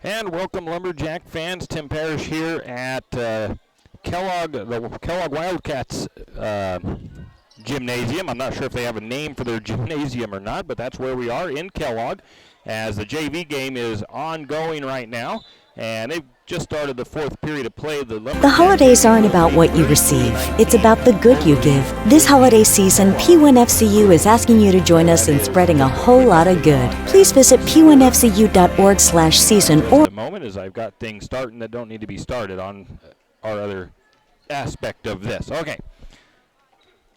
And welcome, Lumberjack fans. Tim Parrish here at Kellogg, the Kellogg Wildcats gymnasium. I'm not sure if they have a name for their gymnasium or not, but that's where we are in Kellogg as the JV game is ongoing right now. And they've just started the fourth period of play. The holidays aren't about what you receive. It's about the good you give. This holiday season, P1FCU is asking you to join us in spreading a whole lot of good. Please visit p1fcu.org/season or... The moment is I've got things starting that don't need to be started on our other aspect of this. Okay.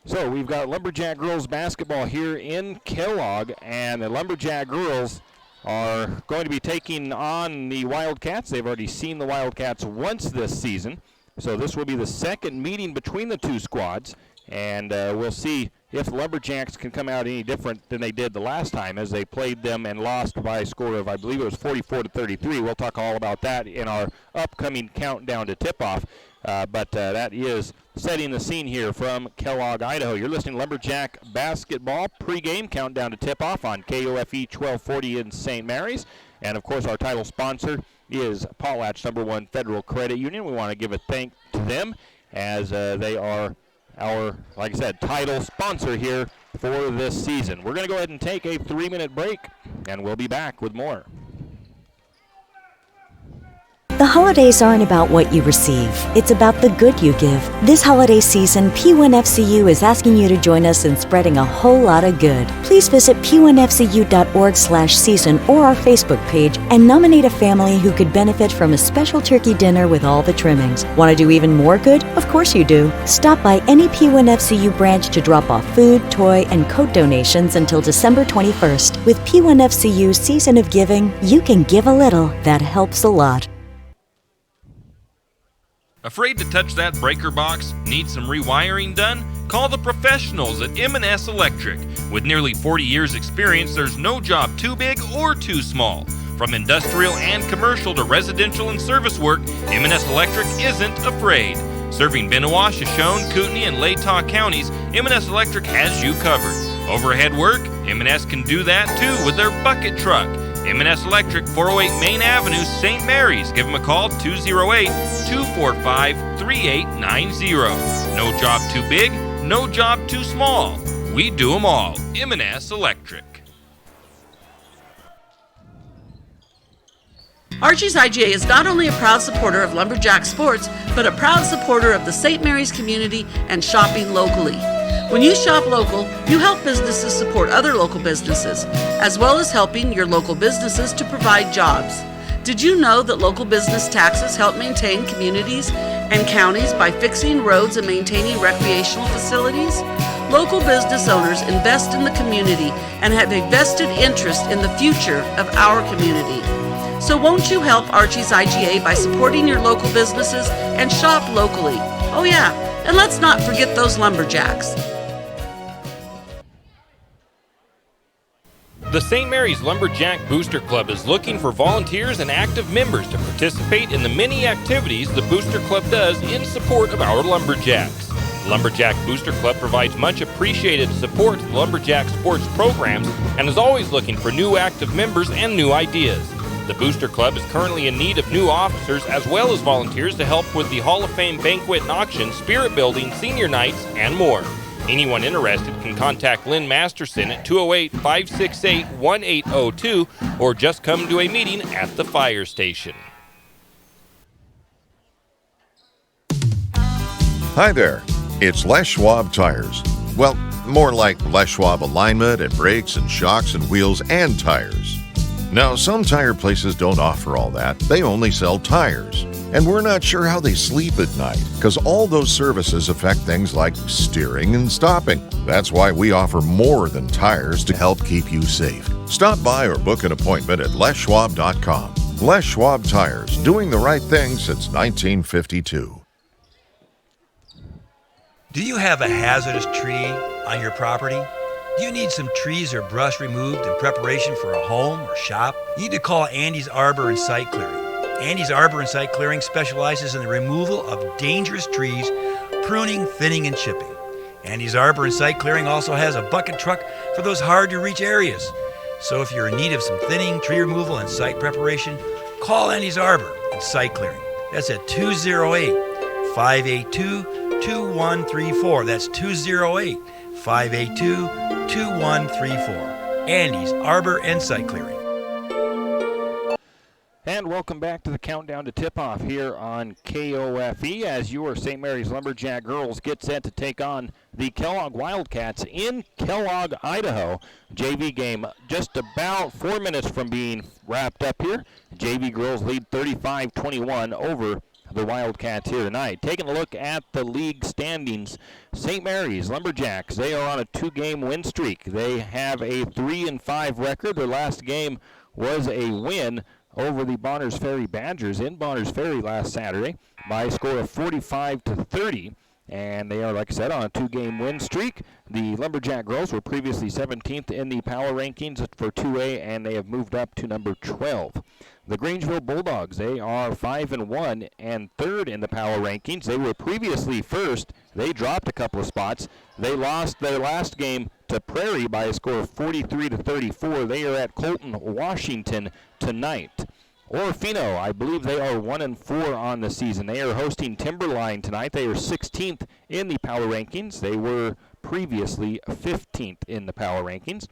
So we've got Lumberjack girls basketball here in Kellogg, and the Lumberjack girls are going to be taking on the Wildcats. They've already seen the Wildcats once this season, so this will be the second meeting between the two squads, and we'll see if the Lumberjacks can come out any different than they did the last time as they played them and lost by a score of, I believe it was 44-33. We'll talk all about that in our upcoming countdown to tip-off, but that is setting the scene here from Kellogg, Idaho. You're listening to Lumberjack basketball pregame countdown to tip-off on KOFE 1240 in St. Mary's. And, of course, our title sponsor is Potlatch #1 Federal Credit Union. We want to give a thank to them as they are our, like I said, title sponsor here for this season. We're going to go ahead and take a 3-minute break, and we'll be back with more. The holidays aren't about what you receive. It's about the good you give. This holiday season, P1FCU is asking you to join us in spreading a whole lot of good. Please visit p1fcu.org/season or our Facebook page and nominate a family who could benefit from a special turkey dinner with all the trimmings. Want to do even more good? Of course you do. Stop by any P1FCU branch to drop off food, toy, and coat donations until December 21st. With P1FCU's Season of Giving, you can give a little that helps a lot. Afraid to touch that breaker box? Need some rewiring done? Call the professionals at M&S Electric. With nearly 40 years experience, there's no job too big or too small. From industrial and commercial to residential and service work, M&S Electric isn't afraid. Serving Bennewash, Shoshone, Kootenai, and Latah counties, M&S Electric has you covered. Overhead work? M&S can do that too with their bucket truck. M&S Electric, 408 Main Avenue, St. Mary's. Give them a call, 208-245-3890. No job too big, no job too small. We do them all. M&S Electric. Archie's IGA is not only a proud supporter of Lumberjack sports, but a proud supporter of the St. Mary's community and shopping locally. When you shop local, you help businesses support other local businesses, as well as helping your local businesses to provide jobs. Did you know that local business taxes help maintain communities and counties by fixing roads and maintaining recreational facilities? Local business owners invest in the community and have a vested interest in the future of our community. So won't you help Archie's IGA by supporting your local businesses and shop locally? Oh yeah, and let's not forget those Lumberjacks. The St. Mary's Lumberjack Booster Club is looking for volunteers and active members to participate in the many activities the Booster Club does in support of our Lumberjacks. Lumberjack Booster Club provides much appreciated support to the Lumberjack sports programs and is always looking for new active members and new ideas. The Booster Club is currently in need of new officers as well as volunteers to help with the Hall of Fame banquet and auction, spirit building, senior nights, and more. Anyone interested can contact Lynn Masterson at 208-568-1802 or just come to a meeting at the fire station. Hi there, it's Les Schwab Tires. Well, more like Les Schwab alignment and brakes and shocks and wheels and tires. Now, some tire places don't offer all that. They only sell tires. And we're not sure how they sleep at night, because all those services affect things like steering and stopping. That's why we offer more than tires to help keep you safe. Stop by or book an appointment at leschwab.com. Les Schwab Tires, doing the right thing since 1952. Do you have a hazardous tree on your property? Do you need some trees or brush removed in preparation for a home or shop? You need to call Andy's Arbor and Site Clearing. Andy's Arbor and Site Clearing specializes in the removal of dangerous trees, pruning, thinning, and chipping. Andy's Arbor and Site Clearing also has a bucket truck for those hard-to-reach areas. So if you're in need of some thinning, tree removal, and site preparation, call Andy's Arbor and Site Clearing. That's at 208-582-2134. That's 208-582-2134. Andy's Arbor and Site Clearing. And welcome back to the countdown to tip-off here on KOFE as your St. Mary's Lumberjack girls get set to take on the Kellogg Wildcats in Kellogg, Idaho. JV game just about 4 minutes from being wrapped up here. JV girls lead 35-21 over the Wildcats here tonight. Taking a look at the league standings, St. Mary's Lumberjacks, they are on a 2-game win streak. They have a 3-5 record. Their last game was a win over the Bonners Ferry Badgers in Bonners Ferry last Saturday by a score of 45-30. And they are, like I said, on a 2-game win streak. The Lumberjack girls were previously 17th in the power rankings for 2A, and they have moved up to number 12. The Grangeville Bulldogs, they are 5-1 and 3rd in the power rankings. They were previously first. They dropped a couple of spots. They lost their last game to Prairie by a score of 43-34. They are at Colton, Washington tonight. Orofino, I believe they are 1-4 on the season. They are hosting Timberline tonight. They are 16th in the power rankings. They were previously 15th in the power rankings.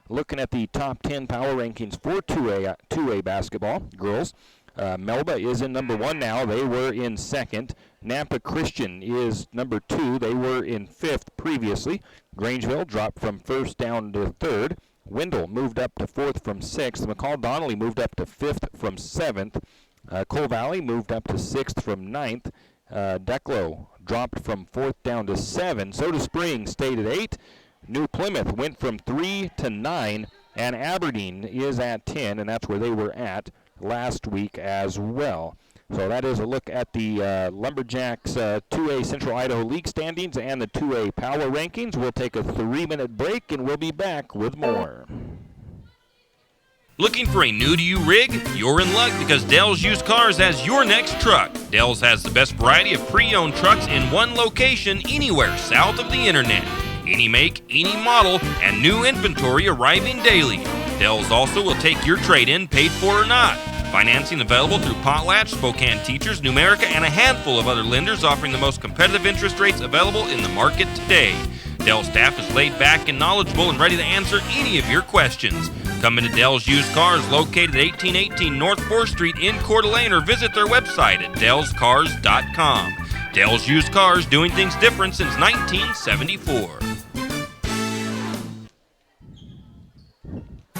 Looking at the top 10 power rankings for 2A basketball, girls, Melba is in number 1 now. They were in 2nd. Nampa Christian is number 2. They were in 5th previously. Grangeville dropped from 1st down to 3rd. Wendell moved up to 4th from 6th. McCall Donnelly moved up to 5th from 7th. Coal Valley moved up to 6th from 9th. Declo dropped from 4th down to 7. Soda Springs stayed at 8. New Plymouth went from 3 to 9. And Aberdeen is at 10, and that's where they were at last week as well. So that is a look at the Lumberjacks 2A Central Idaho League standings and the 2A Power Rankings. We'll take a 3-minute break, and we'll be back with more. Looking for a new-to-you rig? You're in luck because Dell's Used Cars has your next truck. Dell's has the best variety of pre-owned trucks in one location anywhere south of the internet. Any make, any model, and new inventory arriving daily. Dell's also will take your trade-in, paid for or not. Financing available through Potlatch, Spokane Teachers, Numerica, and a handful of other lenders offering the most competitive interest rates available in the market today. Dell staff is laid back and knowledgeable and ready to answer any of your questions. Come into Dell's Used Cars located at 1818 North 4th Street in Coeur d'Alene or visit their website at dellscars.com. Dell's Used Cars, doing things different since 1974.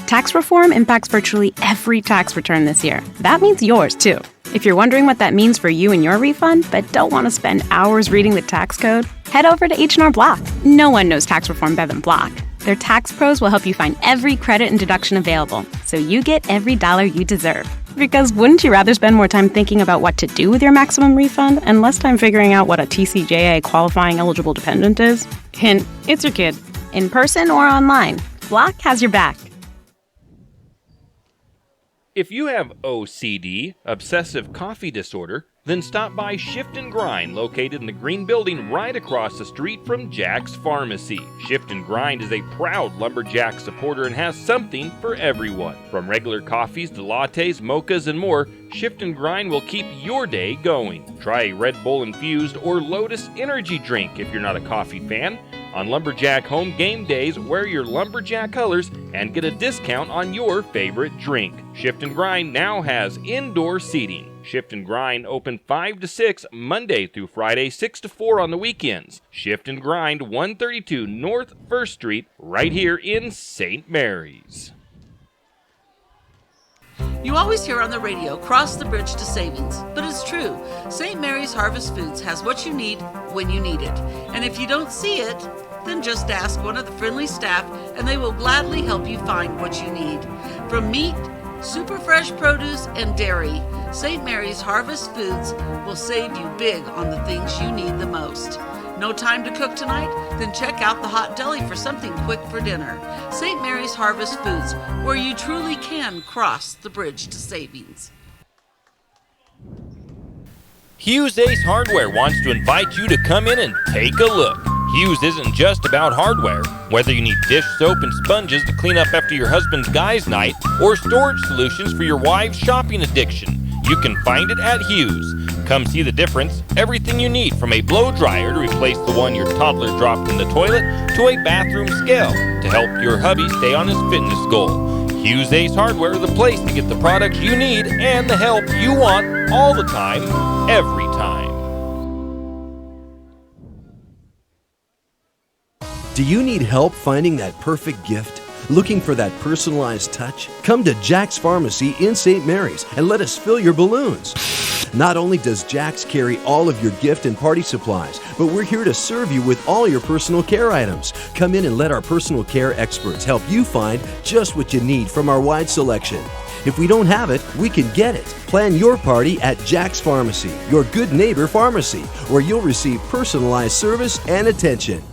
Tax reform impacts virtually every tax return this year. That means yours, too. If you're wondering what that means for you and your refund, but don't want to spend hours reading the tax code, head over to H&R Block. No one knows tax reform better than Block. Their tax pros will help you find every credit and deduction available, so you get every dollar you deserve. Because wouldn't you rather spend more time thinking about what to do with your maximum refund and less time figuring out what a TCJA qualifying eligible dependent is? Hint, it's your kid. In person or online, Block has your back. If you have OCD, obsessive coffee disorder, then stop by Shift and Grind, located in the green building right across the street from Jack's Pharmacy. Shift and Grind is a proud Lumberjack supporter and has something for everyone. From regular coffees to lattes, mochas, and more, Shift and Grind will keep your day going. Try a Red Bull infused or Lotus energy drink if you're not a coffee fan. On Lumberjack home game days, wear your Lumberjack colors and get a discount on your favorite drink. Shift and Grind now has indoor seating. Shift and Grind open 5 to 6 Monday through Friday, 6 to 4 on the weekends. Shift and Grind 132 North 1st Street, right here in St. Mary's. You always hear on the radio, cross the bridge to savings. But it's true. St. Mary's Harvest Foods has what you need when you need it. And if you don't see it, then just ask one of the friendly staff and they will gladly help you find what you need. From meat, super fresh produce, and dairy, St. Mary's Harvest Foods will save you big on the things you need the most. No time to cook tonight? Then check out the Hot Deli for something quick for dinner. St. Mary's Harvest Foods, where you truly can cross the bridge to savings. Hughes Ace Hardware wants to invite you to come in and take a look. Hughes isn't just about hardware. Whether you need dish soap and sponges to clean up after your husband's guys' night, or storage solutions for your wife's shopping addiction, you can find it at Hughes. Come see the difference. Everything you need, from a blow dryer to replace the one your toddler dropped in the toilet, to a bathroom scale to help your hubby stay on his fitness goal. Hughes Ace Hardware, the place to get the products you need and the help you want all the time, every time. Do you need help finding that perfect gift? Looking for that personalized touch? Come to Jack's Pharmacy in St. Mary's and let us fill your balloons. Not only does Jack's carry all of your gift and party supplies, but we're here to serve you with all your personal care items. Come in and let our personal care experts help you find just what you need from our wide selection. If we don't have it, we can get it. Plan your party at Jack's Pharmacy, your good neighbor pharmacy, where you'll receive personalized service and attention.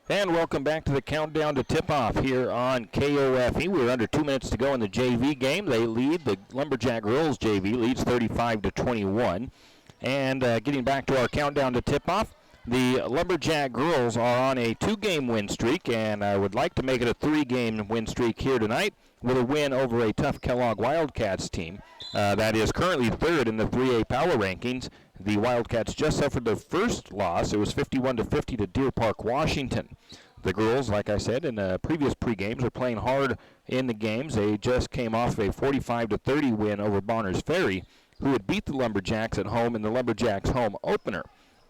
And welcome back to the countdown to tip-off here on KOFE. We're under 2 minutes to go in the JV game. They lead. The Lumberjack girls JV leads 35-21. And getting back to our countdown to tip-off, the Lumberjack girls are on a 2-game win streak, and I would like to make it a 3-game win streak here tonight with a win over a tough Kellogg Wildcats team that is currently third in the 3A power rankings. The Wildcats just suffered their first loss. It was 51-50 to Deer Park, Washington. The girls, like I said in the previous pre-games, are playing hard in the games. They just came off a 45-30 win over Bonners Ferry, who had beat the Lumberjacks at home in the Lumberjacks home opener.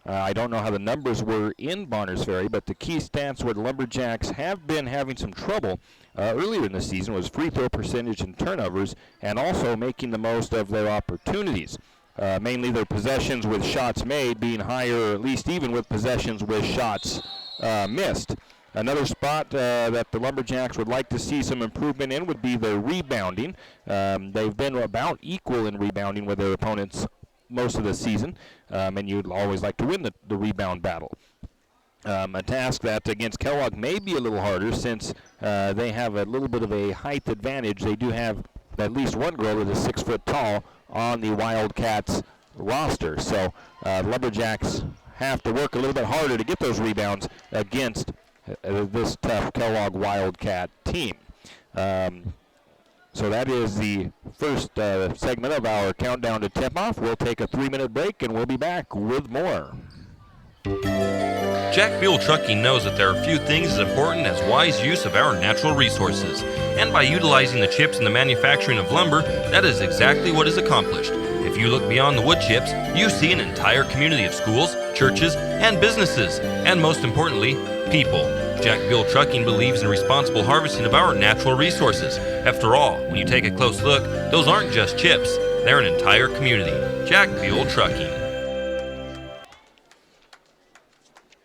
I don't know how the numbers were in Bonners Ferry, but the key stats where the Lumberjacks have been having some trouble earlier in the season was free throw percentage and turnovers, and also making the most of their opportunities. Mainly their possessions with shots made being higher, or at least even with possessions with shots missed. Another spot that the Lumberjacks would like to see some improvement in would be their rebounding. They've been about equal in rebounding with their opponents most of the season, and you'd always like to win the rebound battle. A task that against Kellogg may be a little harder since they have a little bit of a height advantage. They do have at least one girl that is 6 foot tall on the Wildcats roster. So Lumberjacks have to work a little bit harder to get those rebounds against this tough Kellogg Wildcat team. So that is the first segment of our countdown to tip-off. We'll take a 3-minute break and we'll be back with more. Jack Buell Trucking knows that there are few things as important as wise use of our natural resources. And by utilizing the chips in the manufacturing of lumber, that is exactly what is accomplished. If you look beyond the wood chips, you see an entire community of schools, churches, and businesses, and most importantly, people. Jack Buell Trucking believes in responsible harvesting of our natural resources. After all, when you take a close look, those aren't just chips, they're an entire community. Jack Buell Trucking.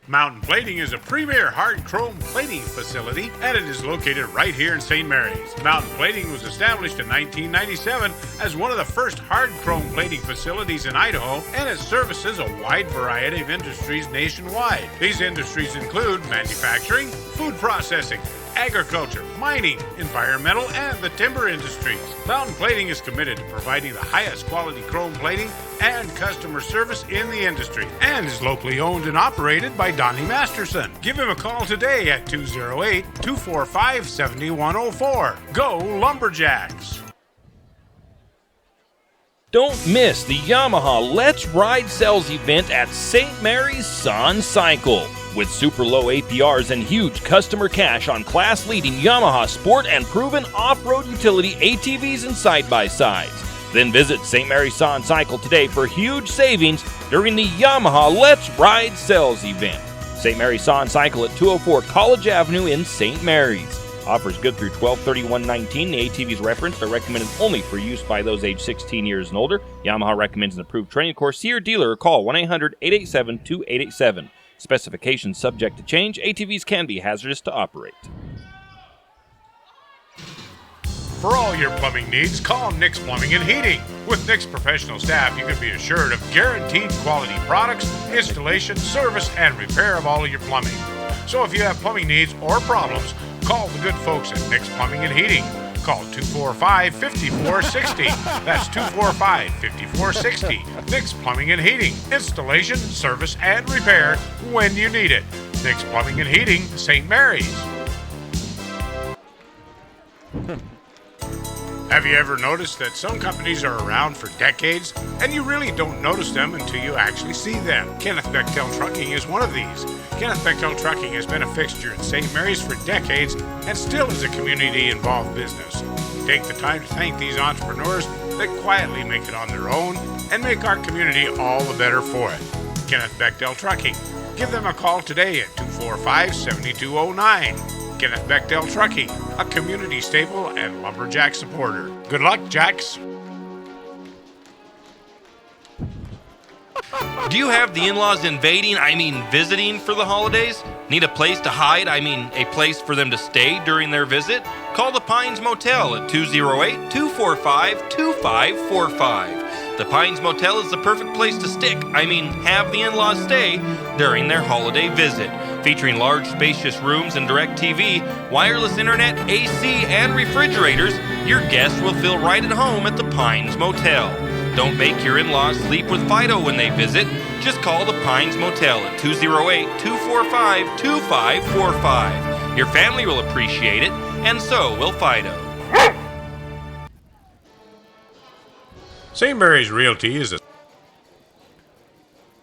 Mountain Plating is a premier hard chrome plating facility, and it is located right here in St. Mary's. Mountain Plating was established in 1997 as one of the first hard chrome plating facilities in Idaho, and it services a wide variety of industries nationwide. These industries include manufacturing, food processing, agriculture, mining, environmental, and the timber industries. Mountain Plating is committed to providing the highest quality chrome plating and customer service in the industry, and is locally owned and operated by Donnie Masterson. Give him a call today at 208-245-7104. Go Lumberjacks! Don't miss the Yamaha Let's Ride sales event at St. Mary's Sun Cycle. With super low APRs and huge customer cash on class-leading Yamaha sport and proven off-road utility ATVs and side-by-sides. Then visit St. Mary's Sun Cycle today for huge savings during the Yamaha Let's Ride sales event. St. Mary's Sun Cycle at 204 College Avenue in St. Mary's. Offers good through 12/31/19. The ATVs referenced are recommended only for use by those aged 16 years and older. Yamaha recommends an approved training course. See your dealer or call 1-800-887-2887. Specifications subject to change. ATVs can be hazardous to operate. For all your plumbing needs, call Nick's Plumbing and Heating. With Nick's professional staff, you can be assured of guaranteed quality products, installation, service, and repair of all of your plumbing. So if you have plumbing needs or problems, call the good folks at Nick's Plumbing and Heating. Call 245-5460. That's 245-5460. Nick's Plumbing and Heating. Installation, service, and repair when you need it. Nick's Plumbing and Heating, St. Mary's. Have you ever noticed that some companies are around for decades and you really don't notice them until you actually see them? Kenneth Bechtel Trucking is one of these. Kenneth Bechtel Trucking has been a fixture in St. Mary's for decades and still is a community-involved business. Take the time to thank these entrepreneurs that quietly make it on their own and make our community all the better for it. Kenneth Bechtel Trucking. Give them a call today at 245-7209. Kenneth Bechtel Trucking, a community staple and Lumberjack supporter. Good luck, Jacks. Do you have the in-laws visiting for the holidays? Need a place to hide, a place for them to stay during their visit? Call the Pines Motel at 208-245-2545. The Pines Motel is the perfect place to have the in-laws stay during their holiday visit. Featuring large, spacious rooms and direct TV, wireless internet, AC, and refrigerators, your guests will feel right at home at the Pines Motel. Don't make your in-laws sleep with Fido when they visit. Just call the Pines Motel at 208-245-2545. Your family will appreciate it, and so will Fido. St. Mary's Realty is a...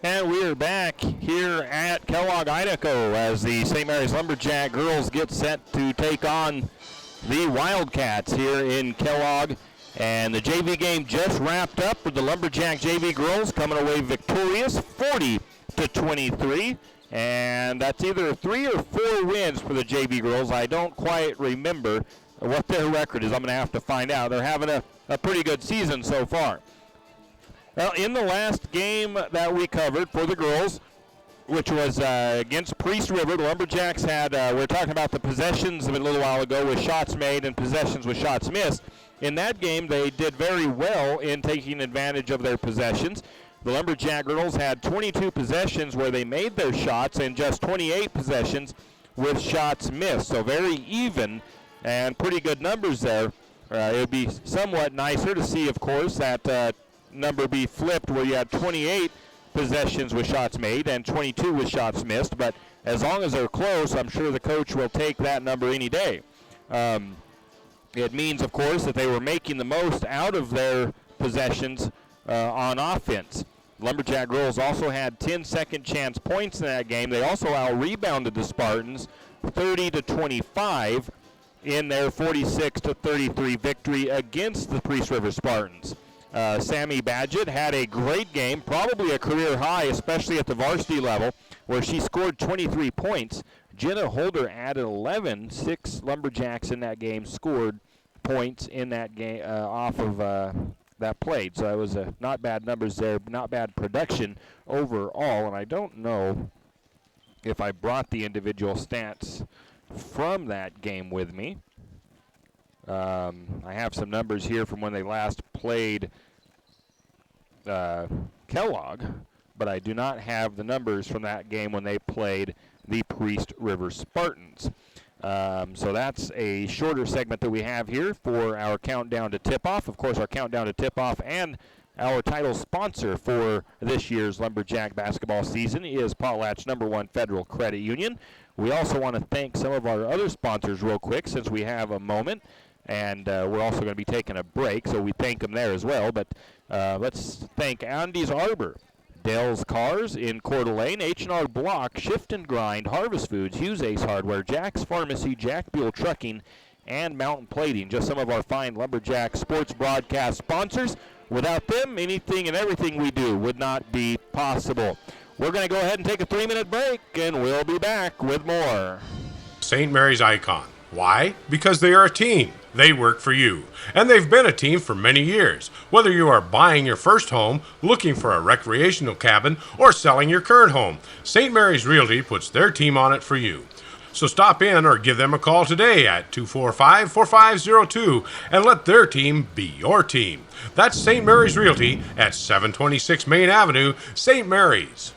And we are back here at Kellogg, Idaho, as the St. Mary's Lumberjack girls get set to take on the Wildcats here in Kellogg. And the JV game just wrapped up with the Lumberjack JV girls coming away victorious, 40-23. And that's either 3 or 4 wins for the JV girls. I don't quite remember what their record is. I'm going to have to find out. They're having a pretty good season so far. Well, in the last game that we covered for the girls, which was against Priest River, the Lumberjacks had, we were talking about the possessions a little while ago with shots made and possessions with shots missed. In that game, they did very well in taking advantage of their possessions. The Lumberjack girls had 22 possessions where they made their shots and just 28 possessions with shots missed. So very even and pretty good numbers there. It would be somewhat nicer to see, of course, that number be flipped where you had 28 possessions with shots made and 22 with shots missed. But as long as they're close, I'm sure the coach will take that number any day. It means, of course, that they were making the most out of their possessions on offense. Lumberjack girls also had 10 second chance points in that game. They also out-rebounded the Spartans 30-25 in their 46-33 victory against the Priest River Spartans. Sammy Badgett had a great game, probably a career high, especially at the varsity level, where she scored 23 points. Jenna Holder added 11. 6 Lumberjacks in that game scored points in that game off of that played. So it was not bad numbers there, not bad production overall. And I don't know if I brought the individual stats from that game with me. I have some numbers here from when they last played Kellogg, but I do not have the numbers from that game when they played the Priest River Spartans. So that's a shorter segment that we have here for our countdown to tip-off. Of course, our countdown to tip-off and our title sponsor for this year's Lumberjack basketball season is Potlatch #1 Federal Credit Union. We also want to thank some of our other sponsors real quick since we have a moment. And we're also going to be taking a break, so we thank them there as well. But let's thank Andy's Arbor, Dell's Cars in Coeur d'Alene, H&R Block, Shift and Grind, Harvest Foods, Hughes Ace Hardware, Jack's Pharmacy, Jack Buell Trucking, and Mountain Plating. Just some of our fine Lumberjack sports broadcast sponsors. Without them, anything and everything we do would not be possible. We're going to go ahead and take a 3-minute break, and we'll be back with more. St. Mary's Icon. Why? Because they are a team. They work for you. And they've been a team for many years. Whether you are buying your first home, looking for a recreational cabin, or selling your current home, St. Mary's Realty puts their team on it for you. So stop in or give them a call today at 245-4502 and let their team be your team. That's St. Mary's Realty at 726 Main Avenue, St. Mary's.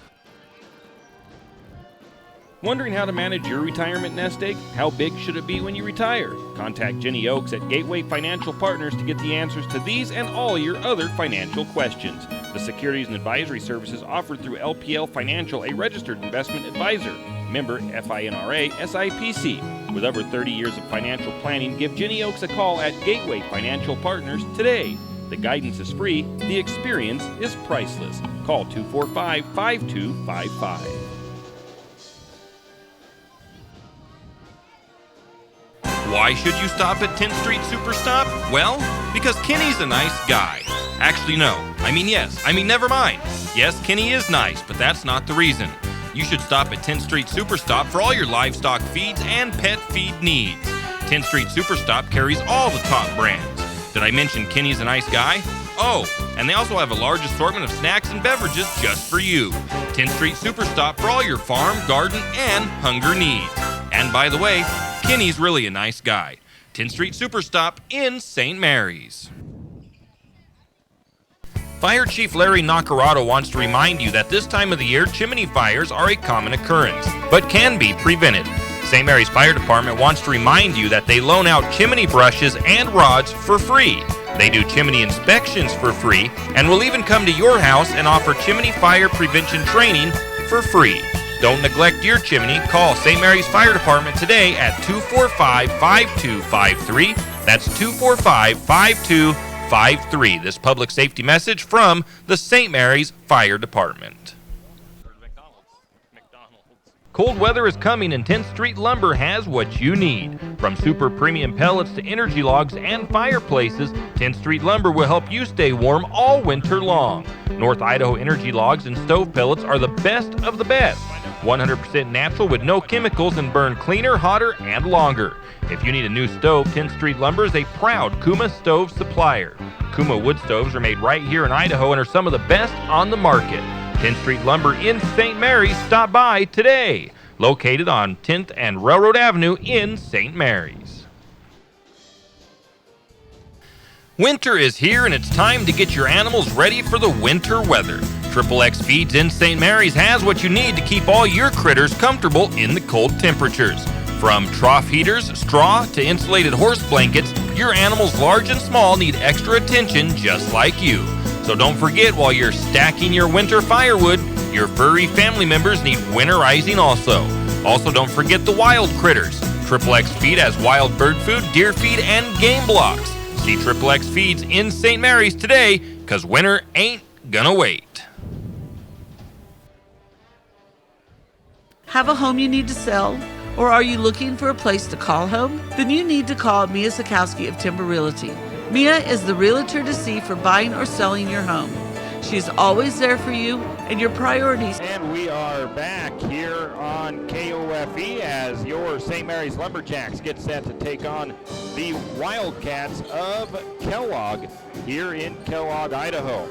Wondering how to manage your retirement nest egg? How big should it be when you retire? Contact Jenny Oakes at Gateway Financial Partners to get the answers to these and all your other financial questions. The securities and advisory services offered through LPL Financial, a registered investment advisor. Member FINRA SIPC. With over 30 years of financial planning, give Jenny Oaks a call at Gateway Financial Partners today. The guidance is free, the experience is priceless. Call 245-5255. Why should you stop at 10th Street Superstop? Well, because Kenny's a nice guy. Actually, no. Never mind. Yes, Kenny is nice, but that's not the reason. You should stop at 10th Street Superstop for all your livestock feeds and pet feed needs. 10th Street Superstop carries all the top brands. Did I mention Kenny's a nice guy? Oh, and they also have a large assortment of snacks and beverages just for you. 10th Street Superstop for all your farm, garden, and hunger needs. And by the way, Kenny's really a nice guy. 10th Street Superstop in St. Mary's. Fire Chief Larry Nacarado wants to remind you that this time of the year, chimney fires are a common occurrence, but can be prevented. St. Mary's Fire Department wants to remind you that they loan out chimney brushes and rods for free. They do chimney inspections for free and will even come to your house and offer chimney fire prevention training for free. Don't neglect your chimney. Call St. Mary's Fire Department today at 245-5253. That's 245-5253. This public safety message from the St. Mary's Fire Department. Cold weather is coming and 10th Street Lumber has what you need. From super premium pellets to energy logs and fireplaces, 10th Street Lumber will help you stay warm all winter long. North Idaho energy logs and stove pellets are the best of the best. 100% natural with no chemicals and burn cleaner, hotter, and longer. If you need a new stove, 10th Street Lumber is a proud Kuma stove supplier. Kuma wood stoves are made right here in Idaho and are some of the best on the market. 10th Street Lumber in St. Mary's. Stop by today. Located on 10th and Railroad Avenue in St. Mary's. Winter is here and it's time to get your animals ready for the winter weather. XXX Feeds in St. Mary's has what you need to keep all your critters comfortable in the cold temperatures. From trough heaters, straw, to insulated horse blankets, your animals large and small need extra attention just like you. So don't forget, while you're stacking your winter firewood, your furry family members need winterizing also. Also, don't forget the wild critters. XXX Feed has wild bird food, deer feed, and game blocks. See XXX Feeds in St. Mary's today, because winter ain't gonna wait. Have a home you need to sell? Or are you looking for a place to call home? Then you need to call Mia Sikowski of Timber Realty. Mia is the realtor to see for buying or selling your home. She's always there for you and your priorities. And we are back here on KOFE as your St. Mary's Lumberjacks get set to take on the Wildcats of Kellogg here in Kellogg, Idaho.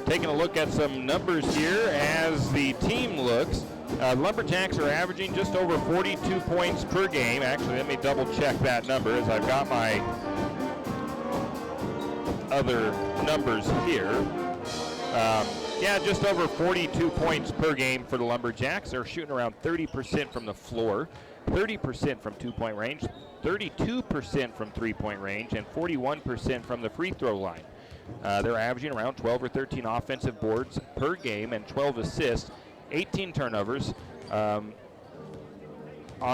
Taking a look at some numbers here as the team looks. Lumberjacks are averaging just over 42 points per game. Actually, let me double check that number as I've got my other numbers here. Just over 42 points per game for the Lumberjacks. They're shooting around 30% from the floor, 30% from two-point range, 32% from three-point range, and 41% from the free throw line. They're averaging around 12 or 13 offensive boards per game and 12 assists, 18 turnovers on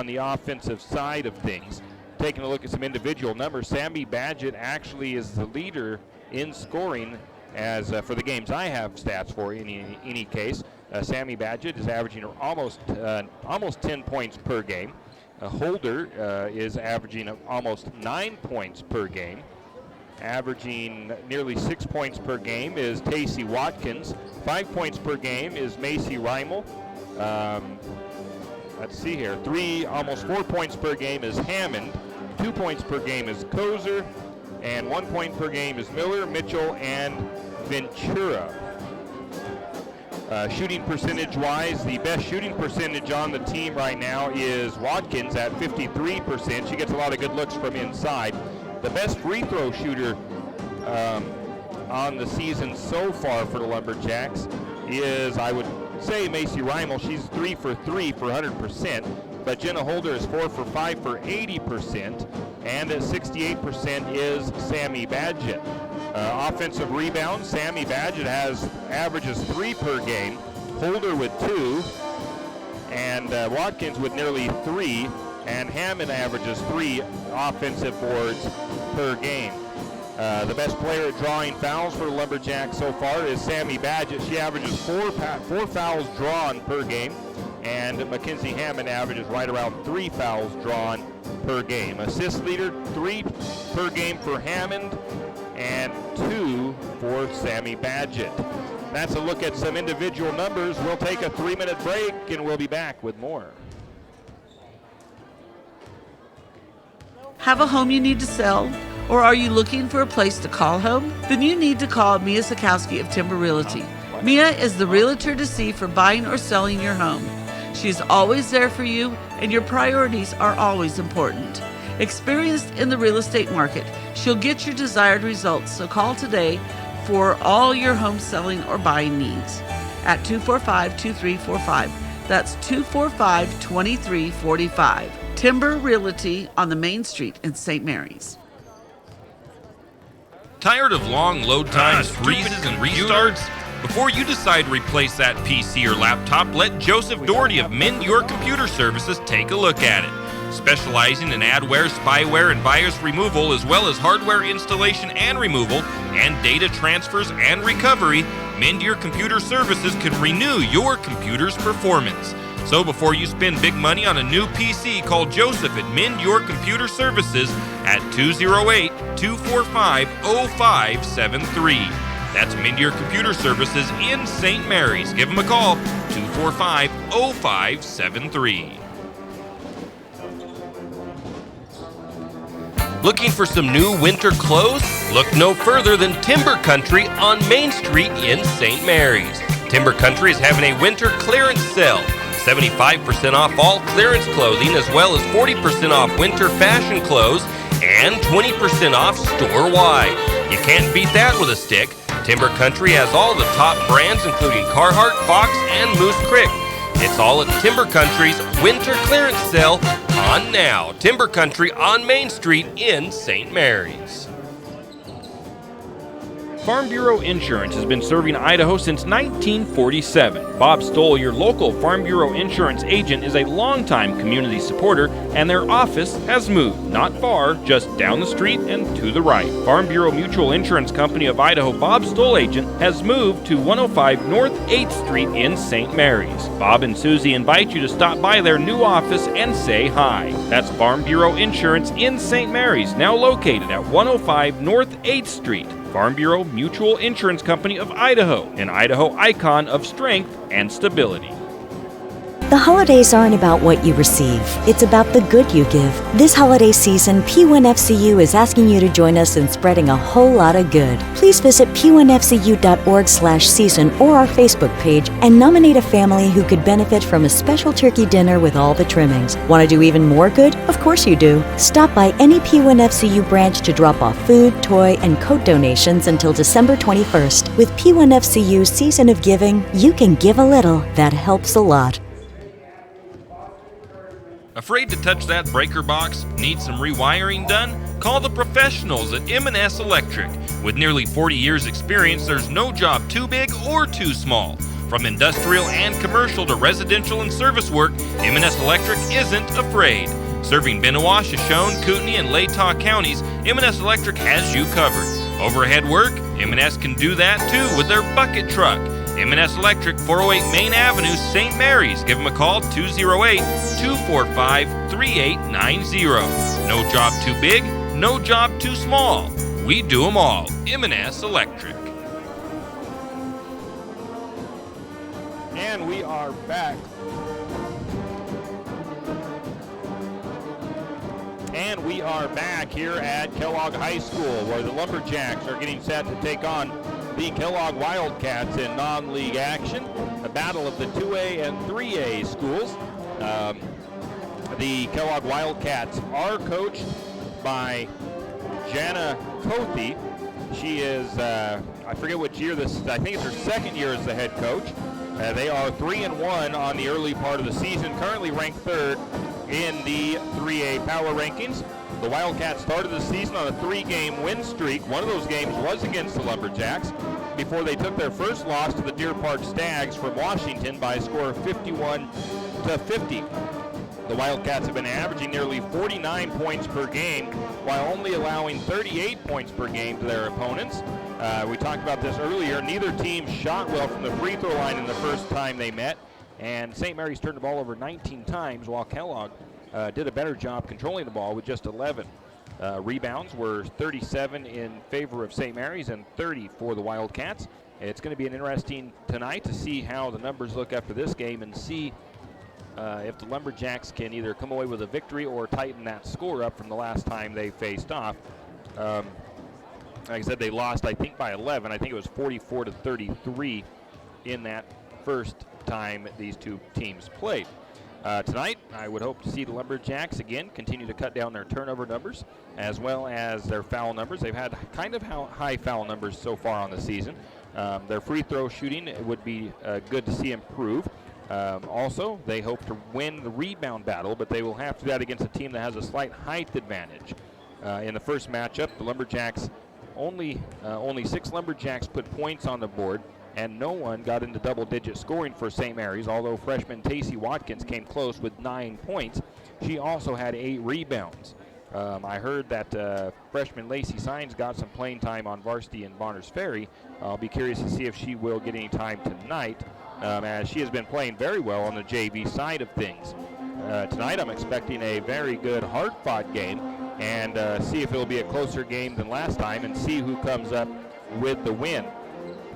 the offensive side of things. Taking a look at some individual numbers, Sammy Badgett actually is the leader in scoring as for the games I have stats for in any case. Sammy Badgett is averaging almost 10 points per game. Holder is averaging almost 9 points per game. Averaging nearly 6 points per game is Tacey Watkins. 5 points per game is Macy Reimel. Let's see here. Almost 4 points per game is Hammond. 2 points per game is Kozer. And 1 point per game is Miller, Mitchell, and Ventura. Shooting percentage-wise, the best shooting percentage on the team right now is Watkins at 53%. She gets a lot of good looks from inside. The best free throw shooter on the season so far for the Lumberjacks is, I would say, Macy Reimel. She's 3 for 3 for 100%. But Jenna Holder is 4 for 5 for 80%. And at 68% is Sammy Badgett. Offensive rebounds, Sammy Badgett averages 3 per game. Holder with 2. and Watkins with nearly 3, and Hammond averages 3 offensive boards per game. The best player at drawing fouls for the Lumberjacks so far is Sammy Badgett. She averages 4 fouls drawn per game, and Mackenzie Hammond averages right around 3 fouls drawn per game. Assist leader, 3 per game for Hammond and 2 for Sammy Badgett. That's a look at some individual numbers. We'll take a 3-minute break, and we'll be back with more. Have a home you need to sell? Or are you looking for a place to call home? Then you need to call Mia Sikowski of Timber Realty. Mia is the realtor to see for buying or selling your home. She's always there for you, and your priorities are always important. Experienced in the real estate market, she'll get your desired results, so call today for all your home selling or buying needs at 245-2345. That's 245-2345. Timber Realty on the Main Street in St. Mary's. Tired of long load times, freezes, and restarts? Before you decide to replace that PC or laptop, let Joseph Doherty of Mend Your Computer Services take a look at it. Specializing in adware, spyware, and virus removal, as well as hardware installation and removal, and data transfers and recovery, Mend Your Computer Services can renew your computer's performance. So before you spend big money on a new PC, call Joseph at Mend Your Computer Services at 208-245-0573. That's Mend Your Computer Services in St. Mary's. Give them a call, 245-0573. Looking for some new winter clothes? Look no further than Timber Country on Main Street in St. Mary's. Timber Country is having a winter clearance sale. 75% off all clearance clothing, as well as 40% off winter fashion clothes and 20% off store-wide. You can't beat that with a stick. Timber Country has all the top brands, including Carhartt, Fox, and Moose Creek. It's all at Timber Country's winter clearance sale on now. Timber Country on Main Street in St. Mary's. Farm Bureau Insurance has been serving Idaho since 1947. Bob Stoll, your local Farm Bureau Insurance agent, is a longtime community supporter, and their office has moved. Not far, just down the street and to the right. Farm Bureau Mutual Insurance Company of Idaho Bob Stoll agent has moved to 105 North 8th Street in St. Mary's. Bob and Susie invite you to stop by their new office and say hi. That's Farm Bureau Insurance in St. Mary's, now located at 105 North 8th Street. Farm Bureau Mutual Insurance Company of Idaho, an Idaho icon of strength and stability. The holidays aren't about what you receive, it's about the good you give. This holiday season, P1FCU is asking you to join us in spreading a whole lot of good. Please visit p1fcu.org/season or our Facebook page and nominate a family who could benefit from a special turkey dinner with all the trimmings. Want to do even more good? Of course you do. Stop by any P1FCU branch to drop off food, toy, and coat donations until December 21st. With P1FCU Season of Giving, you can give a little that helps a lot. Afraid to touch that breaker box? Need some rewiring done? Call the professionals at M&S Electric. With nearly 40 years experience, there's no job too big or too small. From industrial and commercial to residential and service work, M&S Electric isn't afraid. Serving Benawa, Shoshone, Kootenai, and Latah counties, M&S Electric has you covered. Overhead work? M&S can do that too with their bucket truck. M&S Electric, 408 Main Avenue, St. Mary's. Give them a call, 208-245-3890. No job too big, no job too small. We do them all. M&S Electric. And we are back. And we are back here at Kellogg High School, where the Lumberjacks are getting set to take on the Kellogg Wildcats in non-league action. A battle of the 2A and 3A schools. The Kellogg Wildcats are coached by Jana Kothi. She is, I forget which year this is. I think it's her second year as the head coach. They are 3-1 on the early part of the season, currently ranked third in the 3A power rankings. The Wildcats started the season on a 3-game win streak. One of those games was against the Lumberjacks before they took their first loss to the Deer Park Stags from Washington by a score of 51 to 50. The Wildcats have been averaging nearly 49 points per game while only allowing 38 points per game to their opponents. We talked about this earlier. Neither team shot well from the free throw line in the first time they met, and St. Mary's turned the ball over 19 times while Kellogg did a better job controlling the ball with just 11. Rebounds were 37 in favor of St. Mary's and 30 for the Wildcats. It's going to be an interesting tonight to see how the numbers look after this game and see if the Lumberjacks can either come away with a victory or tighten that score up from the last time they faced off. Like I said, they lost, I think, by 11. I think it was 44-33 in that first time these two teams played. Tonight, I would hope to see the Lumberjacks again continue to cut down their turnover numbers as well as their foul numbers. They've had kind of high foul numbers so far on the season. Their free throw shooting would be good to see improve. Also, they hope to win the rebound battle, but they will have to do that against a team that has a slight height advantage. In the first matchup, the Lumberjacks only 6 Lumberjacks put points on the board, and no one got into double-digit scoring for St. Mary's, although freshman Tacey Watkins came close with 9 points. She also had 8 rebounds. I heard that freshman Lacey Sines got some playing time on varsity in Bonners Ferry. I'll be curious to see if she will get any time tonight, as she has been playing very well on the JV side of things. Tonight I'm expecting a very good, hard-fought game, and see if it will be a closer game than last time and see who comes up with the win.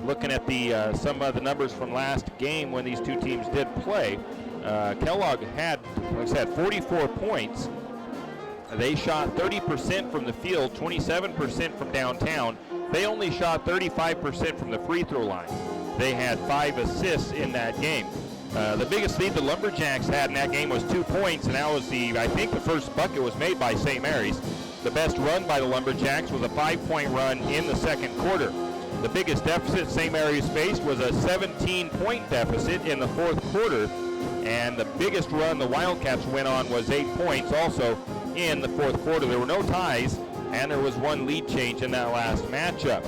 Looking at the some of the numbers from last game when these two teams did play, Kellogg had, like I said, 44 points. They shot 30% from the field, 27% from downtown. They only shot 35% from the free throw line. They had 5 assists in that game. The biggest lead the Lumberjacks had in that game was 2 points, and that was I think the first bucket was made by St. Mary's. The best run by the Lumberjacks was a 5-point run in the second quarter. The biggest deficit St. Mary's faced was a 17-point deficit in the fourth quarter, and the biggest run the Wildcats went on was 8 points also in the fourth quarter. There were no ties, and there was 1 lead change in that last matchup.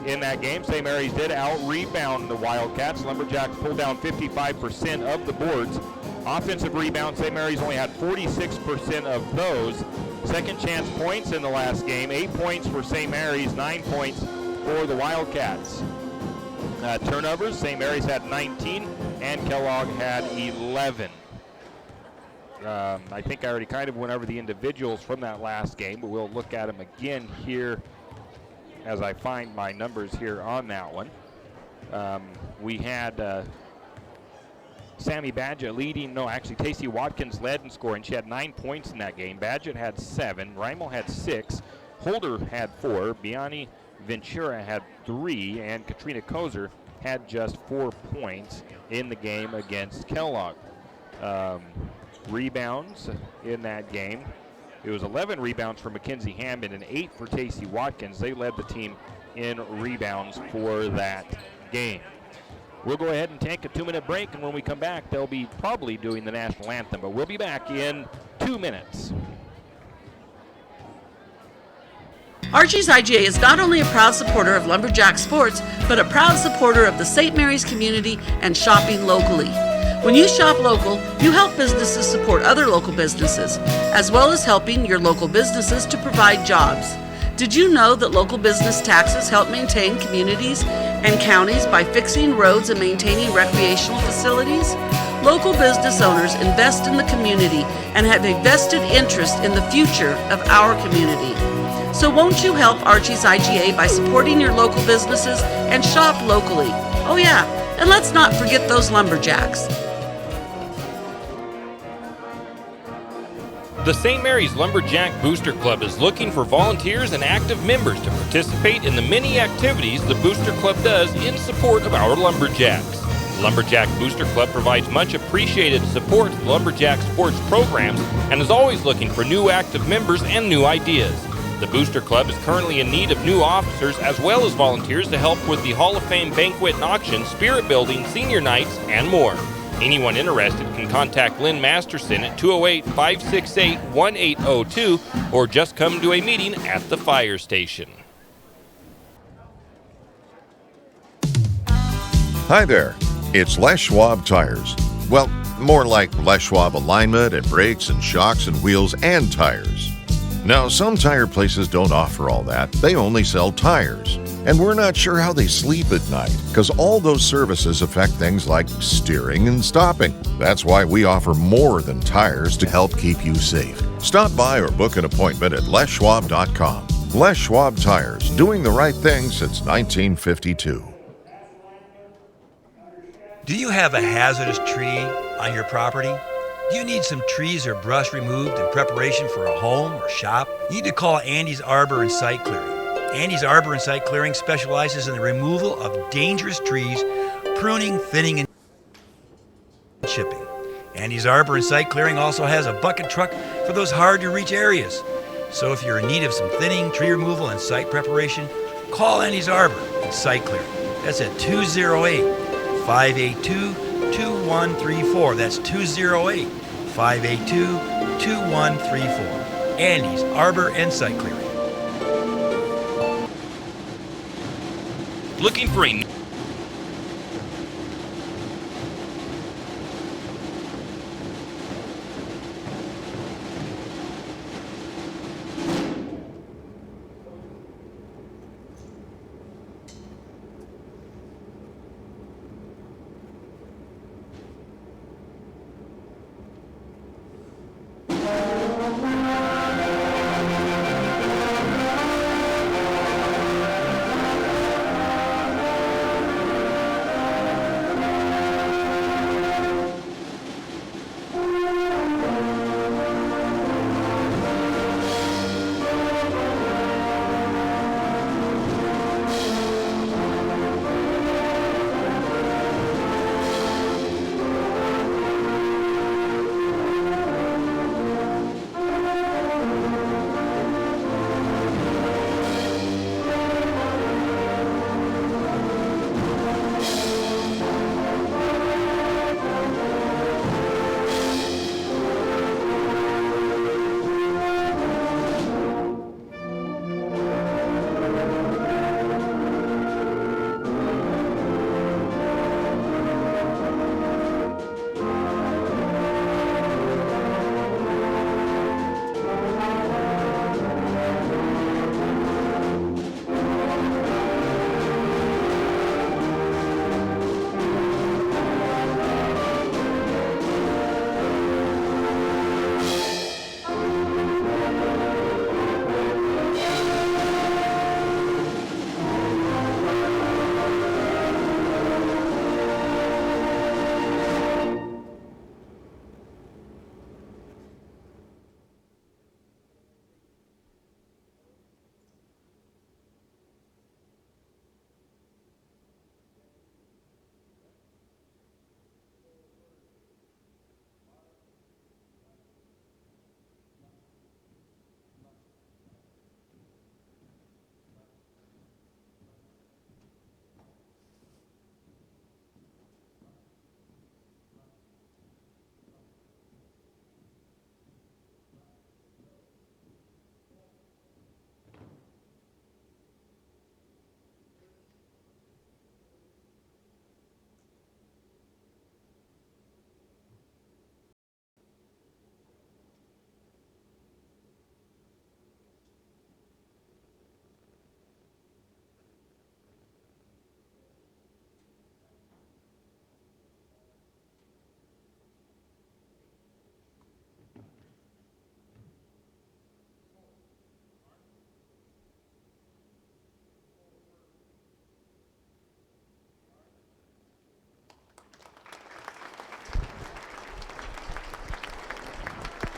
In that game, St. Mary's did out-rebound the Wildcats. Lumberjacks pulled down 55% of the boards. Offensive rebounds, St. Mary's only had 46% of those. Second chance points in the last game, 8 points for St. Mary's, 9 points for the Wildcats. Turnovers, St. Mary's had 19 and Kellogg had 11. I think I already kind of went over the individuals from that last game, but we'll look at them again here as I find my numbers here on that one. We had Sammy Badgett leading, Tacey Watkins led in scoring. She had 9 points in that game. Badgett had 7, Reimel had 6, Holder had 4, Biani Ventura had 3, and Katrina Kozer had just 4 points in the game against Kellogg. Rebounds in that game, it was 11 rebounds for Mackenzie Hammond and 8 for Tacey Watkins. They led the team in rebounds for that game. We'll go ahead and take a 2-minute break, and when we come back, they'll be probably doing the national anthem, but we'll be back in 2 minutes. Archie's IGA is not only a proud supporter of Lumberjack sports, but a proud supporter of the St. Mary's community and shopping locally. When you shop local, you help businesses support other local businesses, as well as helping your local businesses to provide jobs. Did you know that local business taxes help maintain communities and counties by fixing roads and maintaining recreational facilities? Local business owners invest in the community and have a vested interest in the future of our community. So won't you help Archie's IGA by supporting your local businesses and shop locally? Oh yeah, and let's not forget those Lumberjacks. The St. Mary's Lumberjack Booster Club is looking for volunteers and active members to participate in the many activities the Booster Club does in support of our Lumberjacks. The Lumberjack Booster Club provides much appreciated support to the Lumberjack sports programs and is always looking for new active members and new ideas. The Booster Club is currently in need of new officers as well as volunteers to help with the Hall of Fame banquet and auction, spirit building, senior nights, and more. Anyone interested can contact Lynn Masterson at 208-568-1802 or just come to a meeting at the fire station. Hi there, it's Les Schwab Tires. Well, more like Les Schwab alignment and brakes and shocks and wheels and tires. Now, some tire places don't offer all that. They only sell tires. And we're not sure how they sleep at night, because all those services affect things like steering and stopping. That's why we offer more than tires to help keep you safe. Stop by or book an appointment at leschwab.com. Les Schwab Tires, doing the right thing since 1952. Do you have a hazardous tree on your property? Do you need some trees or brush removed in preparation for a home or shop? You need to call Andy's Arbor and Site Clearing. Andy's Arbor and Site Clearing specializes in the removal of dangerous trees, pruning, thinning, and chipping. Andy's Arbor and Site Clearing also has a bucket truck for those hard-to-reach areas. So if you're in need of some thinning, tree removal, and site preparation, call Andy's Arbor and Site Clearing. That's at 208-582-2134. That's 208-582-2134. Andy's Arbor and Site Clearing. Looking for a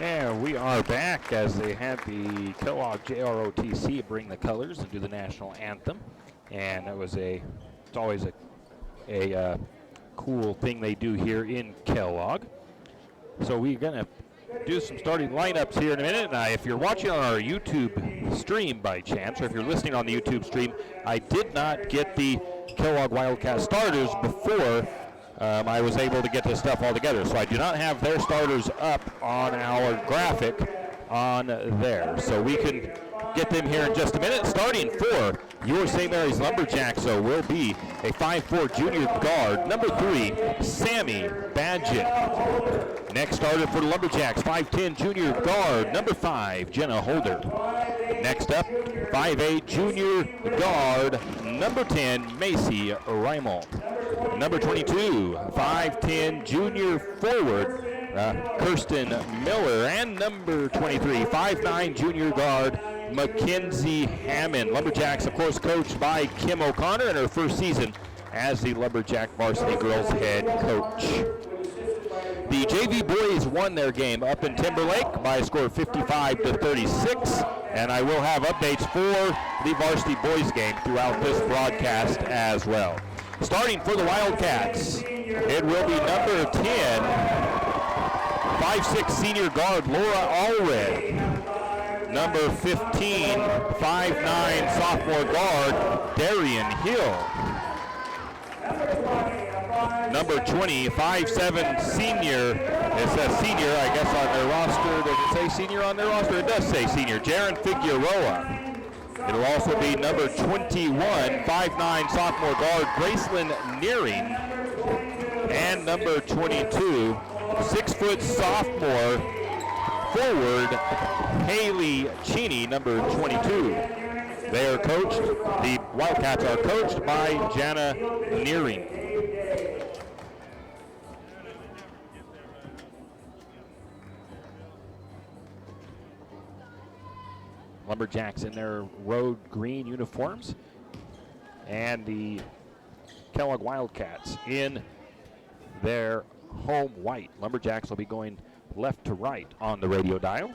And we are back as they had the Kellogg JROTC bring the colors and do the national anthem. And it's always a cool thing they do here in Kellogg. So we're going to do some starting lineups here in a minute. Now, if you're watching on our YouTube stream by chance, or if you're listening on the YouTube stream, I did not get the Kellogg Wildcat starters before I was able to get this stuff all together. So I do not have their starters up on our graphic on there. So we can get them here in just a minute. Starting for your St. Mary's Lumberjacks, so will be a 5'4" junior guard, number 3, Sammy Badgett. Next starter for the Lumberjacks, 5'10" junior guard, number 5, Jenna Holder. Next up, 5'8" junior guard, number 10, Macy Reimel. Number 22, 5'10" junior forward, Kirsten Miller. And number 23, 5'9" junior guard, Mackenzie Hammond. Lumberjacks, of course, coached by Kim O'Connor in her first season as the Lumberjack varsity girls head coach. The JV boys won their game up in Timberlake by a score of 55-36, and I will have updates for the varsity boys game throughout this broadcast as well. Starting for the Wildcats, it will be number 10, 5'6" senior guard Laura Allred. Number 15, 5'9" sophomore guard Darian Hill. Number 20, 5'7" senior, it says senior, I guess, on their roster. Does it say senior on their roster? It does say senior, Jaron Figueroa. It'll also be number 21, 5'9" sophomore guard Gracelyn Nearing. And number 22, 6' sophomore forward Haley Cheney, number 22. They are coached, the Wildcats are coached by Jana Nearing. Lumberjacks in their road green uniforms, and the Kellogg Wildcats in their home white. Lumberjacks will be going left to right on the radio dial.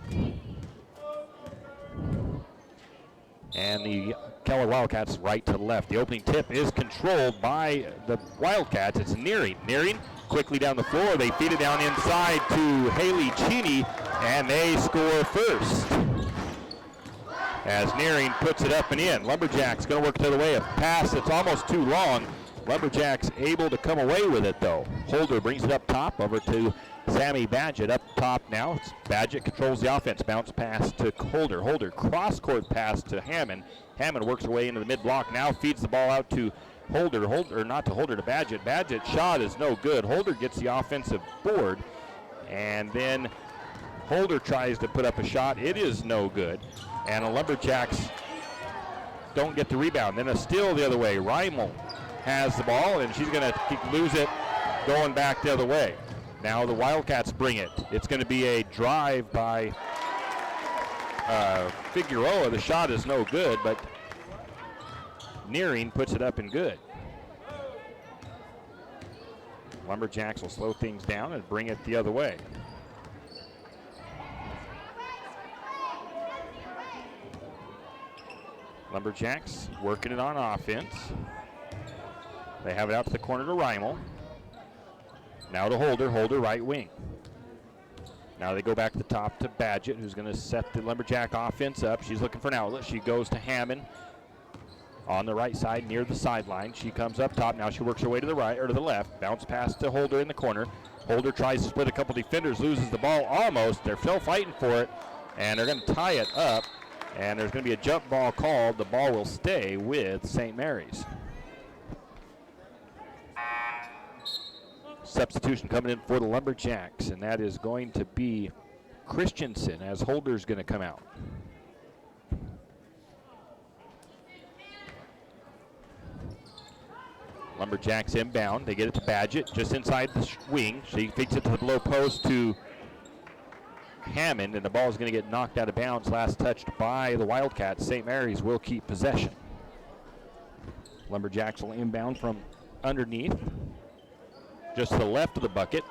And the Kellogg Wildcats right to left. The opening tip is controlled by the Wildcats. It's Nearing. Nearing quickly down the floor. They feed it down inside to Haley Cheney, and they score first. As Nearing puts it up and in. Lumberjacks going to work the other way. A pass that's almost too long. Lumberjacks able to come away with it, though. Holder brings it up top over to Sammy Badgett up top now. It's Badgett controls the offense. Bounce pass to Holder. Holder cross-court pass to Hammond. Hammond works her way into the mid-block. Now feeds the ball out to Holder. Holder, not to Holder, to Badgett. Badgett's shot is no good. Holder gets the offensive board. And then Holder tries to put up a shot. It is no good. And the Lumberjacks don't get the rebound. Then a steal the other way. Reimel has the ball, and she's going to lose it going back the other way. Now the Wildcats bring it. It's going to be a drive by Figueroa. The shot is no good, but Nearing puts it up and good. Lumberjacks will slow things down and bring it the other way. Lumberjacks working it on offense. They have it out to the corner to Reimel. Now to Holder. Holder right wing. Now they go back to the top to Badgett, who's going to set the Lumberjack offense up. She's looking for an outlet. She goes to Hammond on the right side near the sideline. She comes up top. Now she works her way to the right or to the left. Bounce pass to Holder in the corner. Holder tries to split a couple defenders, loses the ball almost. They're still fighting for it, and they're going to tie it up. And there's going to be a jump ball called. The ball will stay with St. Mary's. Substitution coming in for the Lumberjacks, and that is going to be Christensen, as Holder's going to come out. Lumberjacks inbound. They get it to Badgett just inside the wing. She feeds it to the low post to Hammond, and the ball is going to get knocked out of bounds. Last touched by the Wildcats. St. Mary's will keep possession. Lumberjacks will inbound from underneath, just to the left of the bucket.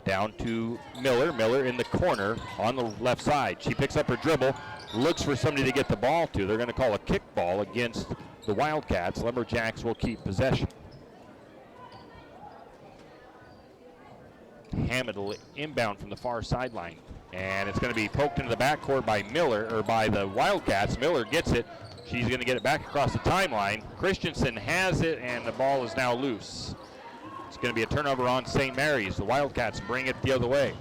Down to Miller. Miller in the corner on the left side. She picks up her dribble, looks for somebody to get the ball to. They're going to call a kickball against the Wildcats. Lumberjacks will keep possession. Hammond will inbound from the far sideline, and it's going to be poked into the backcourt by Miller, or by the Wildcats. Miller gets it. She's going to get it back across the timeline. Christensen has it, and the ball is now loose. It's going to be a turnover on St. Mary's. The Wildcats bring it the other way.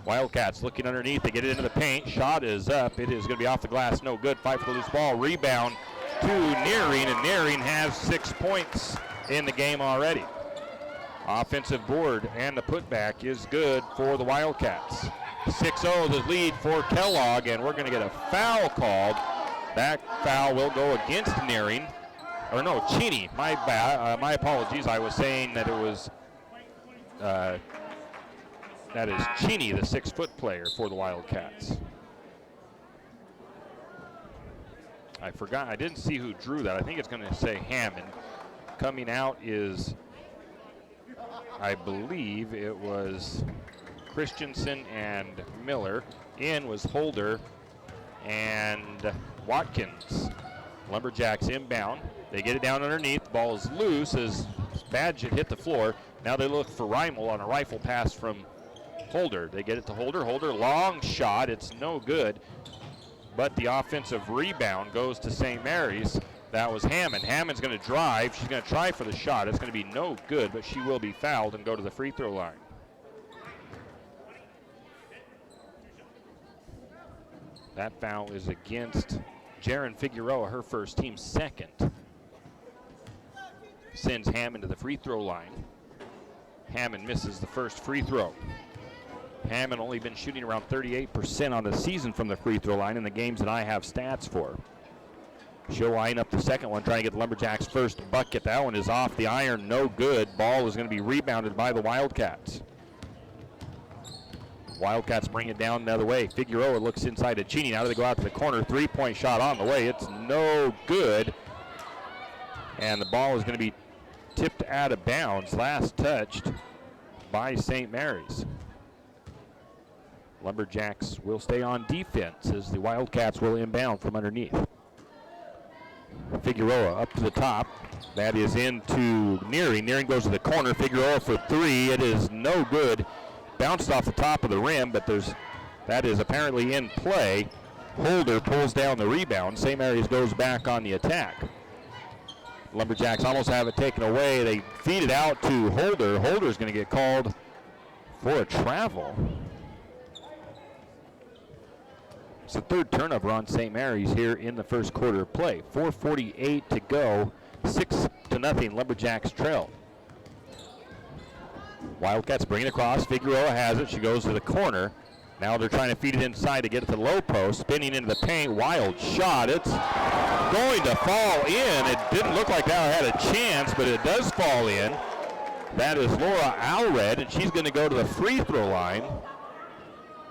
Wildcats looking underneath. They get it into the paint. Shot is up. It is going to be off the glass. No good. Fight for the loose ball. Rebound to Nearing, and Nearing has 6 points in the game already. Offensive board and the putback is good for the Wildcats. 6-0 the lead for Kellogg, and we're going to get a foul called. That foul will go against Nearing. Or no, Cheney. My apologies. I was saying that it was that is Cheney, the 6-foot player for the Wildcats. I forgot. I didn't see who drew that. I think it's going to say Hammond. Coming out is, I believe it was Christensen and Miller. In was Holder and Watkins. Lumberjacks inbound. They get it down underneath. The ball is loose as Badgett hit the floor. Now they look for Reimel on a rifle pass from Holder. They get it to Holder. Holder, long shot. It's no good. But the offensive rebound goes to St. Mary's. That was Hammond. Hammond's going to drive. She's going to try for the shot. It's going to be no good, but she will be fouled and go to the free throw line. That foul is against Jaren Figueroa, her first, team second. Sends Hammond to the free throw line. Hammond misses the first free throw. Hammond only been shooting around 38% on the season from the free throw line in the games that I have stats for. She'll line up the second one, trying to get the Lumberjacks' first bucket. That one is off the iron, no good. Ball is going to be rebounded by the Wildcats. Wildcats bring it down the other way. Figueroa looks inside to Cheney. Now they go out to the corner. Three-point shot on the way. It's no good. And the ball is going to be tipped out of bounds. Last touched by St. Mary's. Lumberjacks will stay on defense as the Wildcats will inbound from underneath. Figueroa up to the top. That is into Nearing. Nearing goes to the corner. Figueroa for three. It is no good. Bounced off the top of the rim, but that is apparently in play. Holder pulls down the rebound. St. Mary's goes back on the attack. Lumberjacks almost have it taken away. They feed it out to Holder. Holder's going to get called for a travel. It's the third turnover on St. Mary's here in the first quarter of play. 4:48 to go. 6-0 Lumberjacks trail. Wildcats bring it across. Figueroa has it. She goes to the corner. Now they're trying to feed it inside to get it to the low post. Spinning into the paint. Wild shot. It's going to fall in. It didn't look like that had a chance, but it does fall in. That is Laura Alred, and she's going to go to the free throw line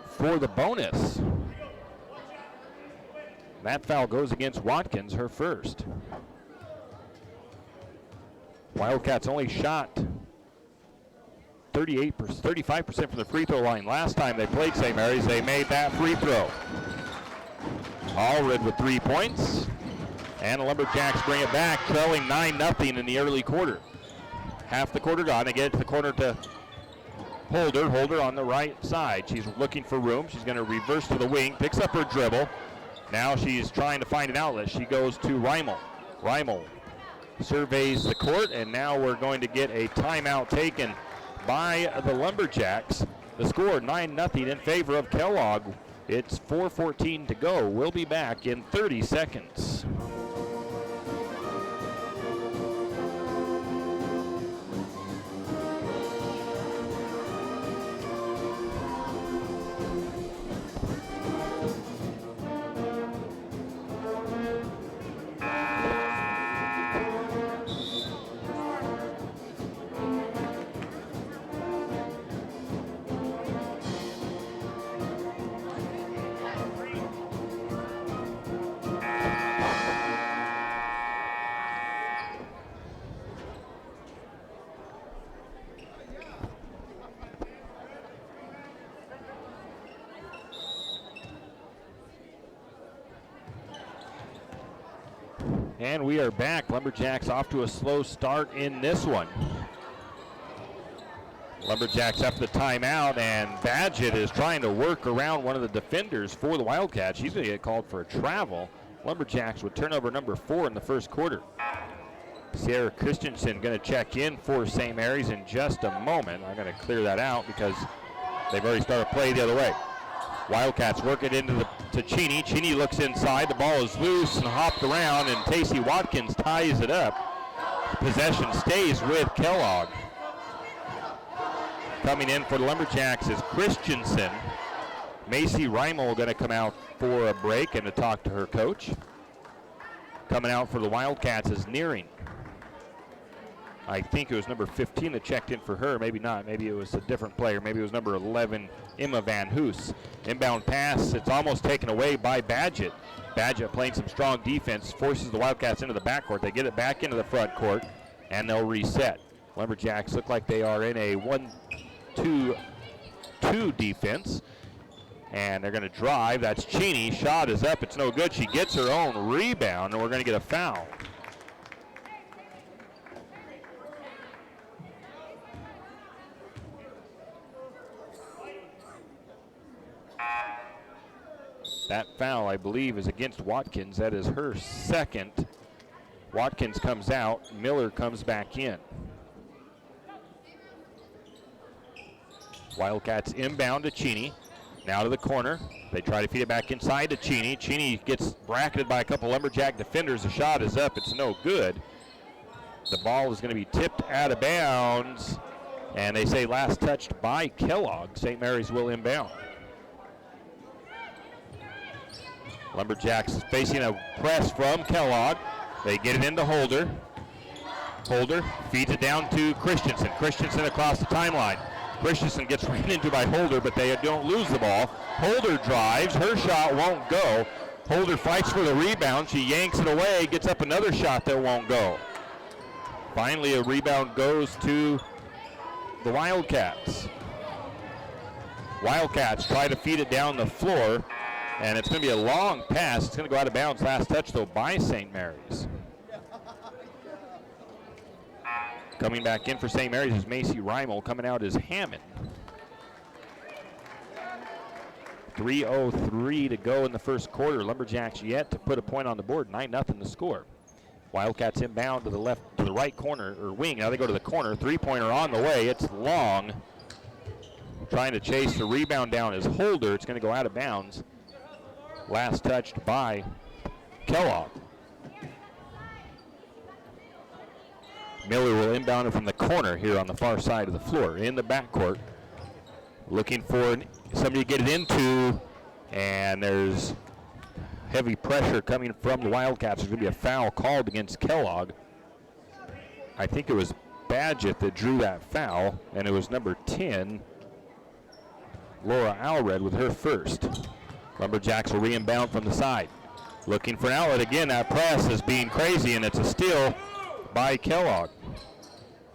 for the bonus. That foul goes against Watkins, her first. Wildcats only shot 35% from the free throw line. Last time they played St. Mary's, they made that free throw. Allred with 3 points. And the Lumberjacks bring it back, trailing 9-0 in the early quarter. Half the quarter gone. They get it to the corner to Holder. Holder on the right side. She's looking for room. She's going to reverse to the wing, picks up her dribble. Now she's trying to find an outlet. She goes to Reimel. Reimel surveys the court, and now we're going to get a timeout taken by the Lumberjacks. The score 9-0 in favor of Kellogg. It's 4:14 to go. We'll be back in 30 seconds. And we are back. Lumberjacks off to a slow start in this one. Lumberjacks after the timeout, and Badgett is trying to work around one of the defenders for the Wildcats. He's going to get called for a travel. Lumberjacks with turnover number 4 in the first quarter. Sierra Christensen going to check in for St. Mary's in just a moment. I'm going to clear that out because They've already started play the other way. Wildcats work it into to Cheney. Cheney looks inside. The ball is loose and hopped around, and Tacey Watkins ties it up. Possession stays with Kellogg. Coming in for the Lumberjacks is Christensen. Macy Reimel going to come out for a break and to talk to her coach. Coming out for the Wildcats is Nearing. I think it was number 15 that checked in for her. Maybe not. Maybe it was a different player. Maybe it was number 11, Emma Van Hoos. Inbound pass. It's almost taken away by Badgett. Badgett playing some strong defense, forces the Wildcats into the backcourt. They get it back into the front court, and they'll reset. Lumberjacks look like they are in a 1-2-2 defense. And they're going to drive. That's Cheney. Shot is up. It's no good. She gets her own rebound, and we're going to get a foul. That foul, I believe, is against Watkins. That is her second. Watkins comes out. Miller comes back in. Wildcats inbound to Cheney. Now to the corner. They try to feed it back inside to Cheney. Cheney gets bracketed by a couple Lumberjack defenders. The shot is up. It's no good. The ball is going to be tipped out of bounds. And they say last touched by Kellogg. St. Mary's will inbound. Lumberjacks facing a press from Kellogg. They get it into Holder. Holder feeds it down to Christensen. Christensen across the timeline. Christensen gets ran into by Holder, but they don't lose the ball. Holder drives. Her shot won't go. Holder fights for the rebound. She yanks it away, gets up another shot that won't go. Finally, a rebound goes to the Wildcats. Wildcats try to feed it down the floor, and it's going to be a long pass. It's going to go out of bounds. Last touch, though, by St. Mary's. Coming back in for St. Mary's is Macy Reimel. Coming out is Hammond. 3:03 to go in the first quarter. Lumberjacks yet to put a point on the board. 9-0 the score. Wildcats inbound to the left, to the right corner, or wing. Now they go to the corner. Three-pointer on the way. It's long. Trying to chase the rebound down is Holder. It's going to go out of bounds. Last touched by Kellogg. Miller will inbound it from the corner here on the far side of the floor in the backcourt. Looking for somebody to get it into, and there's heavy pressure coming from the Wildcats. There's going to be a foul called against Kellogg. I think it was Badgett that drew that foul, and it was number 10, Laura Alred, with her first. Lumberjacks will re-inbound from the side. Looking for an outlet again. That press is being crazy, and it's a steal by Kellogg.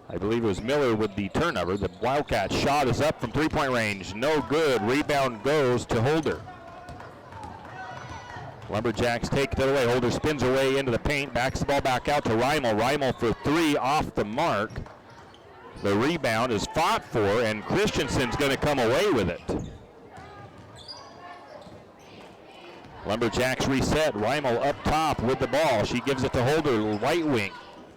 I believe it was Miller with the turnover. The Wildcat shot is up from three-point range. No good. Rebound goes to Holder. Lumberjacks take it away. Holder spins her way into the paint. Backs the ball back out to Reimel. Reimel for three off the mark. The rebound is fought for, and Christensen's going to come away with it. Lumberjacks reset. Reimel up top with the ball. She gives it to Holder, right wing.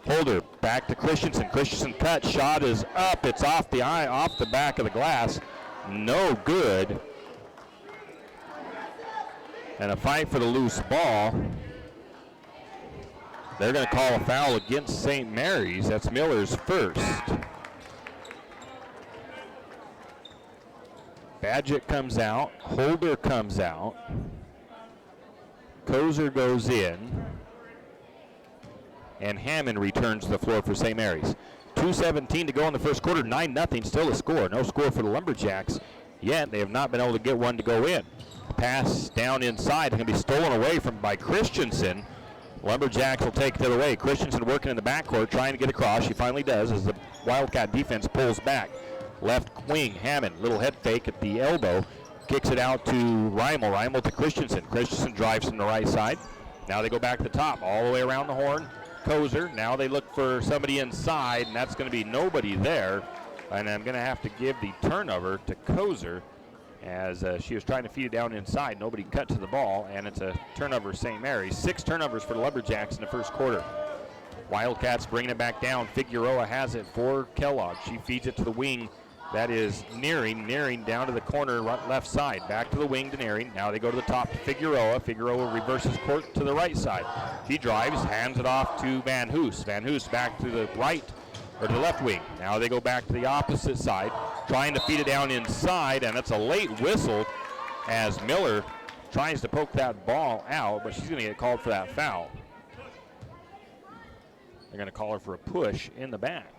Holder back to Christensen. Christensen cut. Shot is up. It's off the back of the glass. No good. And a fight for the loose ball. They're going to call a foul against St. Mary's. That's Miller's first. Badgett comes out. Holder comes out. Kozer goes in. And Hammond returns to the floor for St. Mary's. 2:17 to go in the first quarter. 9-0 still a score. No score for the Lumberjacks yet. They have not been able to get one to go in. Pass down inside. Going to be stolen away by Christensen. Lumberjacks will take it away. Christensen working in the backcourt, trying to get across. She finally does as the Wildcat defense pulls back. Left wing, Hammond. Little head fake at the elbow. Kicks it out to Reimel. Reimel to Christensen. Christensen drives from the right side. Now they go back to the top, all the way around the horn. Kozer. Now they look for somebody inside, and that's going to be nobody there. And I'm going to have to give the turnover to Kozer as she was trying to feed it down inside. Nobody cut to the ball, and it's a turnover St. Mary's. 6 turnovers for the Lumberjacks in the first quarter. Wildcats bringing it back down. Figueroa has it for Kellogg. She feeds it to the wing That is Nearing down to the corner left side. Back to the wing to Nearing. Now they go to the top to Figueroa. Figueroa reverses court to the right side. She drives, hands it off to Van Hoos. Van Hoos back to the right, or to the left wing. Now they go back to the opposite side, trying to feed it down inside, and it's a late whistle as Miller tries to poke that ball out, but she's going to get called for that foul. They're going to call her for a push in the back.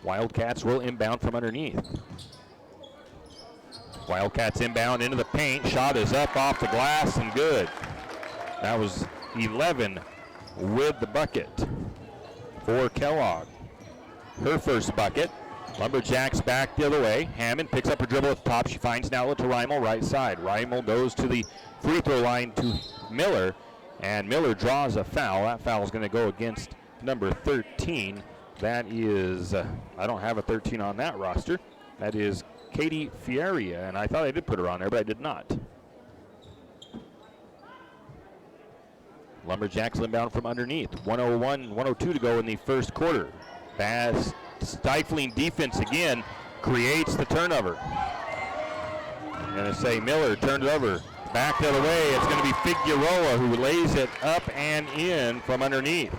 Wildcats will inbound from underneath. Wildcats inbound into the paint. Shot is up off the glass and good. That was 11 with the bucket for Kellogg. Her first bucket. Lumberjacks back the other way. Hammond picks up her dribble at the top. She finds an outlet to Reimel, right side. Reimel goes to the free throw line to Miller, and Miller draws a foul. That foul is going to go against number 13. That is, I don't have a 13 on that roster. That is Katie Fieria, and I thought I did put her on there, but I did not. Lumberjacks inbound from underneath. 1:02 to go in the first quarter. Bass stifling defense again creates the turnover. I'm going to say Miller turned it over. Back the other way. It's going to be Figueroa who lays it up and in from underneath.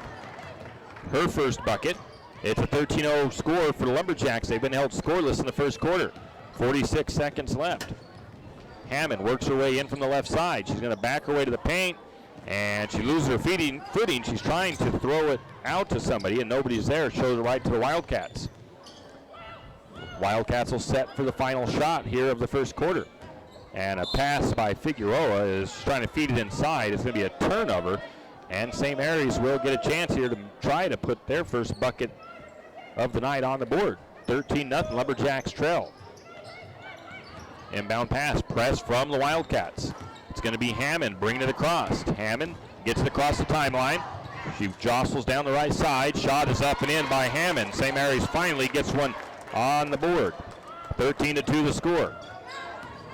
Her first bucket. It's a 13-0 score for the Lumberjacks. They've been held scoreless in the first quarter. 46 seconds left. Hammond works her way in from the left side. She's going to back her way to the paint, and she loses her footing. She's trying to throw it out to somebody, and nobody's there. Shows it right to the Wildcats. Wildcats will set for the final shot here of the first quarter. And a pass by Figueroa is trying to feed it inside. It's going to be a turnover, and St. Mary's will get a chance here to try to put their first bucket of the night on the board. 13-0, Lumberjacks trail. Inbound pass, press from the Wildcats. It's going to be Hammond bringing it across. Hammond gets it across the timeline. She jostles down the right side. Shot is up and in by Hammond. St. Mary's finally gets one on the board. 13-2 the score.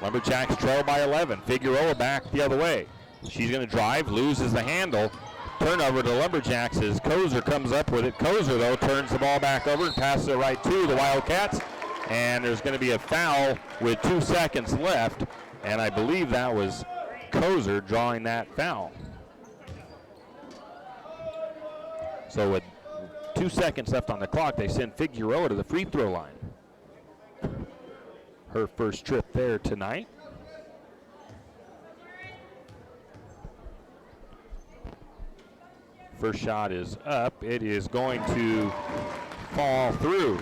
Lumberjacks trail by 11. Figueroa back the other way. She's going to drive, loses the handle. Turnover to the Lumberjacks as Kozer comes up with it. Kozer, though, turns the ball back over and passes it right to the Wildcats. And there's going to be a foul with 2 seconds left. And I believe that was Kozer drawing that foul. So with 2 seconds left on the clock, they send Figueroa to the free throw line. Her first trip there tonight. First shot is up. It is going to fall through.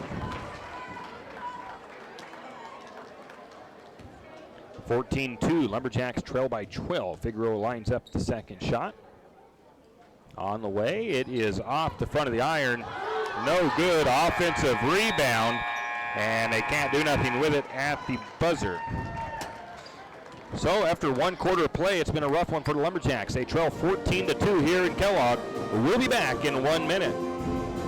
14-2, Lumberjacks trail by 12. Figueroa lines up the second shot. On the way, it is off the front of the iron. No good. Offensive rebound, and they can't do nothing with it at the buzzer. So after 1 quarter of play, it's been a rough one for the Lumberjacks. They trail 14-2 here in Kellogg. We'll be back in 1 minute.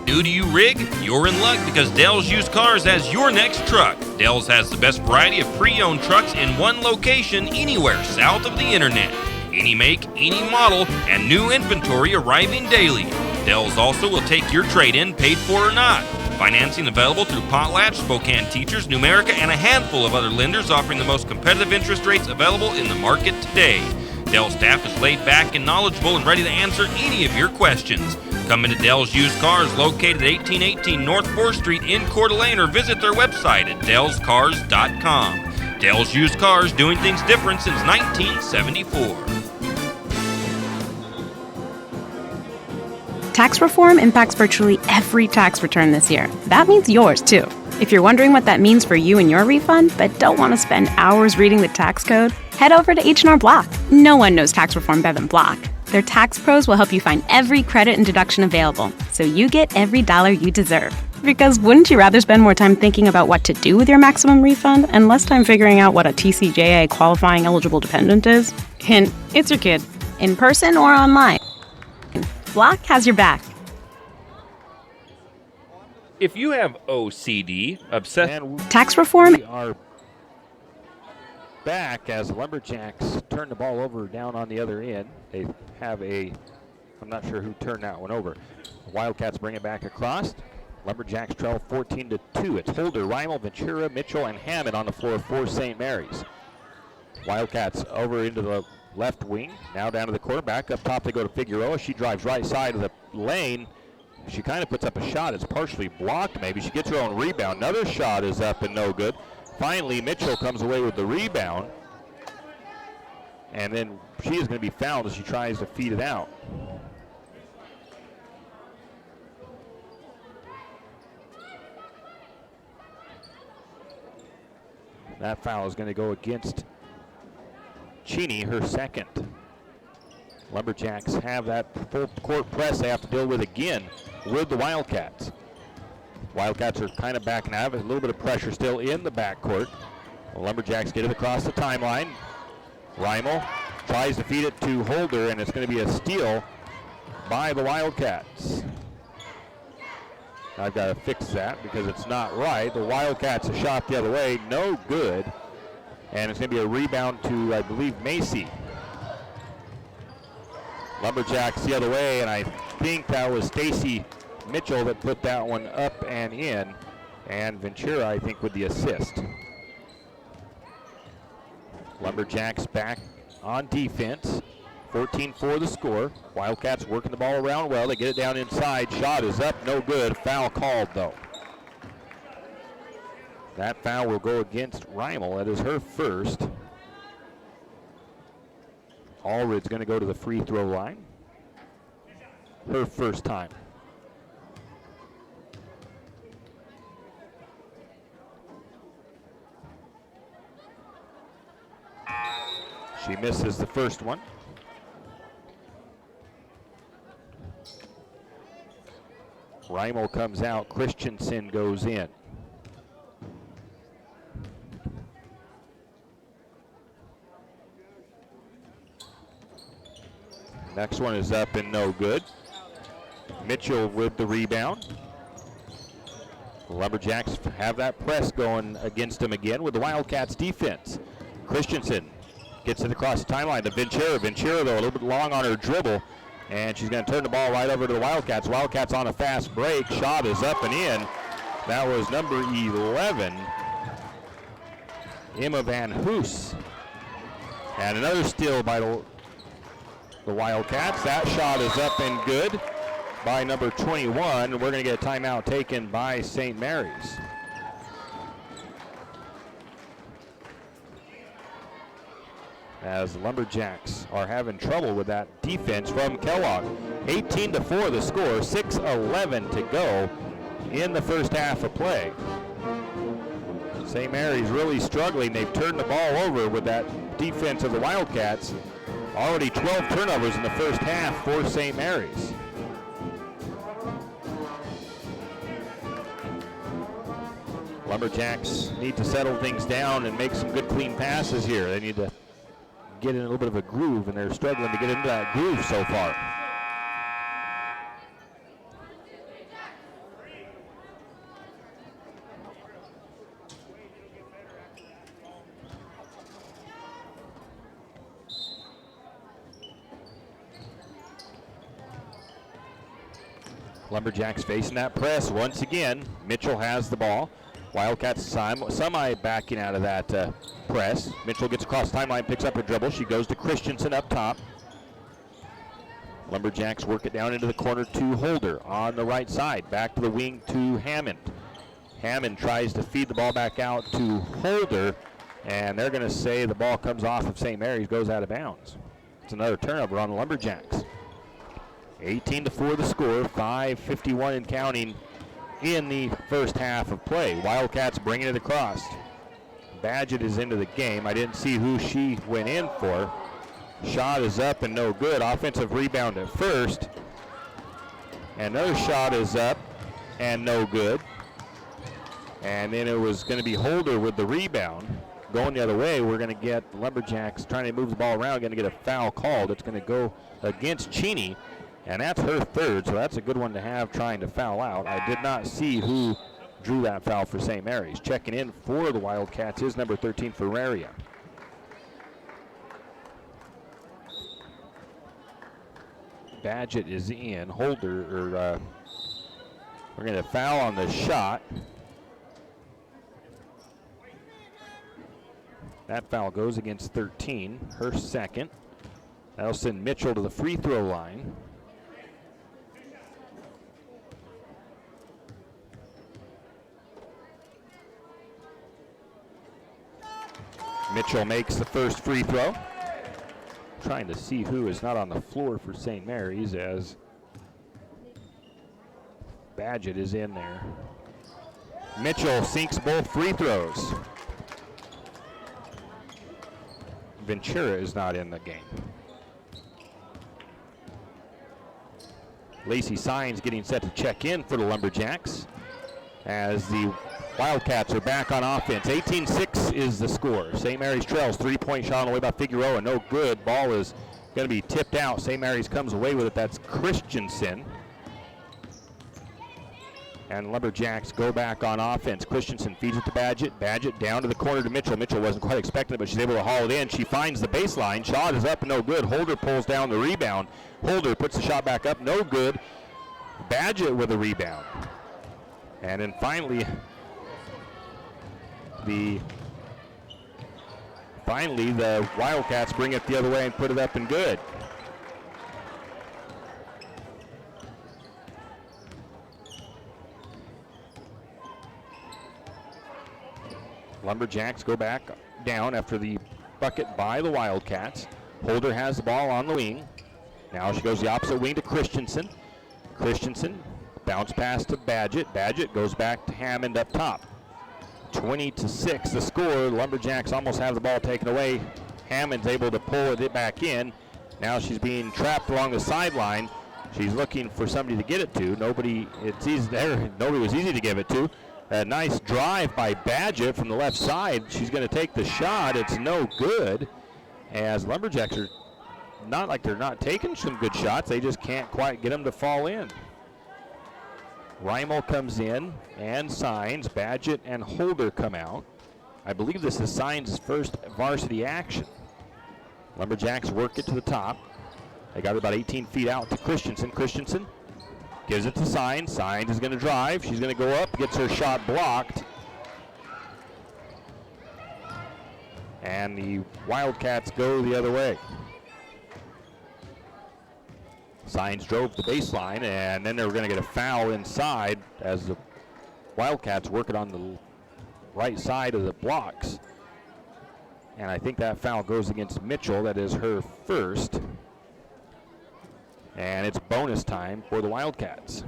New to you rig? You're in luck because Dell's Used Cars has your next truck. Dell's has the best variety of pre-owned trucks in one location anywhere south of the internet. Any make, any model, and new inventory arriving daily. Dell's also will take your trade-in, paid for or not. Financing available through Potlatch, Spokane Teachers, Numerica, and a handful of other lenders offering the most competitive interest rates available in the market today. Dell staff is laid back and knowledgeable and ready to answer any of your questions. Come into Dell's Used Cars located at 1818 North 4th Street in Coeur d'Alene or visit their website at dellscars.com. Dell's Used Cars, doing things different since 1974. Tax reform impacts virtually every tax return this year. That means yours, too. If you're wondering what that means for you and your refund, but don't want to spend hours reading the tax code, head over to H&R Block. No one knows tax reform better than Block. Their tax pros will help you find every credit and deduction available, so you get every dollar you deserve. Because wouldn't you rather spend more time thinking about what to do with your maximum refund and less time figuring out what a TCJA qualifying eligible dependent is? Hint, it's your kid. In person or online. Block has your back. If you have OCD, tax reform. We are back as the Lumberjacks turn the ball over down on the other end. They have I'm not sure who turned that one over. The Wildcats bring it back across. Lumberjacks trail 14-2. It's Holder, Reimel, Ventura, Mitchell, and Hammond on the floor for St. Mary's. Wildcats over into the left wing, now down to the corner. Back up top they go to Figueroa. She drives right side of the lane. She kind of puts up a shot. It's partially blocked maybe. She gets her own rebound. Another shot is up and no good. Finally, Mitchell comes away with the rebound. And then she is going to be fouled as she tries to feed it out. That foul is going to go against Cheney, her second. Lumberjacks have that full court press they have to deal with again with the Wildcats. Wildcats are kind of backing out. A little bit of pressure still in the backcourt. The Lumberjacks get it across the timeline. Reimel tries to feed it to Holder, and it's going to be a steal by the Wildcats. I've got to fix that because it's not right. The Wildcats a shot the other way, no good. And it's going to be a rebound to, I believe, Macy. Lumberjacks the other way, and I think that was Stacy Mitchell that put that one up and in. And Ventura, I think, with the assist. Lumberjacks back on defense. 14-4 the score. Wildcats working the ball around well. They get it down inside. Shot is up, no good. Foul called, though. That foul will go against Reimel. That is her first. Allred's going to go to the free throw line. Her first time. She misses the first one. Reimel comes out. Christensen goes in. Next one is up and no good. Mitchell with the rebound. The Lumberjacks have that press going against them again with the Wildcats defense. Christensen gets it across the timeline to Ventura. Ventura, though, a little bit long on her dribble, and she's going to turn the ball right over to the Wildcats. Wildcats on a fast break. Shot is up and in. That was number 11, Emma Van Hoos. And another steal by the Wildcats. That shot is up and good by number 21. We're going to get a timeout taken by St. Mary's. As the Lumberjacks are having trouble with that defense from Kellogg. 18-4 the score, 6:11 to go in the first half of play. St. Mary's really struggling. They've turned the ball over with that defense of the Wildcats. Already 12 turnovers in the first half for St. Mary's. Lumberjacks need to settle things down and make some good clean passes here. They need to get in a little bit of a groove, and they're struggling to get into that groove so far. Lumberjacks facing that press once again. Mitchell has the ball. Wildcats semi backing out of that press. Mitchell gets across the timeline, picks up her dribble. She goes to Christensen up top. Lumberjacks work it down into the corner to Holder on the right side. Back to the wing to Hammond. Hammond tries to feed the ball back out to Holder, and they're going to say the ball comes off of St. Mary's, goes out of bounds. It's another turnover on the Lumberjacks. 18-4 the score, 5:51 and counting in the first half of play. Wildcats bringing it across. Badgett is into the game. I didn't see who she went in for. Shot is up and no good. Offensive rebound at first. And another shot is up and no good. And then it was going to be Holder with the rebound. Going the other way, we're going to get Lumberjacks trying to move the ball around, going to get a foul called. It's going to go against Cheney. And that's her third, so that's a good one to have trying to foul out. I did not see who drew that foul for St. Mary's. Checking in for the Wildcats is number 13, Ferraria. Badgett is in. Holder, We're going to foul on the shot. That foul goes against 13, her second. That'll send Mitchell to the free throw line. Mitchell makes the first free throw. Trying to see who is not on the floor for St. Mary's as Badgett is in there. Mitchell sinks both free throws. Ventura is not in the game. Lacey Signs getting set to check in for the Lumberjacks as the Wildcats are back on offense. 18-6 is the score. St. Mary's trails, three-point shot on the way by Figueroa, no good. Ball is going to be tipped out. St. Mary's comes away with it. That's Christensen. And Lumberjacks go back on offense. Christensen feeds it to Badgett. Badgett down to the corner to Mitchell. Mitchell wasn't quite expecting it, but she's able to haul it in. She finds the baseline. Shot is up and no good. Holder pulls down the rebound. Holder puts the shot back up, no good. Badgett with a rebound. And then finally, the Wildcats bring it the other way and put it up and good. Lumberjacks go back down after the bucket by the Wildcats. Holder has the ball on the wing. Now she goes the opposite wing to Christensen. Christensen bounce pass to Badgett. Badgett goes back to Hammond up top. 20-6 the score. Lumberjacks almost have the ball taken away. Hammond's able to pull it back in. Now she's being trapped along the sideline. She's looking for somebody to get it to. Nobody was easy to give it to. A nice drive by Badgett from the left side. She's going to take the shot. It's no good, as Lumberjacks are not like they're not taking some good shots. They just can't quite get them to fall in. Reimel comes in and Signs. Badgett and Holder come out. I believe this is Signs' first varsity action. Lumberjacks work it to the top. They got it about 18 feet out to Christensen. Christensen gives it to Signs. Signs is going to drive. She's going to go up, gets her shot blocked. And the Wildcats go the other way. Signs drove the baseline, and then they were going to get a foul inside as the Wildcats work it on the right side of the blocks. And I think that foul goes against Mitchell. That is her first. And it's bonus time for the Wildcats.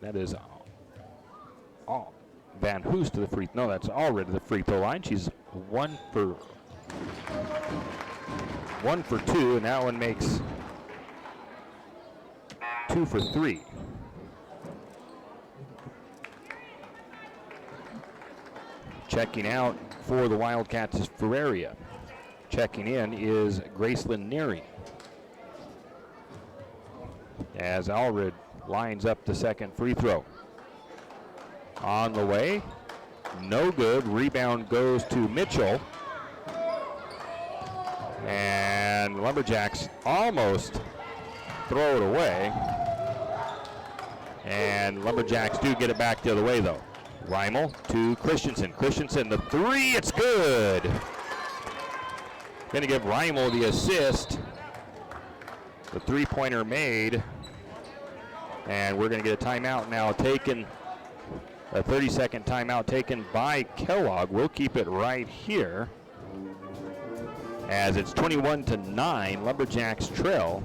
That is Van Hoos to the free. No, that's already to the free throw line. She's one for two, and that one makes 2 for 3. Checking out for the Wildcats is Ferreria. Checking in is Gracelyn Neary. As Allred lines up the second free throw. On the way, no good. Rebound goes to Mitchell. And Lumberjacks almost throw it away. And Lumberjacks do get it back the other way though. Reimel to Christensen. Christensen, the three, it's good. Going to give Reimel the assist. The three-pointer made. And we're going to get a timeout now taken, a 30-second timeout taken by Kellogg. We'll keep it right here as it's 21-9. Lumberjacks trail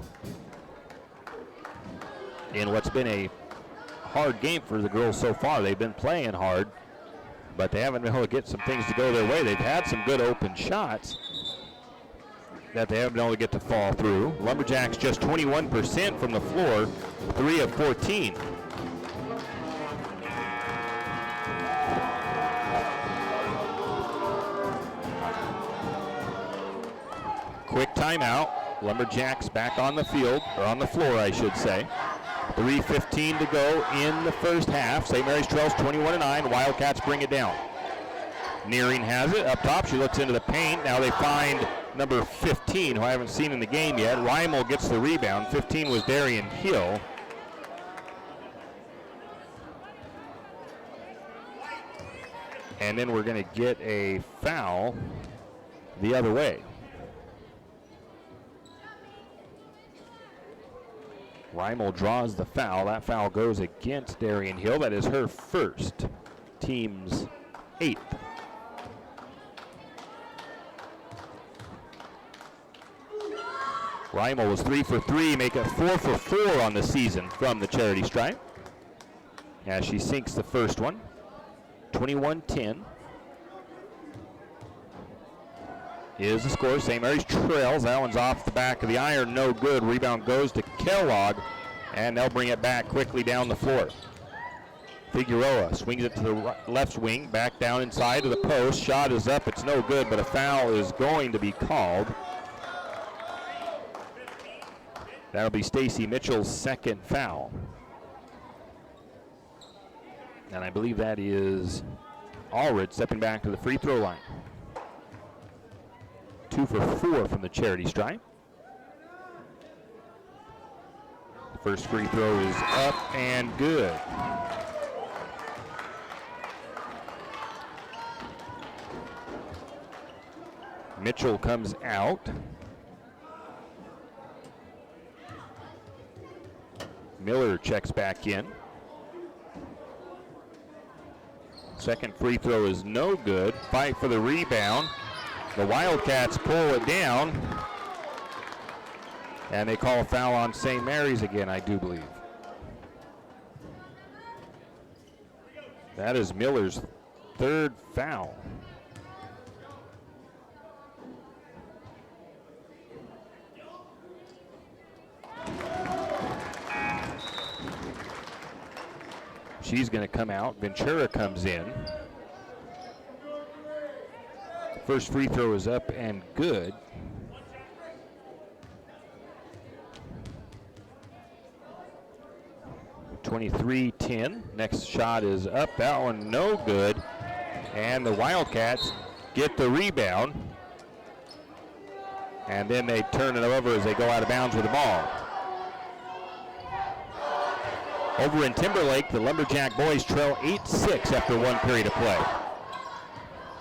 in what's been a hard game for the girls so far. They've been playing hard, but they haven't been able to get some things to go their way. They've had some good open shots that they haven't been able to get to fall through. Lumberjacks just 21% from the floor, 3 of 14. Quick timeout. Lumberjacks back on the field, or on the floor, I should say. 3:15 to go in the first half. St. Mary's trails 21-9. Wildcats bring it down. Nearing has it up top. She looks into the paint. Now they find number 15, who I haven't seen in the game yet. Reimel gets the rebound. 15 was Darian Hill. And then we're going to get a foul the other way. Reimel draws the foul. That foul goes against Darian Hill. That is her first, team's 8th. Reimel was 3 for 3, make it 4 for 4 on the season from the charity stripe. As she sinks the first one, 21-10. Is the score. St. Mary's trails. That one's off the back of the iron. No good. Rebound goes to Kellogg, and they'll bring it back quickly down the floor. Figueroa swings it to the left wing, back down inside to the post. Shot is up. It's no good, but a foul is going to be called. That'll be Stacy Mitchell's second foul. And I believe that is Allred stepping back to the free throw line. 2 for 4 from the charity stripe. The first free throw is up and good. Mitchell comes out. Miller checks back in. Second free throw is no good. Fight for the rebound. The Wildcats pull it down. And they call a foul on St. Mary's again, I do believe. That is Miller's third foul. She's going to come out. Ventura comes in. First free throw is up and good. (23-10). Next shot is up. That one no good. And the Wildcats get the rebound. And then they turn it over as they go out of bounds with the ball. Over in Timberlake, the Lumberjack boys trail 8-6 after one period of play.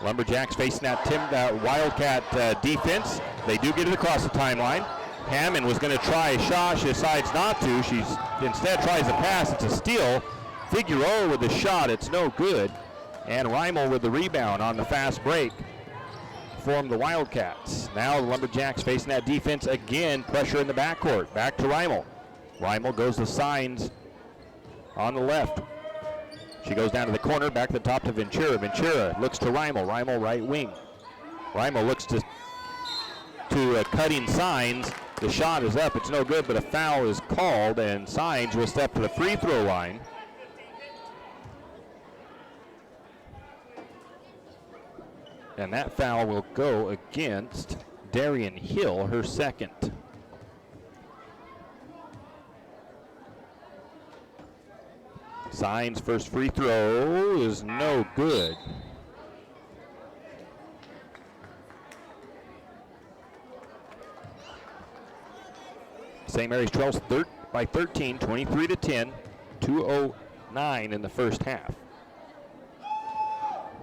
Lumberjacks facing that Wildcat defense. They do get it across the timeline. Hammond was going to try a shot. She decides not to. She instead tries a pass. It's a steal. Figueroa with the shot. It's no good. And Reimel with the rebound on the fast break from the Wildcats. Now the Lumberjacks facing that defense again. Pressure in the backcourt. Back to Reimel. Reimel goes to Signs on the left. She goes down to the corner, back to the top to Ventura. Ventura looks to Reimel. Reimel right wing. Reimel looks to cutting Signs. The shot is up. It's no good, but a foul is called, and Signs will step to the free throw line. And that foul will go against Darian Hill, her second. Signs' first free throw is no good. St. Mary's trails by 13, 23-10, 2:09 in the first half.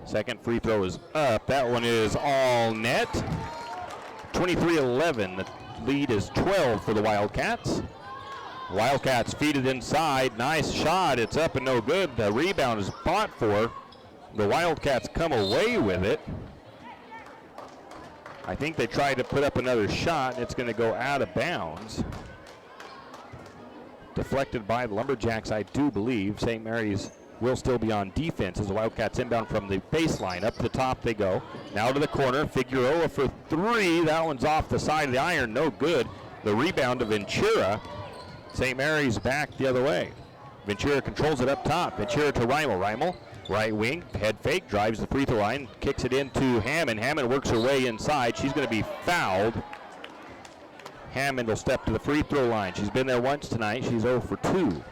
Second free throw is up. That one is all net. 23-11. The lead is 12 for the Wildcats. Wildcats feed it inside. Nice shot. It's up and no good. The rebound is fought for. The Wildcats come away with it. I think they tried to put up another shot. It's going to go out of bounds. Deflected by the Lumberjacks, I do believe. St. Mary's will still be on defense as the Wildcats inbound from the baseline. Up the top they go. Now to the corner. Figueroa for three. That one's off the side of the iron. No good. The rebound to Ventura. St. Mary's back the other way. Ventura controls it up top. Ventura to Reimel. Reimel, right wing, head fake, drives the free throw line, kicks it into Hammond. Hammond works her way inside. She's going to be fouled. Hammond will step to the free throw line. She's been there once tonight. She's 0 for 2.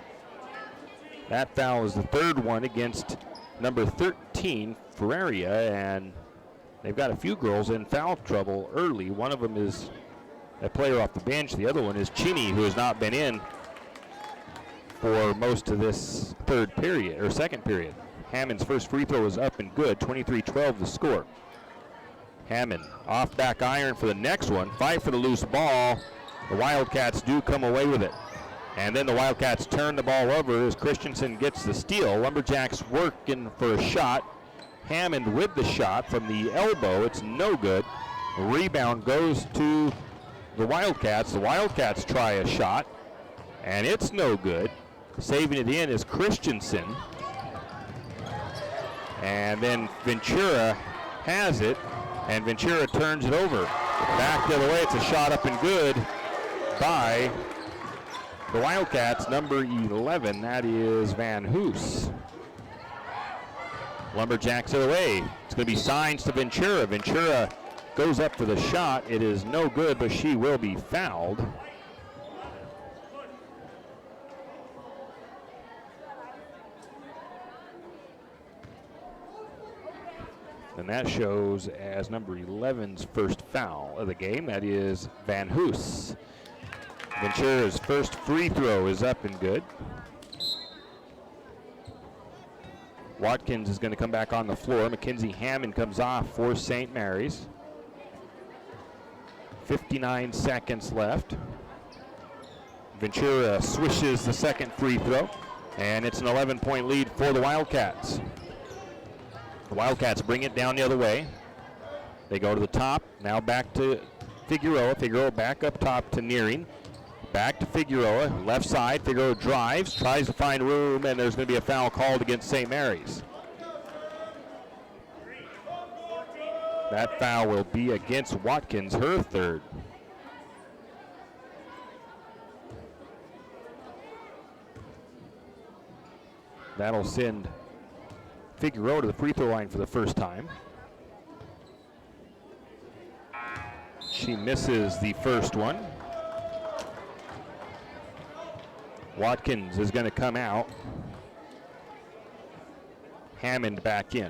That foul is the third one against number 13, Ferreria, and They've got a few girls in foul trouble early. One of them is a player off the bench. The other one is Cheney, who has not been in for most of this second period. Hammond's first free throw is up and good. 23-12 the score. Hammond off back iron for the next one. Fight for the loose ball. The Wildcats do come away with it. And then the Wildcats turn the ball over as Christensen gets the steal. Lumberjacks working for a shot. Hammond with the shot from the elbow. It's no good. Rebound goes to the Wildcats. The Wildcats try a shot, and it's no good. Saving it in is Christensen. And then Ventura has it, and Ventura turns it over. Back the other way, it's a shot up and good by the Wildcats, number 11. That is Van Hoos. Lumberjacks are away. It's going to be signs to Ventura. Ventura goes up for the shot. It is no good, but she will be fouled. And that shows as number 11's first foul of the game. That is Van Hoos. Ventura's first free throw is up and good. Watkins is going to come back on the floor. Mackenzie Hammond comes off for St. Mary's. 59 seconds left. Ventura swishes the second free throw, and it's an 11-point lead for the Wildcats. The Wildcats bring it down the other way. They go to the top, now back to Figueroa. Figueroa back up top to Nearing. Back to Figueroa, left side. Figueroa drives, tries to find room, and there's going to be a foul called against St. Mary's. That foul will be against Watkins, her third. That'll send Figueroa to the free throw line for the first time. She misses the first one. Watkins is going to come out. Hammond back in.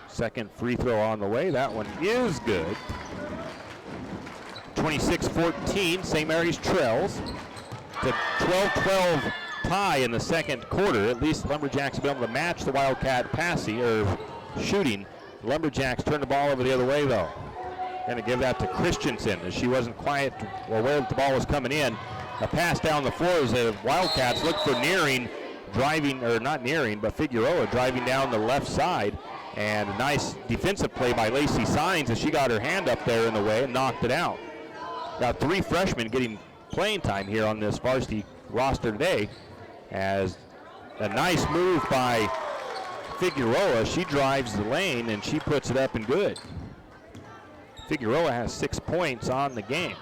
Second free throw on the way. That one is good. 26-14, St. Mary's trails. It's a 12-12 tie in the second quarter. At least Lumberjacks have been able to match the Wildcat shooting. Lumberjacks turn the ball over the other way, though. Going to give that to Christensen, as she wasn't quite aware that the ball was coming in. A pass down the floor as the Wildcats look for Nearing, driving, or not Nearing, but Figueroa driving down the left side. And a nice defensive play by Lacey Signs as she got her hand up there in the way and knocked it out. Got three freshmen getting playing time here on this varsity roster today, as a nice move by Figueroa. She drives the lane and she puts it up and good. Figueroa has 6 points on the game.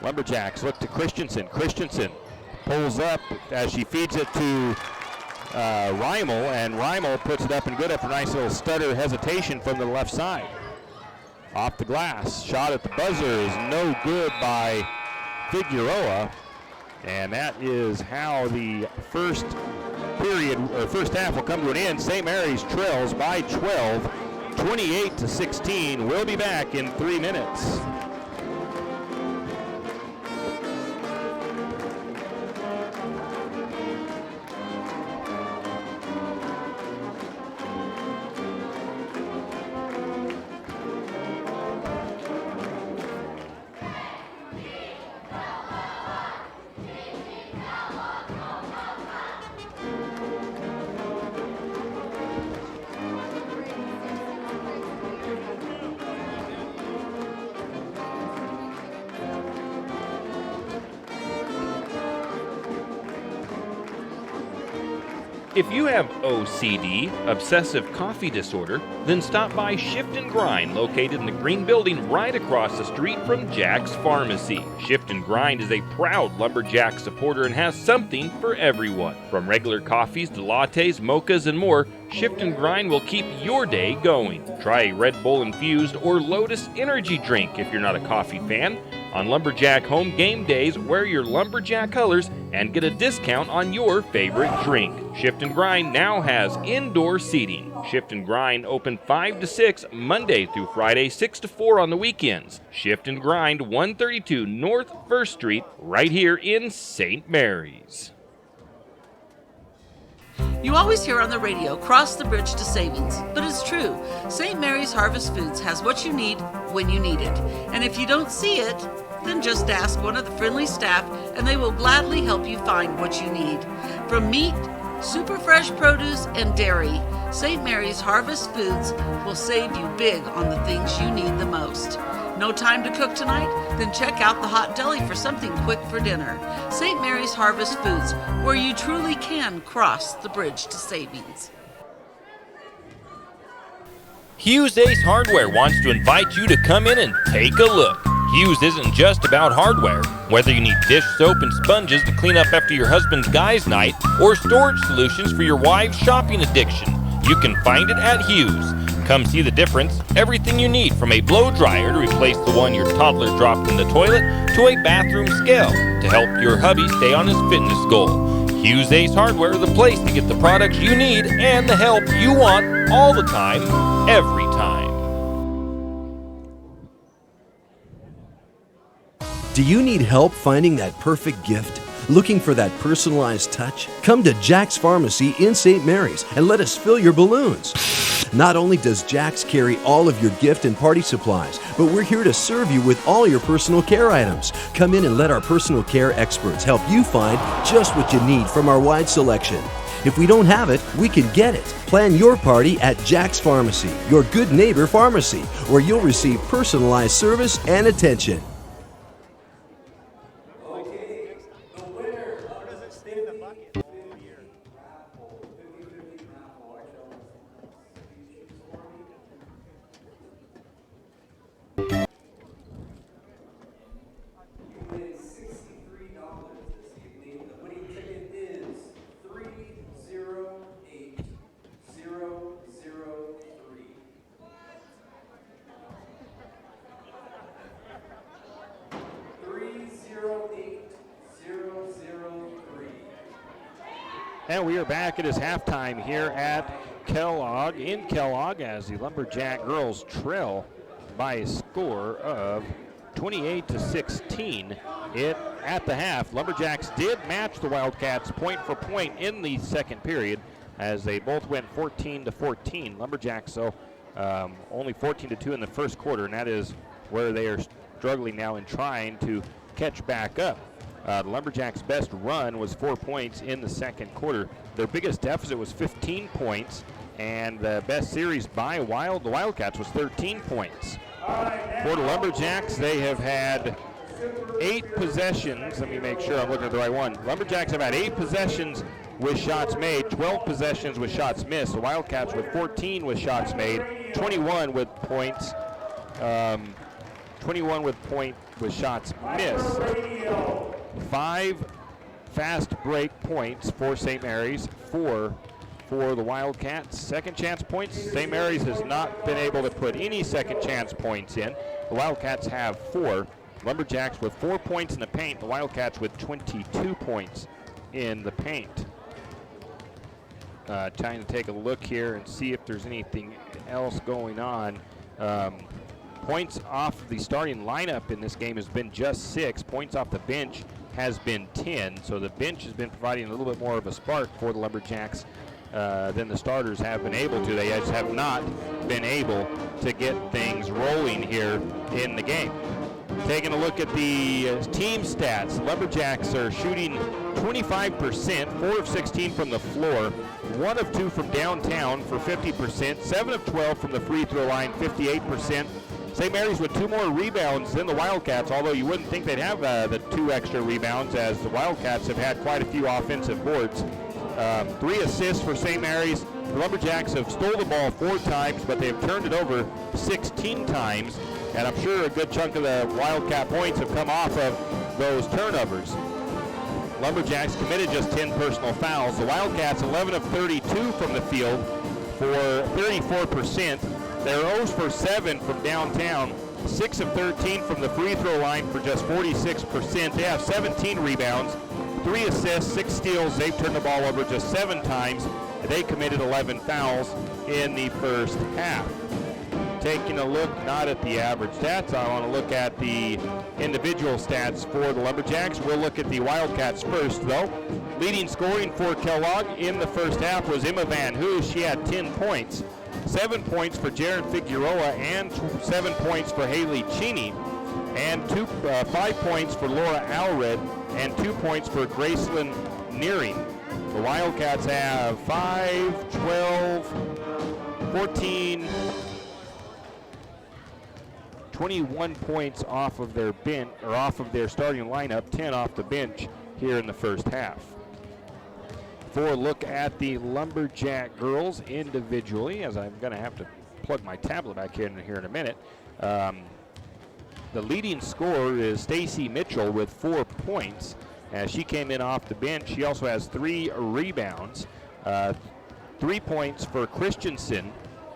Lumberjacks look to Christensen. Christensen pulls up as she feeds it to Reimel, and Reimel puts it up and good after a nice little stutter hesitation from the left side. Off the glass, shot at the buzzer is no good by Figueroa, and that is how the first half will come to an end. St. Mary's trails by 12, 28-16. We'll be back in 3 minutes. If you have OCD, obsessive coffee disorder, then stop by Shift and Grind, located in the green building right across the street from Jack's Pharmacy. Shift and Grind is a proud Lumberjack supporter and has something for everyone. From regular coffees to lattes, mochas, and more, Shift and Grind will keep your day going. Try a Red Bull infused or Lotus energy drink if you're not a coffee fan. On Lumberjack home game days, wear your Lumberjack colors and get a discount on your favorite drink. Shift and Grind now has indoor seating. Shift and Grind open 5 to 6 Monday through Friday, 6 to 4 on the weekends. Shift and Grind 132 North 1st Street, right here in St. Mary's. You always hear on the radio, cross the bridge to savings, but it's true. St. Mary's Harvest Foods has what you need when you need it. And if you don't see it, then just ask one of the friendly staff and they will gladly help you find what you need. From meat, super fresh produce, and dairy, St. Mary's Harvest Foods will save you big on the things you need the most. No time to cook tonight? Then check out the Hot Deli for something quick for dinner. St. Mary's Harvest Foods, where you truly can cross the bridge to savings. Hughes Ace Hardware wants to invite you to come in and take a look. Hughes isn't just about hardware. Whether you need dish soap and sponges to clean up after your husband's guys' night or storage solutions for your wife's shopping addiction, you can find it at Hughes. Come see the difference. Everything you need, from a blow dryer to replace the one your toddler dropped in the toilet to a bathroom scale to help your hubby stay on his fitness goal. Hughes Ace Hardware, the place to get the products you need and the help you want all the time, every time. Do you need help finding that perfect gift? Looking for that personalized touch? Come to Jack's Pharmacy in St. Mary's and let us fill your balloons. Not only does Jack's carry all of your gift and party supplies, but we're here to serve you with all your personal care items. Come in and let our personal care experts help you find just what you need from our wide selection. If we don't have it, we can get it. Plan your party at Jack's Pharmacy, your good neighbor pharmacy, where you'll receive personalized service and attention. And we are back. It is halftime here at Kellogg, in Kellogg, as the Lumberjack girls trail by a score of 28-16. At the half, Lumberjacks did match the Wildcats point for point in the second period, as they both went 14-14. Lumberjacks, so only 14-2 in the first quarter, and that is where they are struggling now in trying to catch back up. The Lumberjacks' best run was 4 points in the second quarter. Their biggest deficit was 15 points, and the best series by the Wildcats was 13 points. For the Lumberjacks, they have had 8 possessions. Let me make sure I'm looking at the right one. Lumberjacks have had 8 possessions with shots made, 12 possessions with shots missed. The Wildcats with 14 with shots made, 21 with points, 21 with shots missed. 5 fast break points for St. Mary's, 4 for the Wildcats. Second chance points, St. Mary's has not been able to put any second chance points in. The Wildcats have 4. Lumberjacks with 4 points in the paint, the Wildcats with 22 points in the paint. Trying to take a look here and see if there's anything else going on. Points off the starting lineup in this game has been just 6. Points off the bench has been 10. So the bench has been providing a little bit more of a spark for the Lumberjacks than the starters have been able to. They just have not been able to get things rolling here in the game. Taking a look at the team stats, the Lumberjacks are shooting 25%, 4 of 16 from the floor, 1 of 2 from downtown for 50%, 7 of 12 from the free throw line, 58%. St. Mary's with 2 more rebounds than the Wildcats, although you wouldn't think they'd have the 2 extra rebounds, as the Wildcats have had quite a few offensive boards. 3 assists for St. Mary's. The Lumberjacks have stole the ball 4 times, but they've turned it over 16 times, and I'm sure a good chunk of the Wildcat points have come off of those turnovers. Lumberjacks committed just 10 personal fouls. The Wildcats 11 of 32 from the field for 34%. They're 0 for 7 from downtown 6 of 13 from the free throw line for just 46%. They have 17 rebounds, 3 assists, 6 steals. They've turned the ball over just 7 times. They committed 11 fouls in the first half. Taking a look not at the average stats, I want to look at the individual stats for the Lumberjacks. We'll look at the Wildcats first, though. Leading scoring for Kellogg in the first half was Emma Van Hoos. She had 10 points. 7 points for Jaren Figueroa and 7 points for Haley Cheney, and 5 points for Laura Alred and 2 points for Gracelyn Nearing. The Wildcats have 5, 12, 14, 21 points off of their bench, or off of their starting lineup, 10 off the bench here in the first half. For a look at the Lumberjack girls individually, as I'm going to have to plug my tablet back in here in a minute. The leading scorer is Stacy Mitchell with 4 points. As she came in off the bench, she also has 3 rebounds. 3 points for Christensen,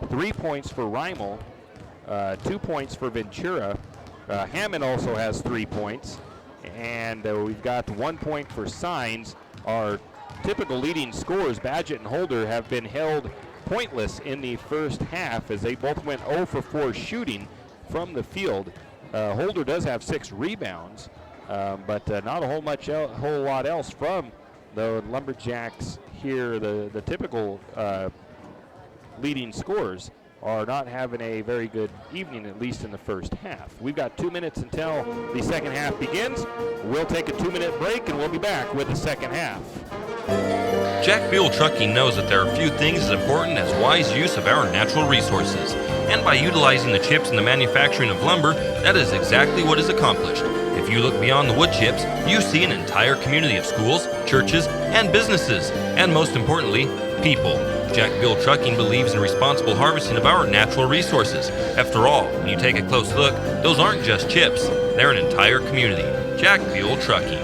3 points for Reimel, 2 points for Ventura. Hammond also has 3 points. And we've got 1 point for Signs. Our typical leading scorers, Badgett and Holder, have been held pointless in the first half as they both went 0 for 4 shooting from the field. Holder does have 6 rebounds, but not a whole lot else from the Lumberjacks here. The typical leading scorers are not having a very good evening, at least in the first half. We've got 2 minutes until the second half begins. We'll take a 2-minute break and we'll be back with the second half. Jack Buell Trucking knows that there are few things as important as wise use of our natural resources. And by utilizing the chips in the manufacturing of lumber, that is exactly what is accomplished. If you look beyond the wood chips, you see an entire community of schools, churches, and businesses, and most importantly, people. Jack Buell Trucking believes in responsible harvesting of our natural resources. After all, when you take a close look, those aren't just chips, they're an entire community. Jack Buell Trucking.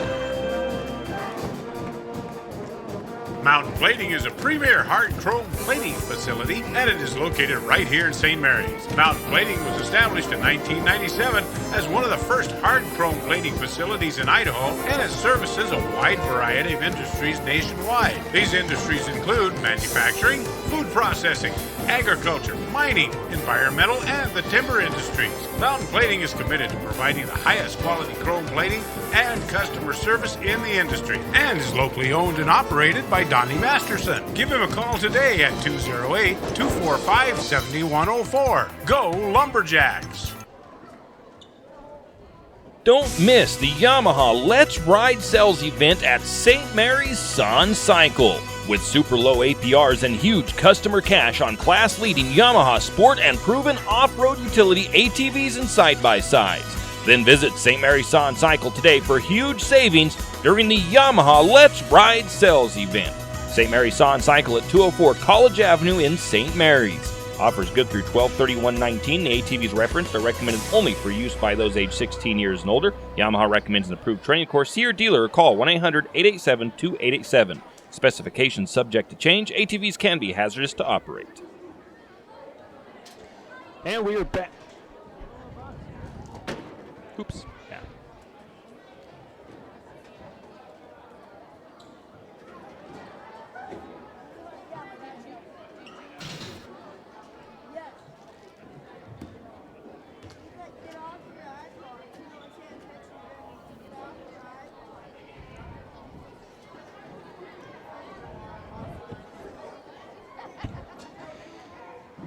Mountain Plating is a premier hard chrome plating facility, and it is located right here in St. Mary's. Mountain Plating was established in 1997 as one of the first hard chrome plating facilities in Idaho, and it services a wide variety of industries nationwide. These industries include manufacturing, food processing, agriculture, mining, environmental, and the timber industries. Mountain Plating is committed to providing the highest quality chrome plating and customer service in the industry, and is locally owned and operated by Donnie Masterson. Give him a call today at 208-245-7104. Go Lumberjacks! Don't miss the Yamaha Let's Ride sales event at St. Mary's Sun Cycle. With super low APRs and huge customer cash on class-leading Yamaha sport and proven off-road utility ATVs and side-by-sides. Then visit St. Mary's Sun Cycle today for huge savings during the Yamaha Let's Ride sales event. St. Mary's Sun Cycle at 204 College Avenue in St. Mary's. Offers good through 12/31/19. The ATVs referenced are recommended only for use by those aged 16 years and older. Yamaha recommends an approved training course. See your dealer or call 1-800-887-2887. Specifications subject to change. ATVs can be hazardous to operate. And we are back. Oops. Yeah.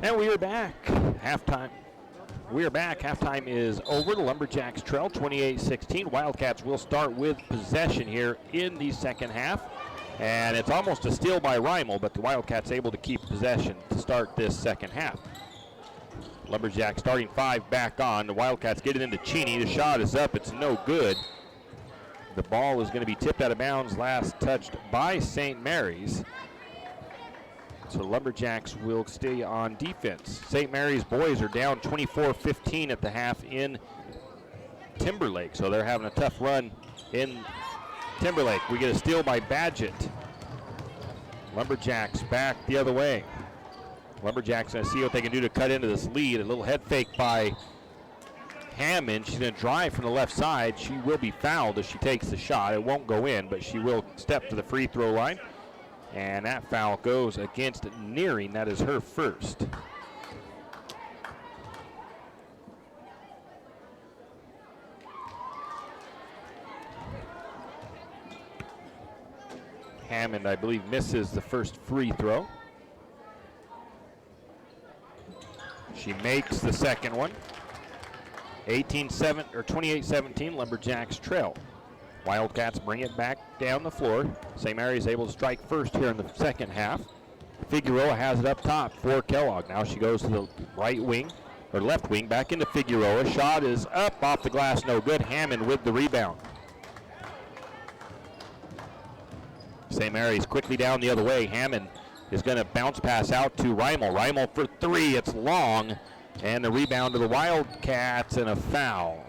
And we are back. Halftime. We are back. Halftime is over. The Lumberjacks trail 28-16. Wildcats will start with possession here in the second half. And it's almost a steal by Reimel, but the Wildcats able to keep possession to start this second half. Lumberjacks starting 5 back on. The Wildcats get it into Cheney. The shot is up. It's no good. The ball is going to be tipped out of bounds, last touched by St. Mary's. So Lumberjacks will stay on defense. St. Mary's boys are down 24-15 at the half in Timberlake. So they're having a tough run in Timberlake. We get a steal by Badgett. Lumberjacks back the other way. Lumberjacks going to see what they can do to cut into this lead. A little head fake by Hammond. She's going to drive from the left side. She will be fouled as she takes the shot. It won't go in, but she will step to the free throw line. And that foul goes against Nearing. That is her first. Hammond, I believe, misses the first free throw. She makes the second one. 28-17, Lumberjacks trail. Wildcats bring it back down the floor. St. Mary's able to strike first here in the second half. Figueroa has it up top for Kellogg. Now she goes to the right wing, or left wing, back into Figueroa. Shot is up off the glass, no good. Hammond with the rebound. St. Mary's quickly down the other way. Hammond is going to bounce pass out to Reimel. Reimel for three, it's long. And the rebound to the Wildcats and a foul.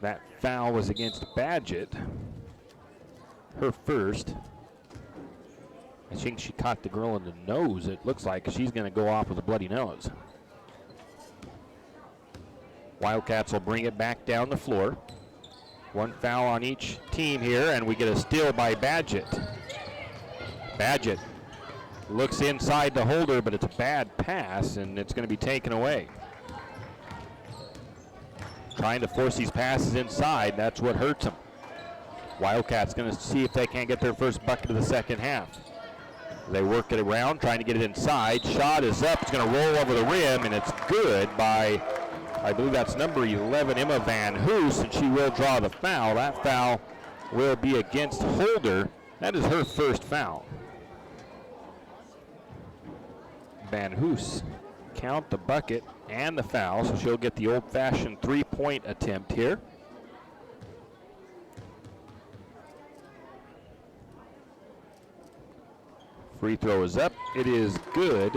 That foul was against Badgett, her first. I think she caught the girl in the nose. It looks like she's going to go off with a bloody nose. Wildcats will bring it back down the floor. One foul on each team here, and we get a steal by Badgett. Badgett looks inside the holder, but it's a bad pass, and it's going to be taken away. Trying to force these passes inside, that's what hurts them. Wildcats going to see if they can't get their first bucket of the second half. They work it around, trying to get it inside. Shot is up, it's going to roll over the rim, and it's good by, I believe that's number 11, Emma Van Hoos, and she will draw the foul. That foul will be against Holder. That is her first foul. Van Hoos count the bucket and the foul, so she'll get the old-fashioned three-point attempt here. Free throw is up. It is good.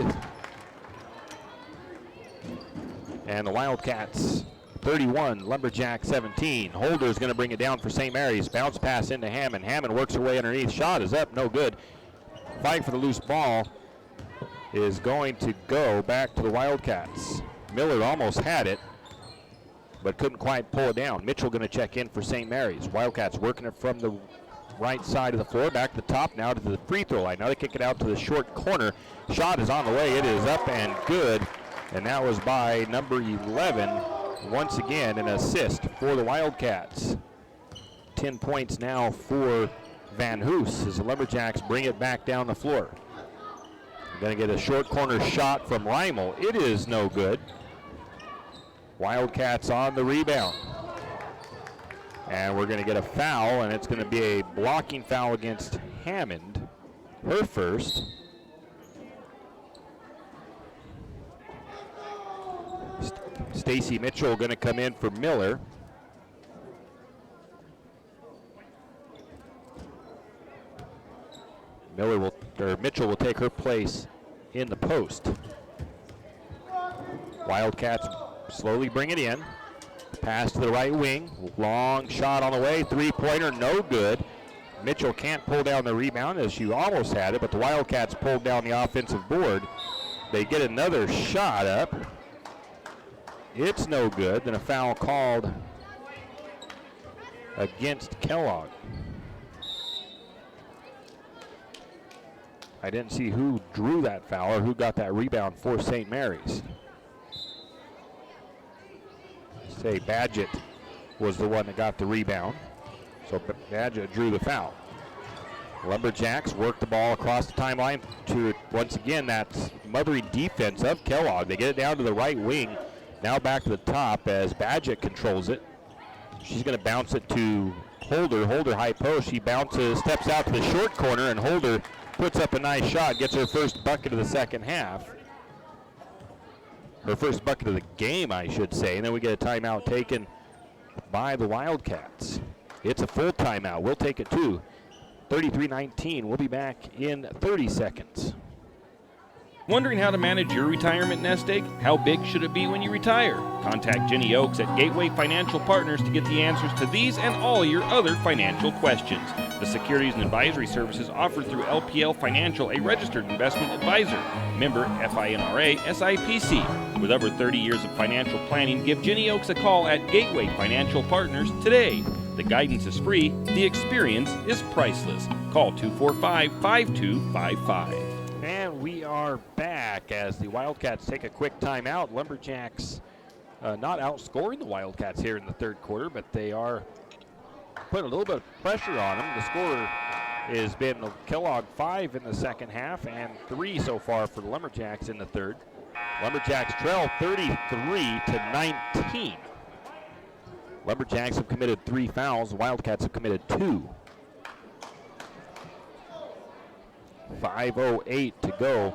And the Wildcats 31, Lumberjack 17. Holder is going to bring it down for St. Mary's. Bounce pass into Hammond. Hammond works her way underneath. Shot is up, no good. Fight for the loose ball is going to go back to the Wildcats. Miller almost had it, but couldn't quite pull it down. Mitchell going to check in for St. Mary's. Wildcats working it from the right side of the floor, back to the top, now to the free throw line. Now they kick it out to the short corner. Shot is on the way. It is up and good. And that was by number 11. Once again, an assist for the Wildcats. 10 points now for Van Hoos as the Lumberjacks bring it back down the floor. Going to get a short corner shot from Reimel. It is no good. Wildcats on the rebound. And we're going to get a foul, and it's going to be a blocking foul against Hammond, her first. Stacy Mitchell going to come in for Miller. Mitchell will take her place in the post. Wildcats slowly bring it in. Pass to the right wing. Long shot on the way. Three-pointer, no good. Mitchell can't pull down the rebound as she almost had it, but the Wildcats pulled down the offensive board. They get another shot up. It's no good. Then a foul called against Kellogg. I didn't see who drew that foul or who got that rebound for St. Mary's. Say Badgett was the one that got the rebound. So Badgett drew the foul. Lumberjacks work the ball across the timeline to, once again, that mothering defense of Kellogg. They get it down to the right wing. Now back to the top as Badgett controls it. She's going to bounce it to Holder. Holder high post. She bounces, steps out to the short corner, and Holder puts up a nice shot, gets her first bucket of the second half. Her first bucket of the game, I should say. And then we get a timeout taken by the Wildcats. It's a full timeout. We'll take it too. 33-19. We'll be back in 30 seconds. Wondering how to manage your retirement nest egg? How big should it be when you retire? Contact Jenny Oakes at Gateway Financial Partners to get the answers to these and all your other financial questions. The securities and advisory services offered through LPL Financial, a registered investment advisor. Member FINRA SIPC. With over 30 years of financial planning, give Jenny Oakes a call at Gateway Financial Partners today. The guidance is free. The experience is priceless. Call 245-5255. And we are back as the Wildcats take a quick timeout. Lumberjacks not outscoring the Wildcats here in the third quarter, but they are putting a little bit of pressure on them. The score has been Kellogg 5 in the second half and 3 so far for the Lumberjacks in the third. Lumberjacks trail 33-19. Lumberjacks have committed 3 fouls. The Wildcats have committed 2. 5:08 to go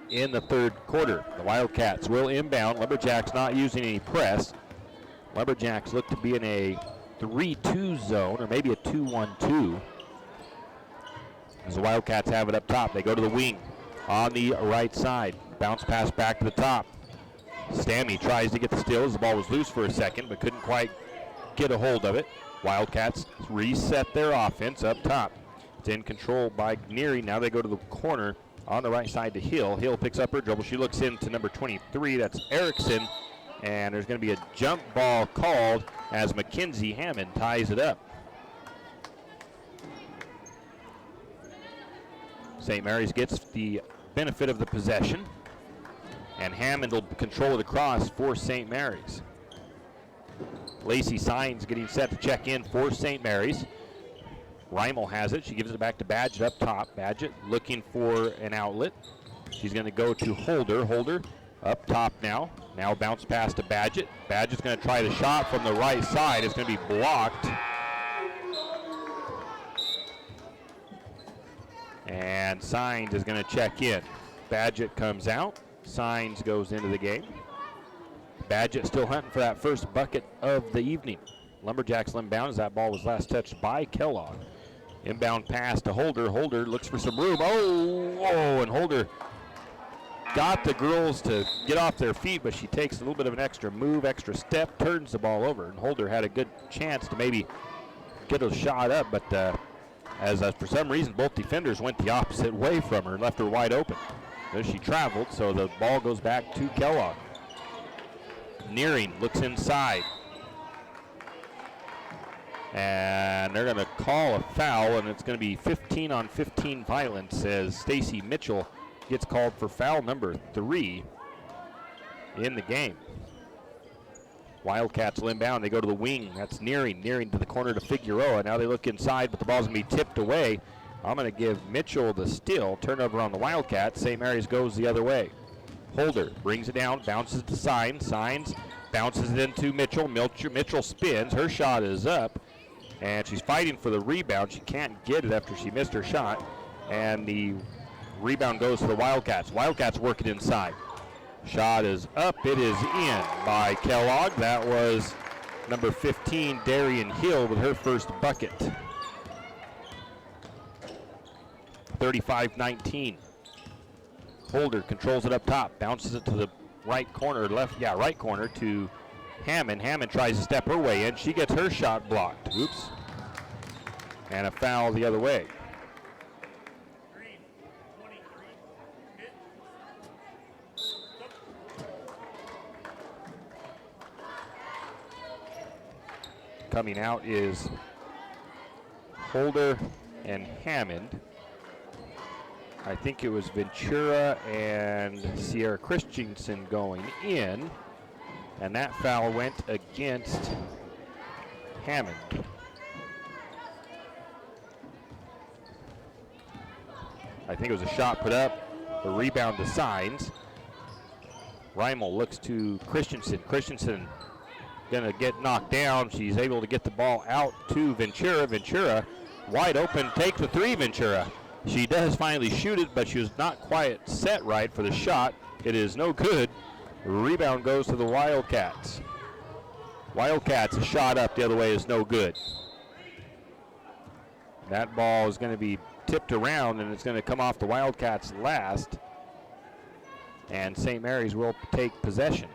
in the third quarter. The Wildcats will inbound. Lumberjacks not using any press. Lumberjacks look to be in a 3-2 zone, or maybe a 2-1-2. As the Wildcats have it up top, they go to the wing on the right side. Bounce pass back to the top. Stammy tries to get the steal as the ball was loose for a second, but couldn't quite get a hold of it. Wildcats reset their offense up top. It's in control by Neary. Now they go to the corner on the right side to Hill. Hill picks up her dribble. She looks into number 23. That's Erickson. And there's going to be a jump ball called as Mackenzie Hammond ties it up. St. Mary's gets the benefit of the possession. And Hammond will control the cross for St. Mary's. Lacey Signs getting set to check in for St. Mary's. Reimel has it. She gives it back to Badgett up top. Badgett looking for an outlet. She's going to go to Holder. Holder up top now. Now bounce pass to Badgett. Badgett's going to try the shot from the right side. It's going to be blocked. And Signs is going to check in. Badgett comes out. Signs goes into the game. Badgett still hunting for that first bucket of the evening. Lumberjacks inbound as that ball was last touched by Kellogg. Inbound pass to Holder. Holder looks for some room. And Holder got the girls to get off their feet, but she takes a little bit of an extra move, extra step, turns the ball over. And Holder had a good chance to maybe get a shot up, but as for some reason both defenders went the opposite way from her and left her wide open. Then she traveled, so the ball goes back to Kellogg. Nearing looks inside. And they're going to call a foul, and it's going to be 15-on-15 violence as Stacy Mitchell gets called for foul number 3 in the game. Wildcats will inbound. They go to the wing. That's Nearing. Nearing to the corner to Figueroa. Now they look inside, but the ball's going to be tipped away. I'm going to give Mitchell the steal. Turnover on the Wildcats. St. Mary's goes the other way. Holder brings it down, bounces to Signs. Signs bounces it into Mitchell. Mitchell spins. Her shot is up. And she's fighting for the rebound. She can't get it after she missed her shot. And the rebound goes to the Wildcats. Wildcats work it inside. Shot is up. It is in by Kellogg. That was number 15, Darian Hill, with her first bucket. 35-19. Holder controls it up top. Bounces it to the right corner, right corner to Hammond. Hammond tries to step her way in. She gets her shot blocked. Oops. And a foul the other way. Coming out is Holder and Hammond. I think it was Ventura and Sierra Christensen going in. And that foul went against Hammond. I think it was a shot put up, the rebound to Signs. Reimel looks to Christensen. Christensen gonna get knocked down. She's able to get the ball out to Ventura. Ventura wide open, take the three, Ventura. She does finally shoot it, but she was not quite set right for the shot. It is no good. Rebound goes to the Wildcats. Wildcats, a shot up the other way is no good. That ball is going to be tipped around, and it's going to come off the Wildcats last. and St. Mary's will take possession.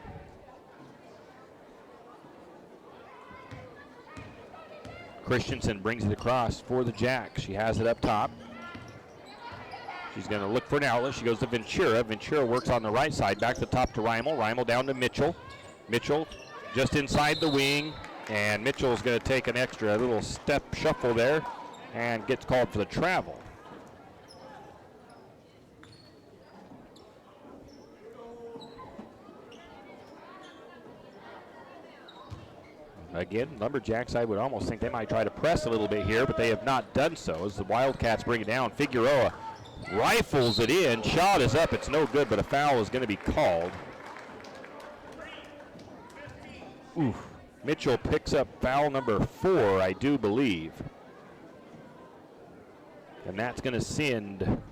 Christensen brings it across for the Jacks. She has it up top. She's going to look for an outlet. She goes to Ventura. Ventura works on the right side, back to the top to Reimel. Reimel down to Mitchell. Mitchell just inside the wing, and Mitchell is going to take an extra little step shuffle there and gets called for the travel. Again, Lumberjacks, I would almost think they might try to press a little bit here, but they have not done so as the Wildcats bring it down. Figueroa rifles it in. Shot is up. It's no good, but a foul is going to be called. Oof. Mitchell picks up foul number 4, I do believe. And that's going to send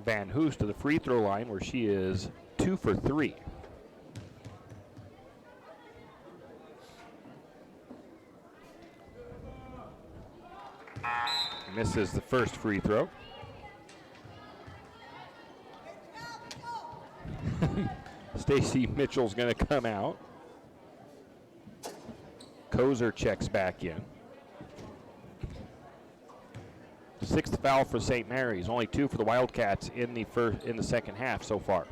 Van Hoos to the free throw line where she is 2 for 3. Misses the first free throw. Stacy Mitchell's going to come out. Kozer checks back in. 6th foul for St. Mary's. Only 2 for the Wildcats in the second half so far.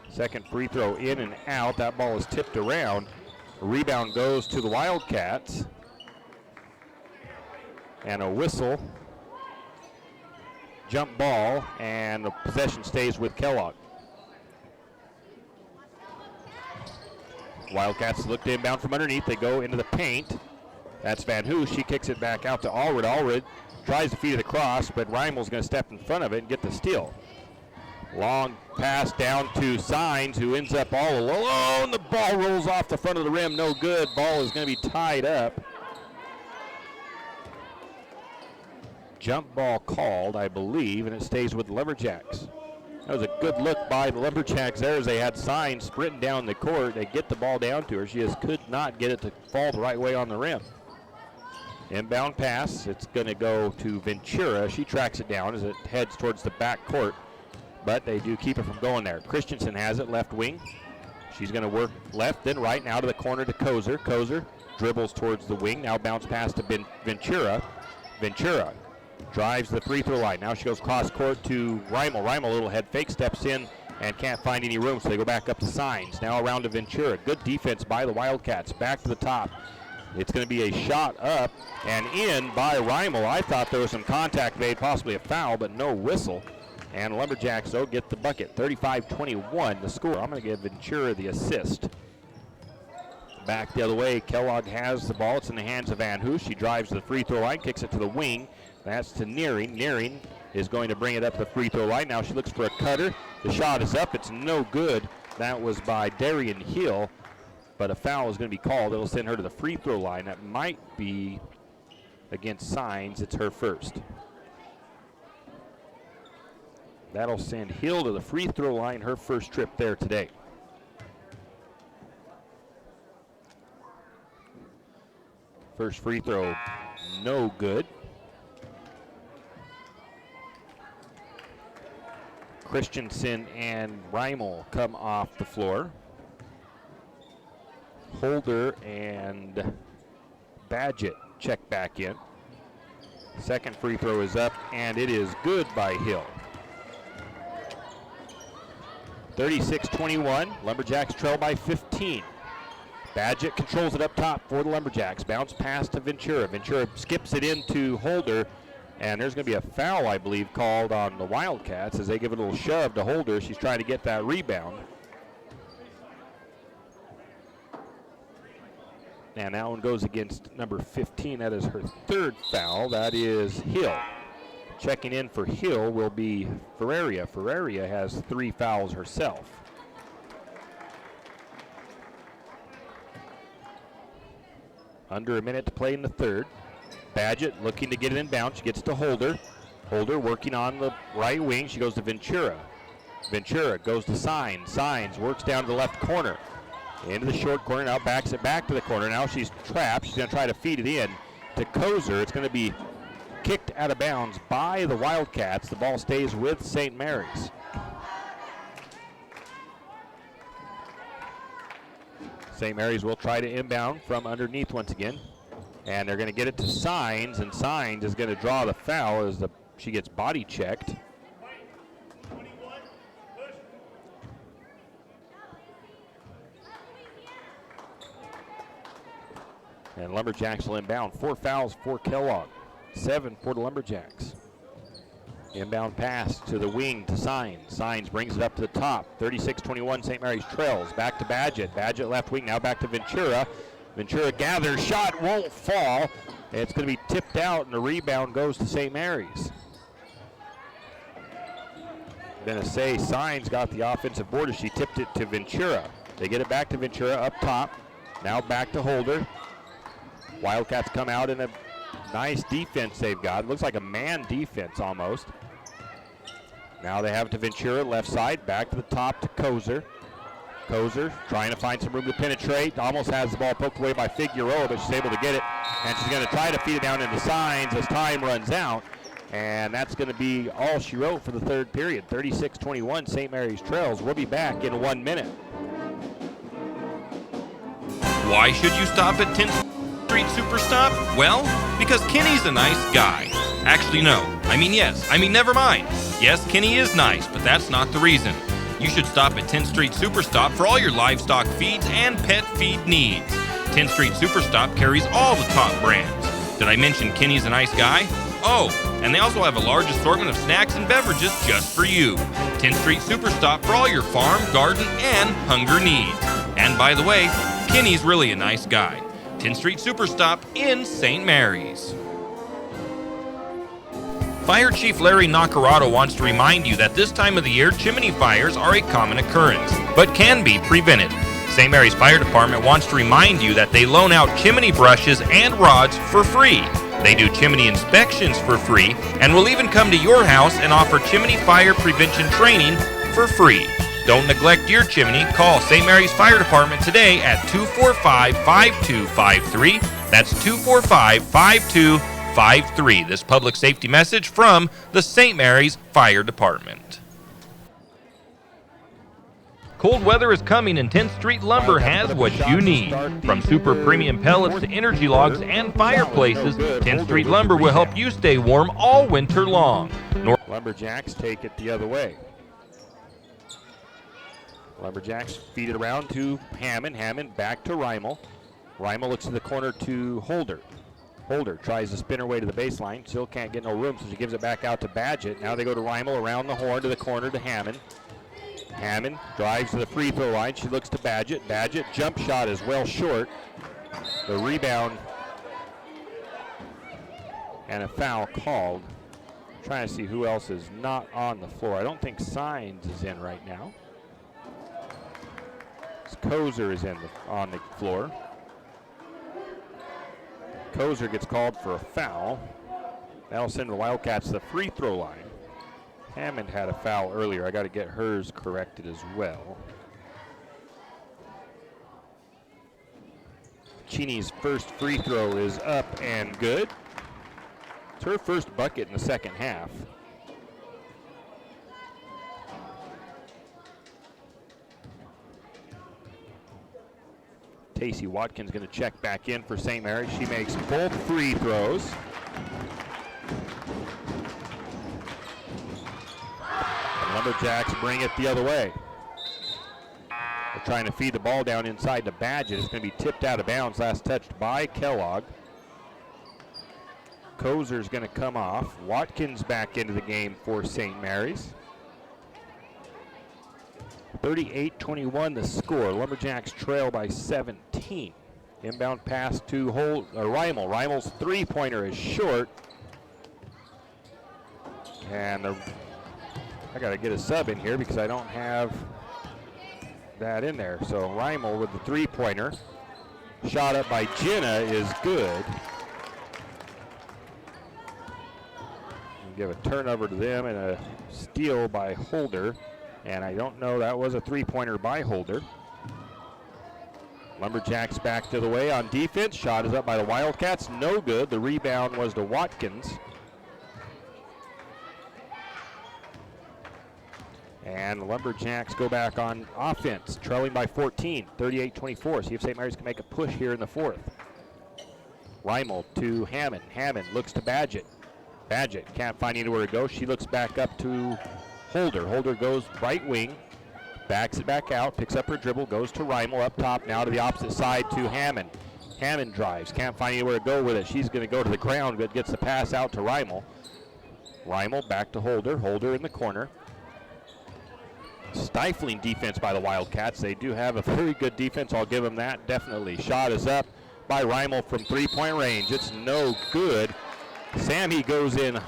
Second free throw in and out. That ball is tipped around. The rebound goes to the Wildcats. And a whistle. Jump ball, and the possession stays with Kellogg. Wildcats look to inbound from underneath. They go into the paint. That's Van Hoos. She kicks it back out to Allred. Allred tries to feed it across, but Reimel's going to step in front of it and get the steal. Long pass down to Signs, who ends up all alone. The ball rolls off the front of the rim. No good. Ball is going to be tied up. Jump ball called, I believe, and it stays with the Lumberjacks. That was a good look by the Lumberjacks there as they had Signs sprinting down the court. They get the ball down to her. She just could not get it to fall the right way on the rim. Inbound pass. It's going to go to Ventura. She tracks it down as it heads towards the back court, but they do keep it from going there. Christensen has it, left wing. She's going to work left, then right, now to the corner to Kozer. Kozer dribbles towards the wing. Now bounce pass to Ventura. Ventura drives the free throw line. Now she goes cross court to Reimel. Reimel, a little head fake, steps in and can't find any room, so they go back up to Signs. Now around to Ventura. Good defense by the Wildcats. Back to the top. It's going to be a shot up and in by Reimel. I thought there was some contact made, possibly a foul, but no whistle. And Lumberjacks, though, get the bucket. 35-21 the score. I'm going to give Ventura the assist. Back the other way, Kellogg has the ball. It's in the hands of Van Hoos. She drives to the free throw line, kicks it to the wing. That's to Nearing. Nearing is going to bring it up to the free throw line. Now she looks for a cutter. The shot is up. It's no good. That was by Darian Hill, but a foul is going to be called. It'll send her to the free throw line. That might be against Signs. It's her first. That'll send Hill to the free throw line, her first trip there today. First free throw, no good. Christensen and Reimel come off the floor. Holder and Badgett check back in. Second free throw is up, and it is good by Hill. 36-21, Lumberjacks trail by 15. Badgett controls it up top for the Lumberjacks. Bounce pass to Ventura. Ventura skips it into Holder, and there's going to be a foul, I believe, called on the Wildcats as they give a little shove to Holder. She's trying to get that rebound. And that one goes against number 15. That is her third foul. That is Hill. Checking in for Hill will be Ferreria. Ferreria has 3 fouls herself. Under a minute to play in the third. Badgett looking to get it in bounds. She gets to Holder. Holder working on the right wing. She goes to Ventura. Ventura goes to Signs. Signs works down to the left corner. Into the short corner. Now backs it back to the corner. Now she's trapped. She's going to try to feed it in to Kozer. It's going to be kicked out of bounds by the Wildcats. The ball stays with St. Mary's. St. Mary's will try to inbound from underneath once again. And they're going to get it to Signs, and Signs is going to draw the foul as she gets body checked. And Lumberjacks will inbound. 4 fouls for Kellogg. 7 for the Lumberjacks. Inbound pass to the wing to Signs. Signs brings it up to the top. 36-21, St. Mary's trails. Back to Badgett. Badgett left wing, now back to Ventura. Ventura gathers, shot won't fall. It's going to be tipped out, and the rebound goes to St. Mary's. Going to say Signs got the offensive board as she tipped it to Ventura. They get it back to Ventura up top. Now back to Holder. Wildcats come out in a nice defense they've got. Looks like a man defense almost. Now they have it to Ventura, left side, back to the top to Kozer. Kozer trying to find some room to penetrate. Almost has the ball poked away by Figueroa, but she's able to get it. And she's going to try to feed it down into Signs as time runs out. And that's going to be all she wrote for the third period. 36-21, St. Mary's trails. We'll be back in 1 minute. Why should you stop at 10th Street Superstop? Well, because Kenny's a nice guy. Actually, no. Never mind. Yes, Kenny is nice, but that's not the reason. You should stop at 10th Street Superstop for all your livestock feeds and pet feed needs. 10th Street Superstop carries all the top brands. Did I mention Kenny's a nice guy? Oh, and they also have a large assortment of snacks and beverages just for you. 10th Street Superstop for all your farm, garden, and hunger needs. And by the way, Kenny's really a nice guy. 10th Street Superstop in St. Mary's. Fire Chief Larry Nacarado wants to remind you that this time of the year, chimney fires are a common occurrence, but can be prevented. St. Mary's Fire Department wants to remind you that they loan out chimney brushes and rods for free. They do chimney inspections for free, and will even come to your house and offer chimney fire prevention training for free. Don't neglect your chimney. Call St. Mary's Fire Department today at 245-5253. That's 245-5253. This public safety message from the St. Mary's Fire Department. Cold weather is coming, and 10th Street Lumber has what you need. From super premium pellets to energy logs and fireplaces, 10th Street Lumber will help you stay warm all winter long. Lumberjacks take it the other way. Lumberjacks feed it around to Hammond. Hammond back to Reimel. Reimel looks to the corner to Holder. Holder tries to spin her way to the baseline. Still can't get no room, so she gives it back out to Badgett. Now they go to Reimel around the horn to the corner to Hammond. Hammond drives to the free throw line. She looks to Badgett. Badgett jump shot is well short. The rebound and a foul called. Trying to see who else is not on the floor. I don't think Signs is in right now. Kozer is on the floor. Kozer gets called for a foul. That'll send the Wildcats to the free throw line. Hammond had a foul earlier. I got to get hers corrected as well. Cheney's first free throw is up and good. It's her first bucket in the second half. Tacey Watkins going to check back in for St. Mary's. She makes both free throws. And Lumberjacks bring it the other way. They're trying to feed the ball down inside to Badgett. It's going to be tipped out of bounds. Last touched by Kellogg. Kozer's going to come off. Watkins back into the game for St. Mary's. 38-21 the score. Lumberjacks trail by 17. Inbound pass to Reimel. Reimel's three-pointer is short. And I got to get a sub in here because I don't have that in there. So Reimel with the three-pointer. Shot up by Jenna is good. Give a turnover to them and a steal by Holder. And I don't know, that was a three-pointer by Holder. Lumberjacks back to the way on defense. Shot is up by the Wildcats. No good. The rebound was to Watkins. And the Lumberjacks go back on offense, trailing by 14, 38-24. See if St. Mary's can make a push here in the fourth. Reimel to Hammond. Hammond looks to Badgett. Badgett can't find anywhere to go. She looks back up to Holder. Holder goes right wing, backs it back out, picks up her dribble, goes to Reimel up top, now to the opposite side to Hammond. Hammond drives, can't find anywhere to go with it. She's going to go to the ground, but gets the pass out to Reimel. Reimel back to Holder. Holder in the corner. Stifling defense by the Wildcats. They do have a very good defense. I'll give them that, definitely. Shot is up by Reimel from three-point range. It's no good. Sammy goes in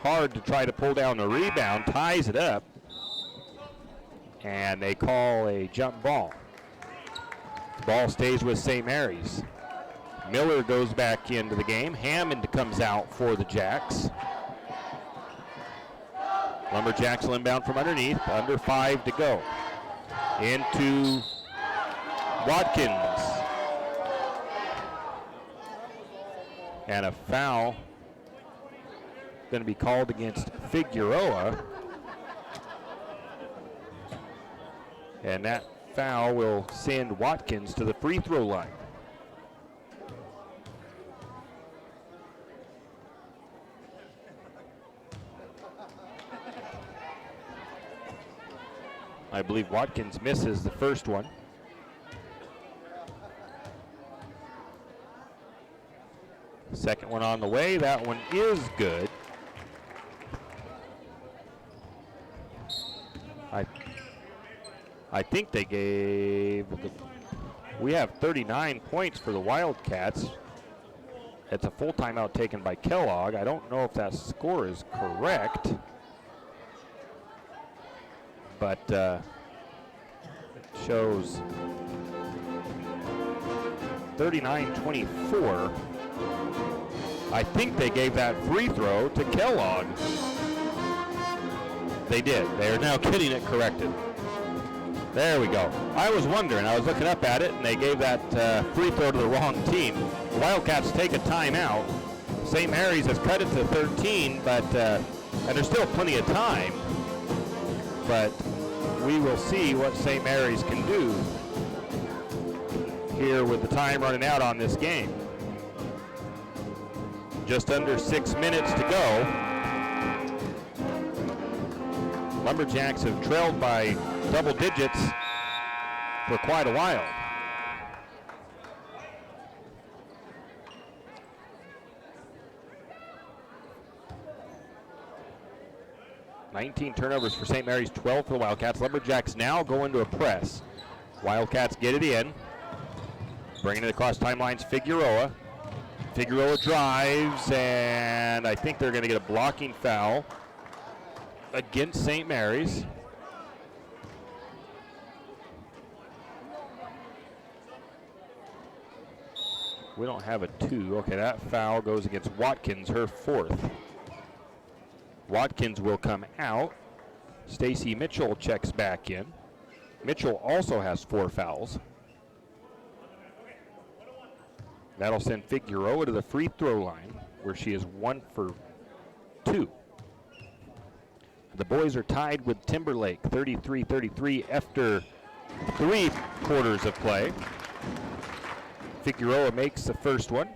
hard to try to pull down the rebound, ties it up, and they call a jump ball. The ball stays with St. Mary's. Miller goes back into the game. Hammond comes out for the Jacks. Lumberjacks will inbound from underneath, under 5 to go. Into Watkins. And a foul going to be called against Figueroa. And that foul will send Watkins to the free throw line. I believe Watkins misses the first one. Second one on the way. That one is good. I think they gave, we have 39 points for the Wildcats. It's a full timeout taken by Kellogg. I don't know if that score is correct, but shows 39-24. I think they gave that free throw to Kellogg. They did. They are now getting it corrected. There we go. I was wondering. I was looking up at it, and they gave that free throw to the wrong team. The Wildcats take a timeout. St. Mary's has cut it to 13, but and there's still plenty of time. But we will see what St. Mary's can do here with the time running out on this game. Just under 6 minutes to go. Lumberjacks have trailed by double digits for quite a while. $19 turnovers for St. Mary's, 12 for the Wildcats. Lumberjacks now go into a press. Wildcats get it in. Bringing it across timelines, Figueroa. Figueroa drives, and I think they're going to get a blocking foul against St. Mary's. We don't have a 2. Okay, that foul goes against Watkins, her 4th. Watkins will come out. Stacy Mitchell checks back in. Mitchell also has 4 fouls. That'll send Figueroa to the free throw line, where she is 1 for 2. The boys are tied with Timberlake, 33-33 after 3 quarters of play. Figueroa makes the first one.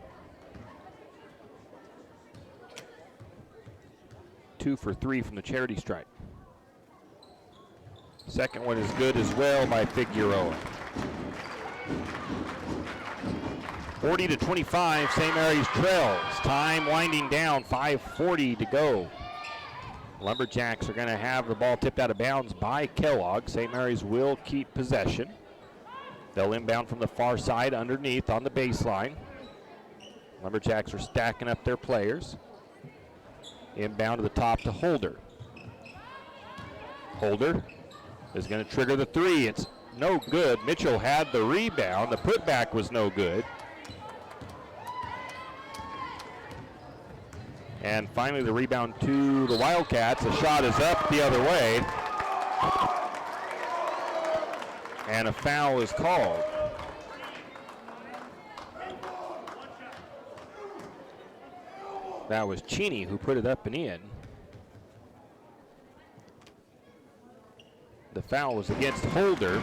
2 for 3 from the charity stripe. Second one is good as well by Figueroa. 40-25, St. Mary's trails. Time winding down, 5:40 to go. Lumberjacks are going to have the ball tipped out of bounds by Kellogg. St. Mary's will keep possession. They'll inbound from the far side underneath on the baseline. Lumberjacks are stacking up their players. Inbound to the top to Holder. Holder is going to trigger the 3. It's no good. Mitchell had the rebound. The putback was no good. And finally the rebound to the Wildcats. The shot is up the other way. And a foul is called. That was Cheney who put it up and in. foul was against Holder.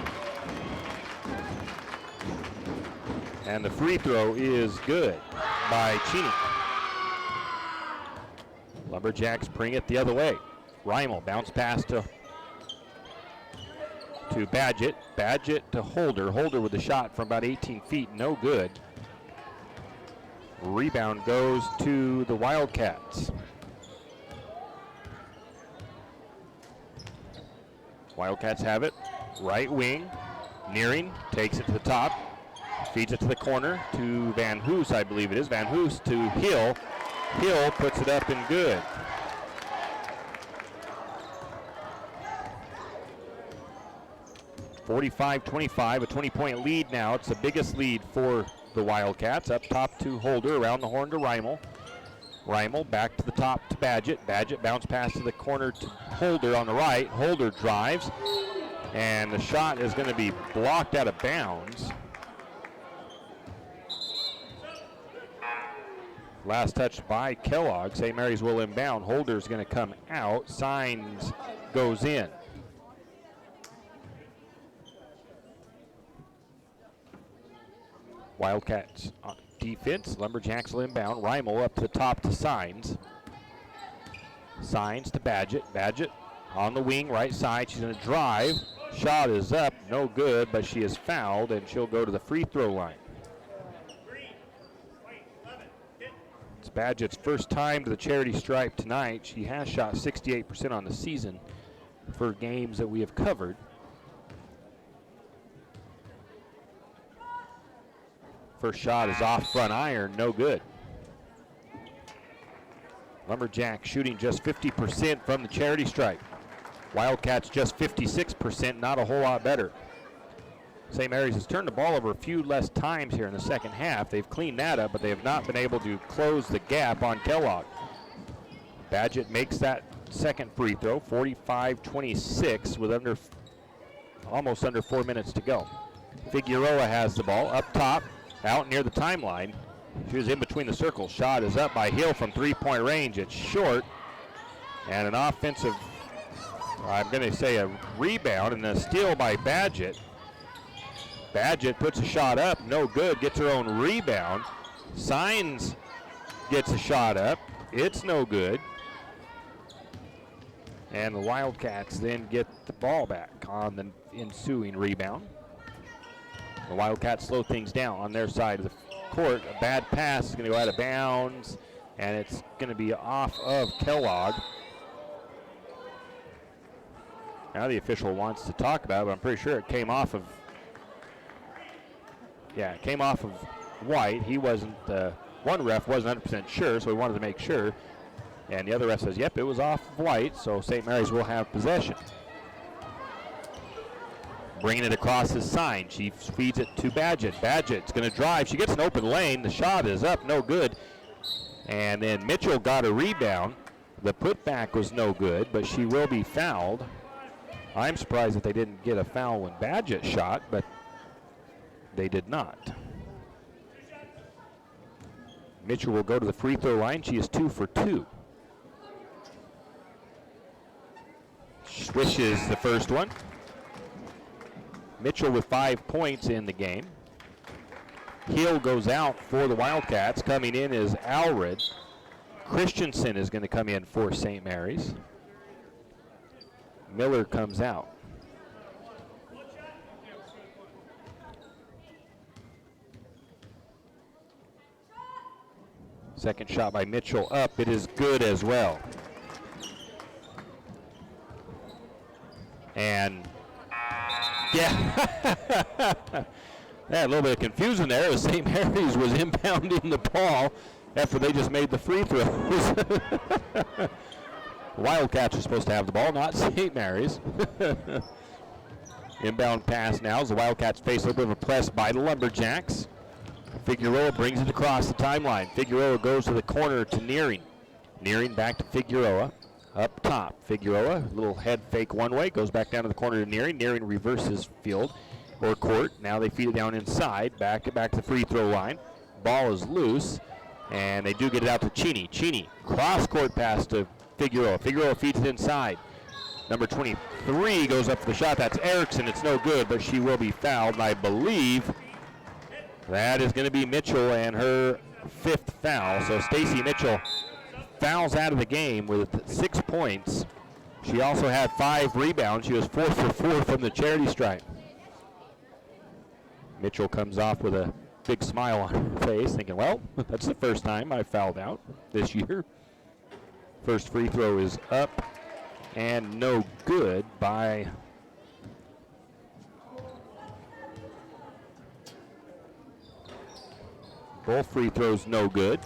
And the free throw is good by Cheney. Lumberjacks bring it the other way. Reimel bounce pass to Badgett. Badgett to Holder. Holder with a shot from about 18 feet, no good. Rebound goes to the Wildcats. Wildcats have it. Right wing. Nearing takes it to the top. Feeds it to the corner to Van Hoos, I believe it is. Van Hoos to Hill. Hill puts it up and good. (45-25), a 20-point lead now. It's the biggest lead for the Wildcats. Up top to Holder, around the horn to Reimel. Reimel back to the top to Badgett. Badgett bounce pass to the corner to Holder on the right. Holder drives, and the shot is going to be blocked out of bounds. Last touch by Kellogg. St. Mary's will inbound. Holder's going to come out. Signs goes in. Wildcats on defense. Lumberjacks will inbound. Reimel up to the top to Signs. Signs to Badgett. Badgett on the wing, right side. She's going to drive. Shot is up. No good, but she is fouled, and she'll go to the free throw line. It's Badgett's first time to the charity stripe tonight. She has shot 68% on the season for games that we have covered. First shot is off front iron, no good. Lumberjack shooting just 50% from the charity stripe. Wildcats just 56%, not a whole lot better. St. Mary's has turned the ball over a few less times here in the second half. They've cleaned that up, but they have not been able to close the gap on Kellogg. Badgett makes that second free throw, 45-26, with almost under 4 minutes to go. Figueroa has the ball up top, out near the timeline. She was in between the circles. Shot is up by Hill from three-point range. It's short, and an offensive, I'm going to say a rebound, and a steal by Badgett. Badgett puts a shot up, no good, gets her own rebound. Signs gets a shot up, it's no good. And the Wildcats then get the ball back on the ensuing rebound. The Wildcats slow things down on their side of the court. A bad pass is going to go out of bounds, and it's going to be off of Kellogg. Now the official wants to talk about it, but I'm pretty sure it came off of, it came off of White. He wasn't, one ref wasn't 100% sure, so he wanted to make sure. And the other ref says, yep, it was off of White, so St. Mary's will have possession. Bringing it across his sign. She feeds it to Badgett. Badgett's going to drive. She gets an open lane. The shot is up, no good. And then Mitchell got a rebound. The putback was no good, but she will be fouled. I'm surprised that they didn't get a foul when Badgett shot, but they did not. Mitchell will go to the free throw line. She is 2 for 2. Swishes the first one. Mitchell with 5 points in the game. Hill goes out for the Wildcats. Coming in is Alred. Christensen is going to come in for St. Mary's. Miller comes out. Second shot by Mitchell up. It is good as well. And yeah, a little bit of confusion there as St. Mary's was impounding the ball after they just made the free throws. Wildcats are supposed to have the ball, not St. Mary's. Inbound pass now as the Wildcats face a little bit of a press by the Lumberjacks. Figueroa brings it across the timeline. Figueroa goes to the corner to Nearing. Nearing back to Figueroa. Up top, Figueroa, little head fake one way, goes back down to the corner to Nearing. Nearing reverses field or court. Now they feed it down inside, back to the free throw line. Ball is loose, and they do get it out to Cheney. Cheney, cross court pass to Figueroa. Figueroa feeds it inside. Number 25, three, goes up for the shot. That's Erickson. It's no good, but she will be fouled. And I believe that is going to be Mitchell and her 5th foul. So Stacy Mitchell fouls out of the game with 6 points. She also had 5 rebounds. She was 4 for 4 from the charity stripe. Mitchell comes off with a big smile on her face, thinking, well, that's the first time I fouled out this year. First free throw is up and no good by both free throws, no good.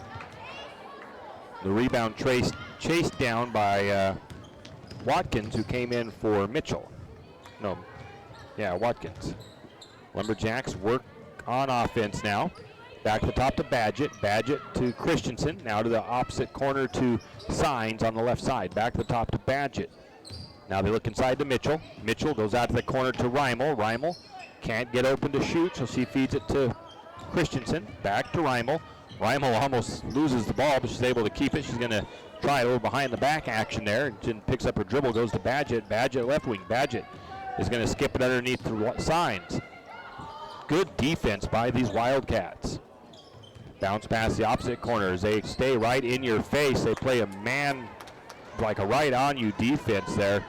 The rebound chased down by Watkins, who came in for Mitchell. Watkins. Lumberjacks work on offense now. Back to the top to Badgett. Badgett to Christensen. Now to the opposite corner to Signs on the left side. Back to the top to Badgett. Now they look inside to Mitchell. Mitchell goes out to the corner to Reimel. Reimel can't get open to shoot, so she feeds it to Christensen. Back to Reimel. Reimel almost loses the ball, but she's able to keep it. She's going to try a little behind the back action there. And picks up her dribble, goes to Badgett. Badgett left wing. Badgett is going to skip it underneath the Signs. Good defense by these Wildcats. Bounce past the opposite corners. They stay right in your face. They play a man, like a right on you defense there.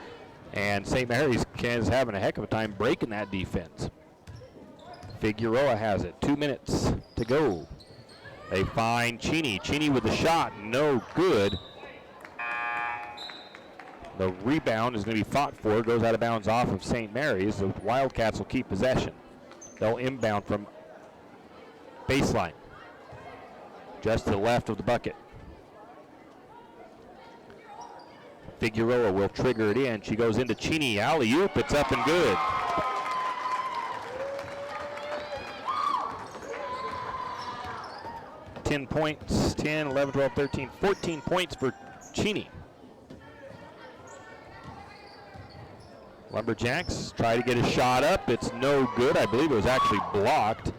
And St. Mary's is having a heck of a time breaking that defense. Figueroa has it. 2 minutes to go. They find Cheney. Cheney with the shot. No good. The rebound is going to be fought for. Goes out of bounds off of St. Mary's. The Wildcats will keep possession. They'll inbound from baseline, just to the left of the bucket. Figueroa will trigger it in. She goes into Cheney. Alley-oop. It's up and good. $10 points, 10, 11, 12, 13, 14 points for Cheney. Lumberjacks try to get a shot up. It's no good. I believe it was actually blocked.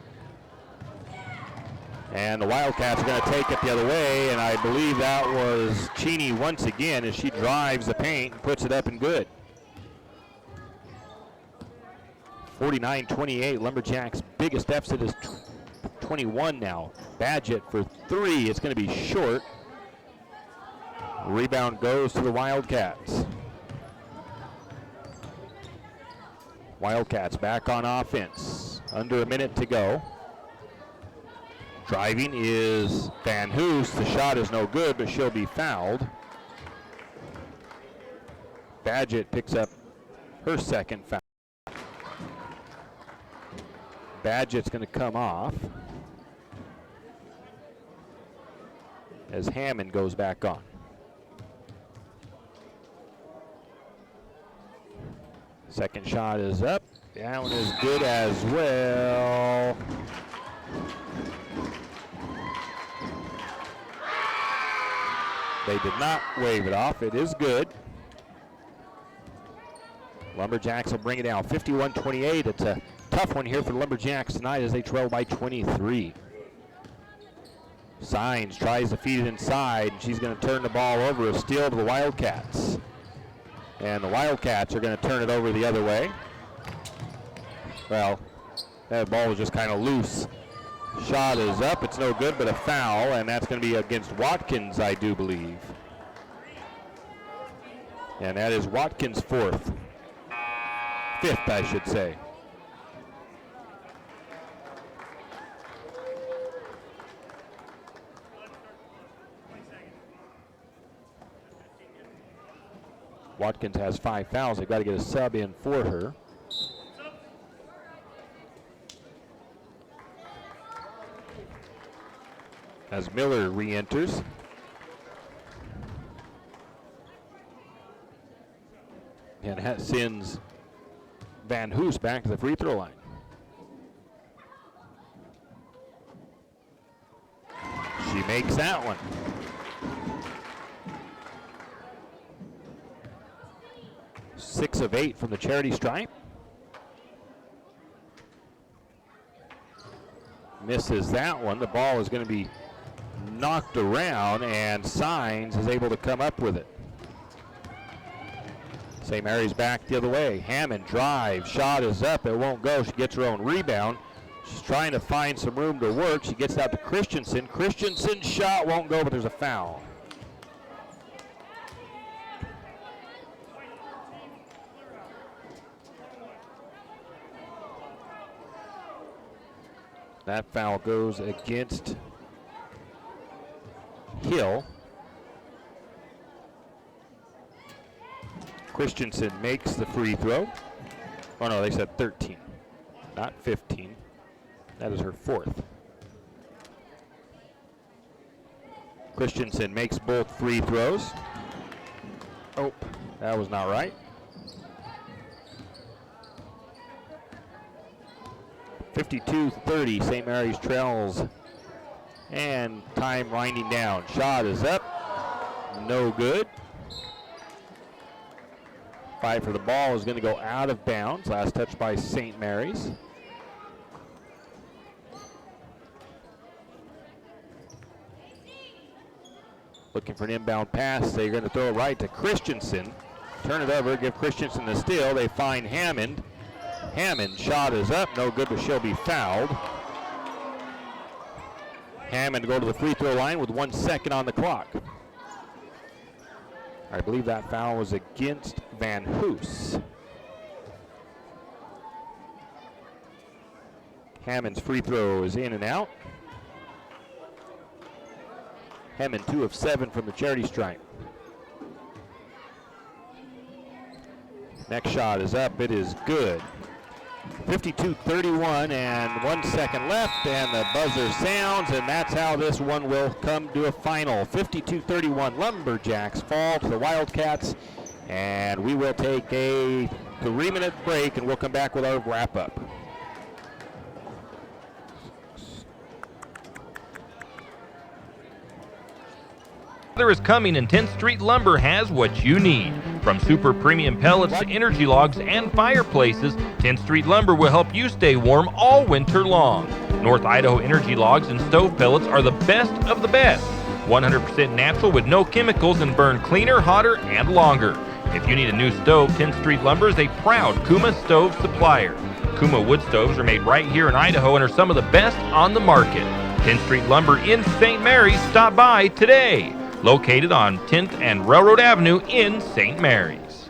And the Wildcats are going to take it the other way, and I believe that was Cheney once again as she drives the paint and puts it up and good. 49-28. Lumberjacks' biggest deficit is 21 now. Badgett for 3. It's going to be short. Rebound goes to the Wildcats. Wildcats back on offense. Under a minute to go. Driving is Van Hoos. The shot is no good, but she'll be fouled. Badgett picks up her second foul. Badgett's going to come off as Hammond goes back on. Second shot is up. That one is good as well. They did not wave it off. It is good. Lumberjacks will bring it down. 51-28. It's a tough one here for the Lumberjacks tonight as they trail by 23. Signs tries to feed it inside, and she's going to turn the ball over. A steal to the Wildcats. And the Wildcats are going to turn it over the other way. Well, that ball was just kind of loose. Shot is up. It's no good, but a foul, and that's going to be against Watkins, I do believe. And that is Watkins' 4th. 5th, I should say. Watkins has 5 fouls. They've got to get a sub in for her. As Miller re-enters. And sends Van Hoos back to the free throw line. She makes that one. Six of 8 from the charity stripe. Misses that one. The ball is going to be knocked around, and Signs is able to come up with it. St. Mary's back the other way. Hammond drive, shot is up, it won't go. She gets her own rebound. She's trying to find some room to work. She gets out to Christensen. Christensen's shot won't go, but there's a foul. That foul goes against Hill. Christensen makes the free throw. Oh no, they said 13, not 15. That is her fourth. Christensen makes both free throws. Oh, that was not right. 52-30, St. Mary's trails. And time winding down. Shot is up, no good. Fight for the ball is going to go out of bounds. Last touch by St. Mary's. Looking for an inbound pass. They're going to throw it right to Christensen. Turn it over, give Christensen the steal. They find Hammond. Hammond, shot is up, no good, but she'll be fouled. Hammond to go to the free throw line with 1 second on the clock. I believe that foul was against Van Hoos. Hammond's free throw is in and out. Hammond 2 of 7 from the charity stripe. Next shot is up, it is good. 52-31 and 1 second left, and the buzzer sounds, and that's how this one will come to a final. 52-31, Lumberjacks fall to the Wildcats, and we will take a 3-minute break, and we'll come back with our wrap-up. Weather is coming, and 10th Street Lumber has what you need. From super premium pellets to energy logs and fireplaces, 10th Street Lumber will help you stay warm all winter long. North Idaho energy logs and stove pellets are the best of the best. 100% natural with no chemicals and burn cleaner, hotter, and longer. If you need a new stove, 10th Street Lumber is a proud Kuma stove supplier. Kuma wood stoves are made right here in Idaho and are some of the best on the market. 10th Street Lumber in St. Mary's. Stop by today. Located on 10th and Railroad Avenue in St. Mary's.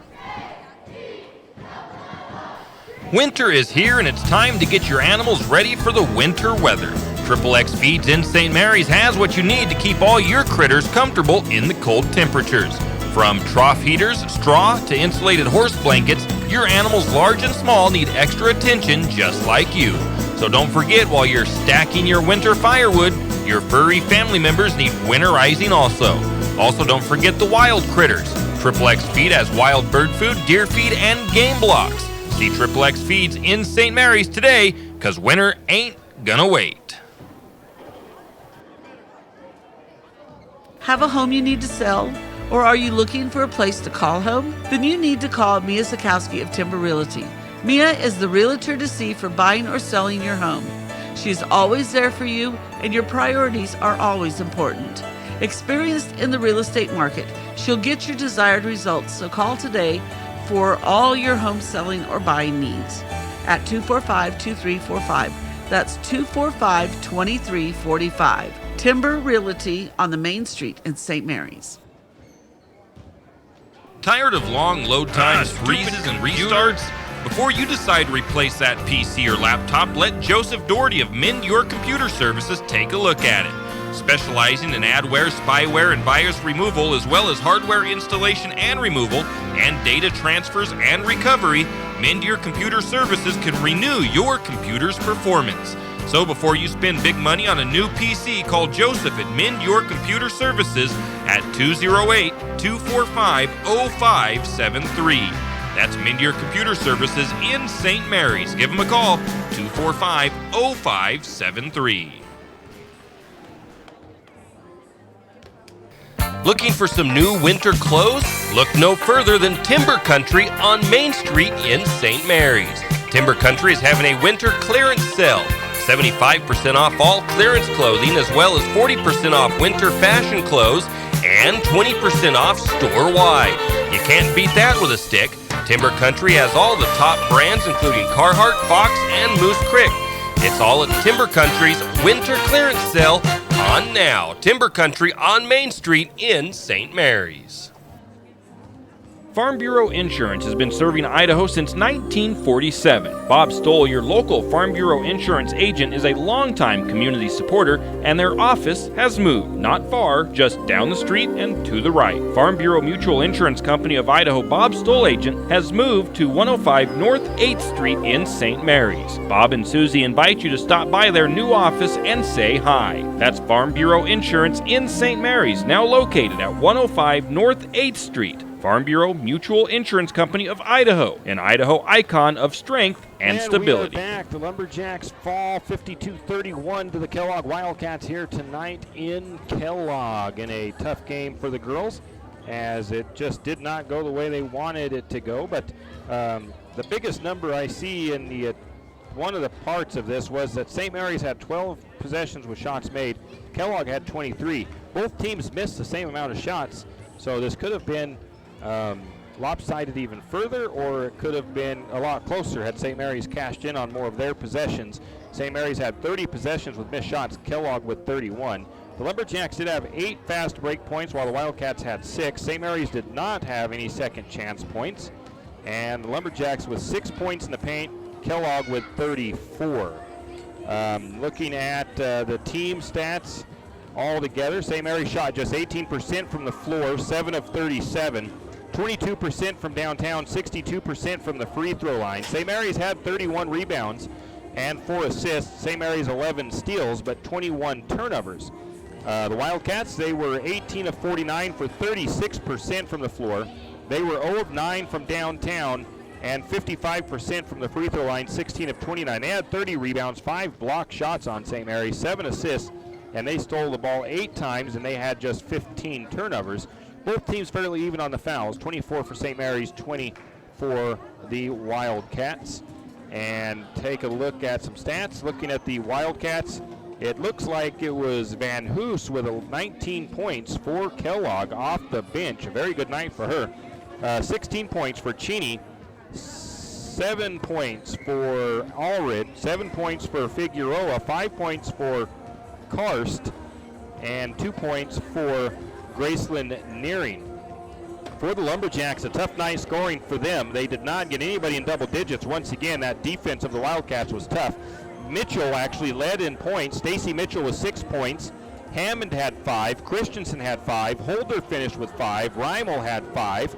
Winter is here, and it's time to get your animals ready for the winter weather. XXX Feeds in St. Mary's has what you need to keep all your critters comfortable in the cold temperatures. From trough heaters, straw, to insulated horse blankets, your animals large and small need extra attention just like you. So don't forget, while you're stacking your winter firewood, your furry family members need winterizing also. Also, don't forget the wild critters. XXX Feed has wild bird food, deer feed, and game blocks. See XXX Feeds in St. Mary's today, because winter ain't gonna wait. Have a home you need to sell? Or are you looking for a place to call home? Then you need to call Mia Sikowski of Timber Realty. Mia is the realtor to see for buying or selling your home. She's always there for you, and your priorities are always important. Experienced in the real estate market, she'll get your desired results, so call today for all your home selling or buying needs at 245-2345. That's 245-2345. Timber Realty on the Main Street in St. Mary's. Tired of long load times, freezes, and restarts? Before you decide to replace that PC or laptop, let Joseph Doherty of Mend Your Computer Services take a look at it. Specializing in adware, spyware, and virus removal, as well as hardware installation and removal, and data transfers and recovery, Mend Your Computer Services can renew your computer's performance. So before you spend big money on a new PC, call Joseph at Mend Your Computer Services at 208-245-0573. That's Mend Your Computer Services in St. Mary's. Give them a call, 245-0573. Looking for some new winter clothes? Look no further than Timber Country on Main Street in St. Mary's. Timber Country is having a winter clearance sale. 75% off all clearance clothing, as well as 40% off winter fashion clothes and 20% off store-wide. You can't beat that with a stick. Timber Country has all the top brands including Carhartt, Fox, and Moose Creek. It's all at Timber Country's winter clearance sale on now. Timber Country on Main Street in St. Mary's. Farm Bureau Insurance has been serving Idaho since 1947. Bob Stoll, your local Farm Bureau Insurance agent, is a longtime community supporter, and their office has moved. Not far, just down the street and to the right. Farm Bureau Mutual Insurance Company of Idaho Bob Stoll agent has moved to 105 North 8th Street in St. Mary's. Bob and Susie invite you to stop by their new office and say hi. That's Farm Bureau Insurance in St. Mary's, now located at 105 North 8th Street. Farm Bureau Mutual Insurance Company of Idaho, an Idaho icon of strength and stability. We are back. The Lumberjacks fall 52-31 to the Kellogg Wildcats here tonight in Kellogg in a tough game for the girls, as it just did not go the way they wanted it to go. But the biggest number I see in the one of the parts of this was that St. Mary's had 12 possessions with shots made. Kellogg had 23. Both teams missed the same amount of shots, so this could have been lopsided even further, or it could have been a lot closer had St. Mary's cashed in on more of their possessions. St. Mary's had 30 possessions with missed shots, Kellogg with 31. The Lumberjacks did have 8 fast break points while the Wildcats had 6. St. Mary's did not have any second chance points, and the Lumberjacks with 6 points in the paint, Kellogg with 34. Looking at the team stats all together, St. Mary's shot just 18% from the floor, 7 of 37. 22% from downtown, 62% from the free throw line. St. Mary's had 31 rebounds and 4 assists. St. Mary's 11 steals, but 21 turnovers. The Wildcats, they were 18 of 49 for 36% from the floor. They were 0 of 9 from downtown and 55% from the free throw line, 16 of 29. They had 30 rebounds, 5 block shots on St. Mary's, 7 assists, and they stole the ball 8 times, and they had just 15 turnovers. Both teams fairly even on the fouls, 24 for St. Mary's, 20 for the Wildcats. And take a look at some stats. Looking at the Wildcats, it looks like it was Van Hoos with 19 points for Kellogg off the bench. A very good night for her. 16 points for Cheney, 7 points for Allred, 7 points for Figueroa, 5 points for Karst, and 2 points for Graceland Nearing. For the Lumberjacks, a tough night scoring for them. They did not get anybody in double digits. Once again, that defense of the Wildcats was tough. Mitchell actually led in points. Stacy Mitchell with 6 points. Hammond had 5. Christensen had 5. Holder finished with 5. Reimel had 5.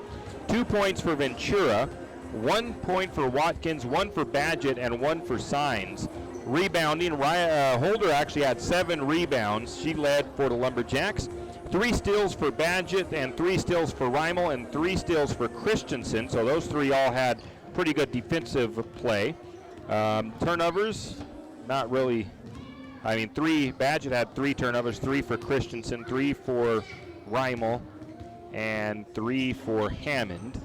2 points for Ventura. 1 point for Watkins, 1 for Badgett, and 1 for Signs. Rebounding, Holder actually had 7 rebounds. She led for the Lumberjacks. 3 steals for Badgett and 3 steals for Reimel and 3 steals for Christensen. So those 3 all had pretty good defensive play. Turnovers, not really. I mean, Badgett had 3 turnovers, 3 for Christensen, 3 for Reimel, and 3 for Hammond.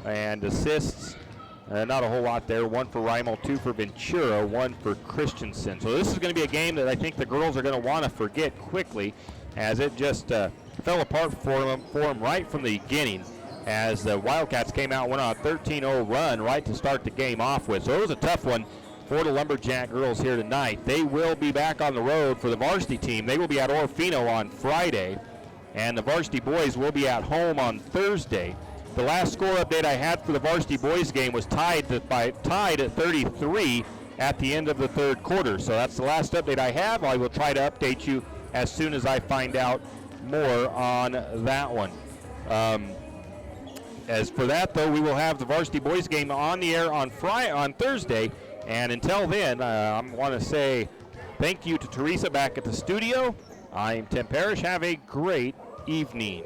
And assists, not a whole lot there. 1 for Reimel, 2 for Ventura, 1 for Christensen. So this is going to be a game that I think the girls are going to want to forget quickly, as it just fell apart for them right from the beginning, as the Wildcats came out and went on a 13-0 run right to start the game off with. So it was a tough one for the Lumberjack girls here tonight. They will be back on the road for the varsity team. They will be at Orofino on Friday, and the varsity boys will be at home on Thursday. The last score update I had for the varsity boys game was tied at 33 at the end of the third quarter. So that's the last update I have. I will try to update you as soon as I find out more on that one. As for that, though, we will have the varsity boys game on the air on Thursday. And until then, I want to say thank you to Teresa back at the studio. I'm Tim Parrish. Have a great evening.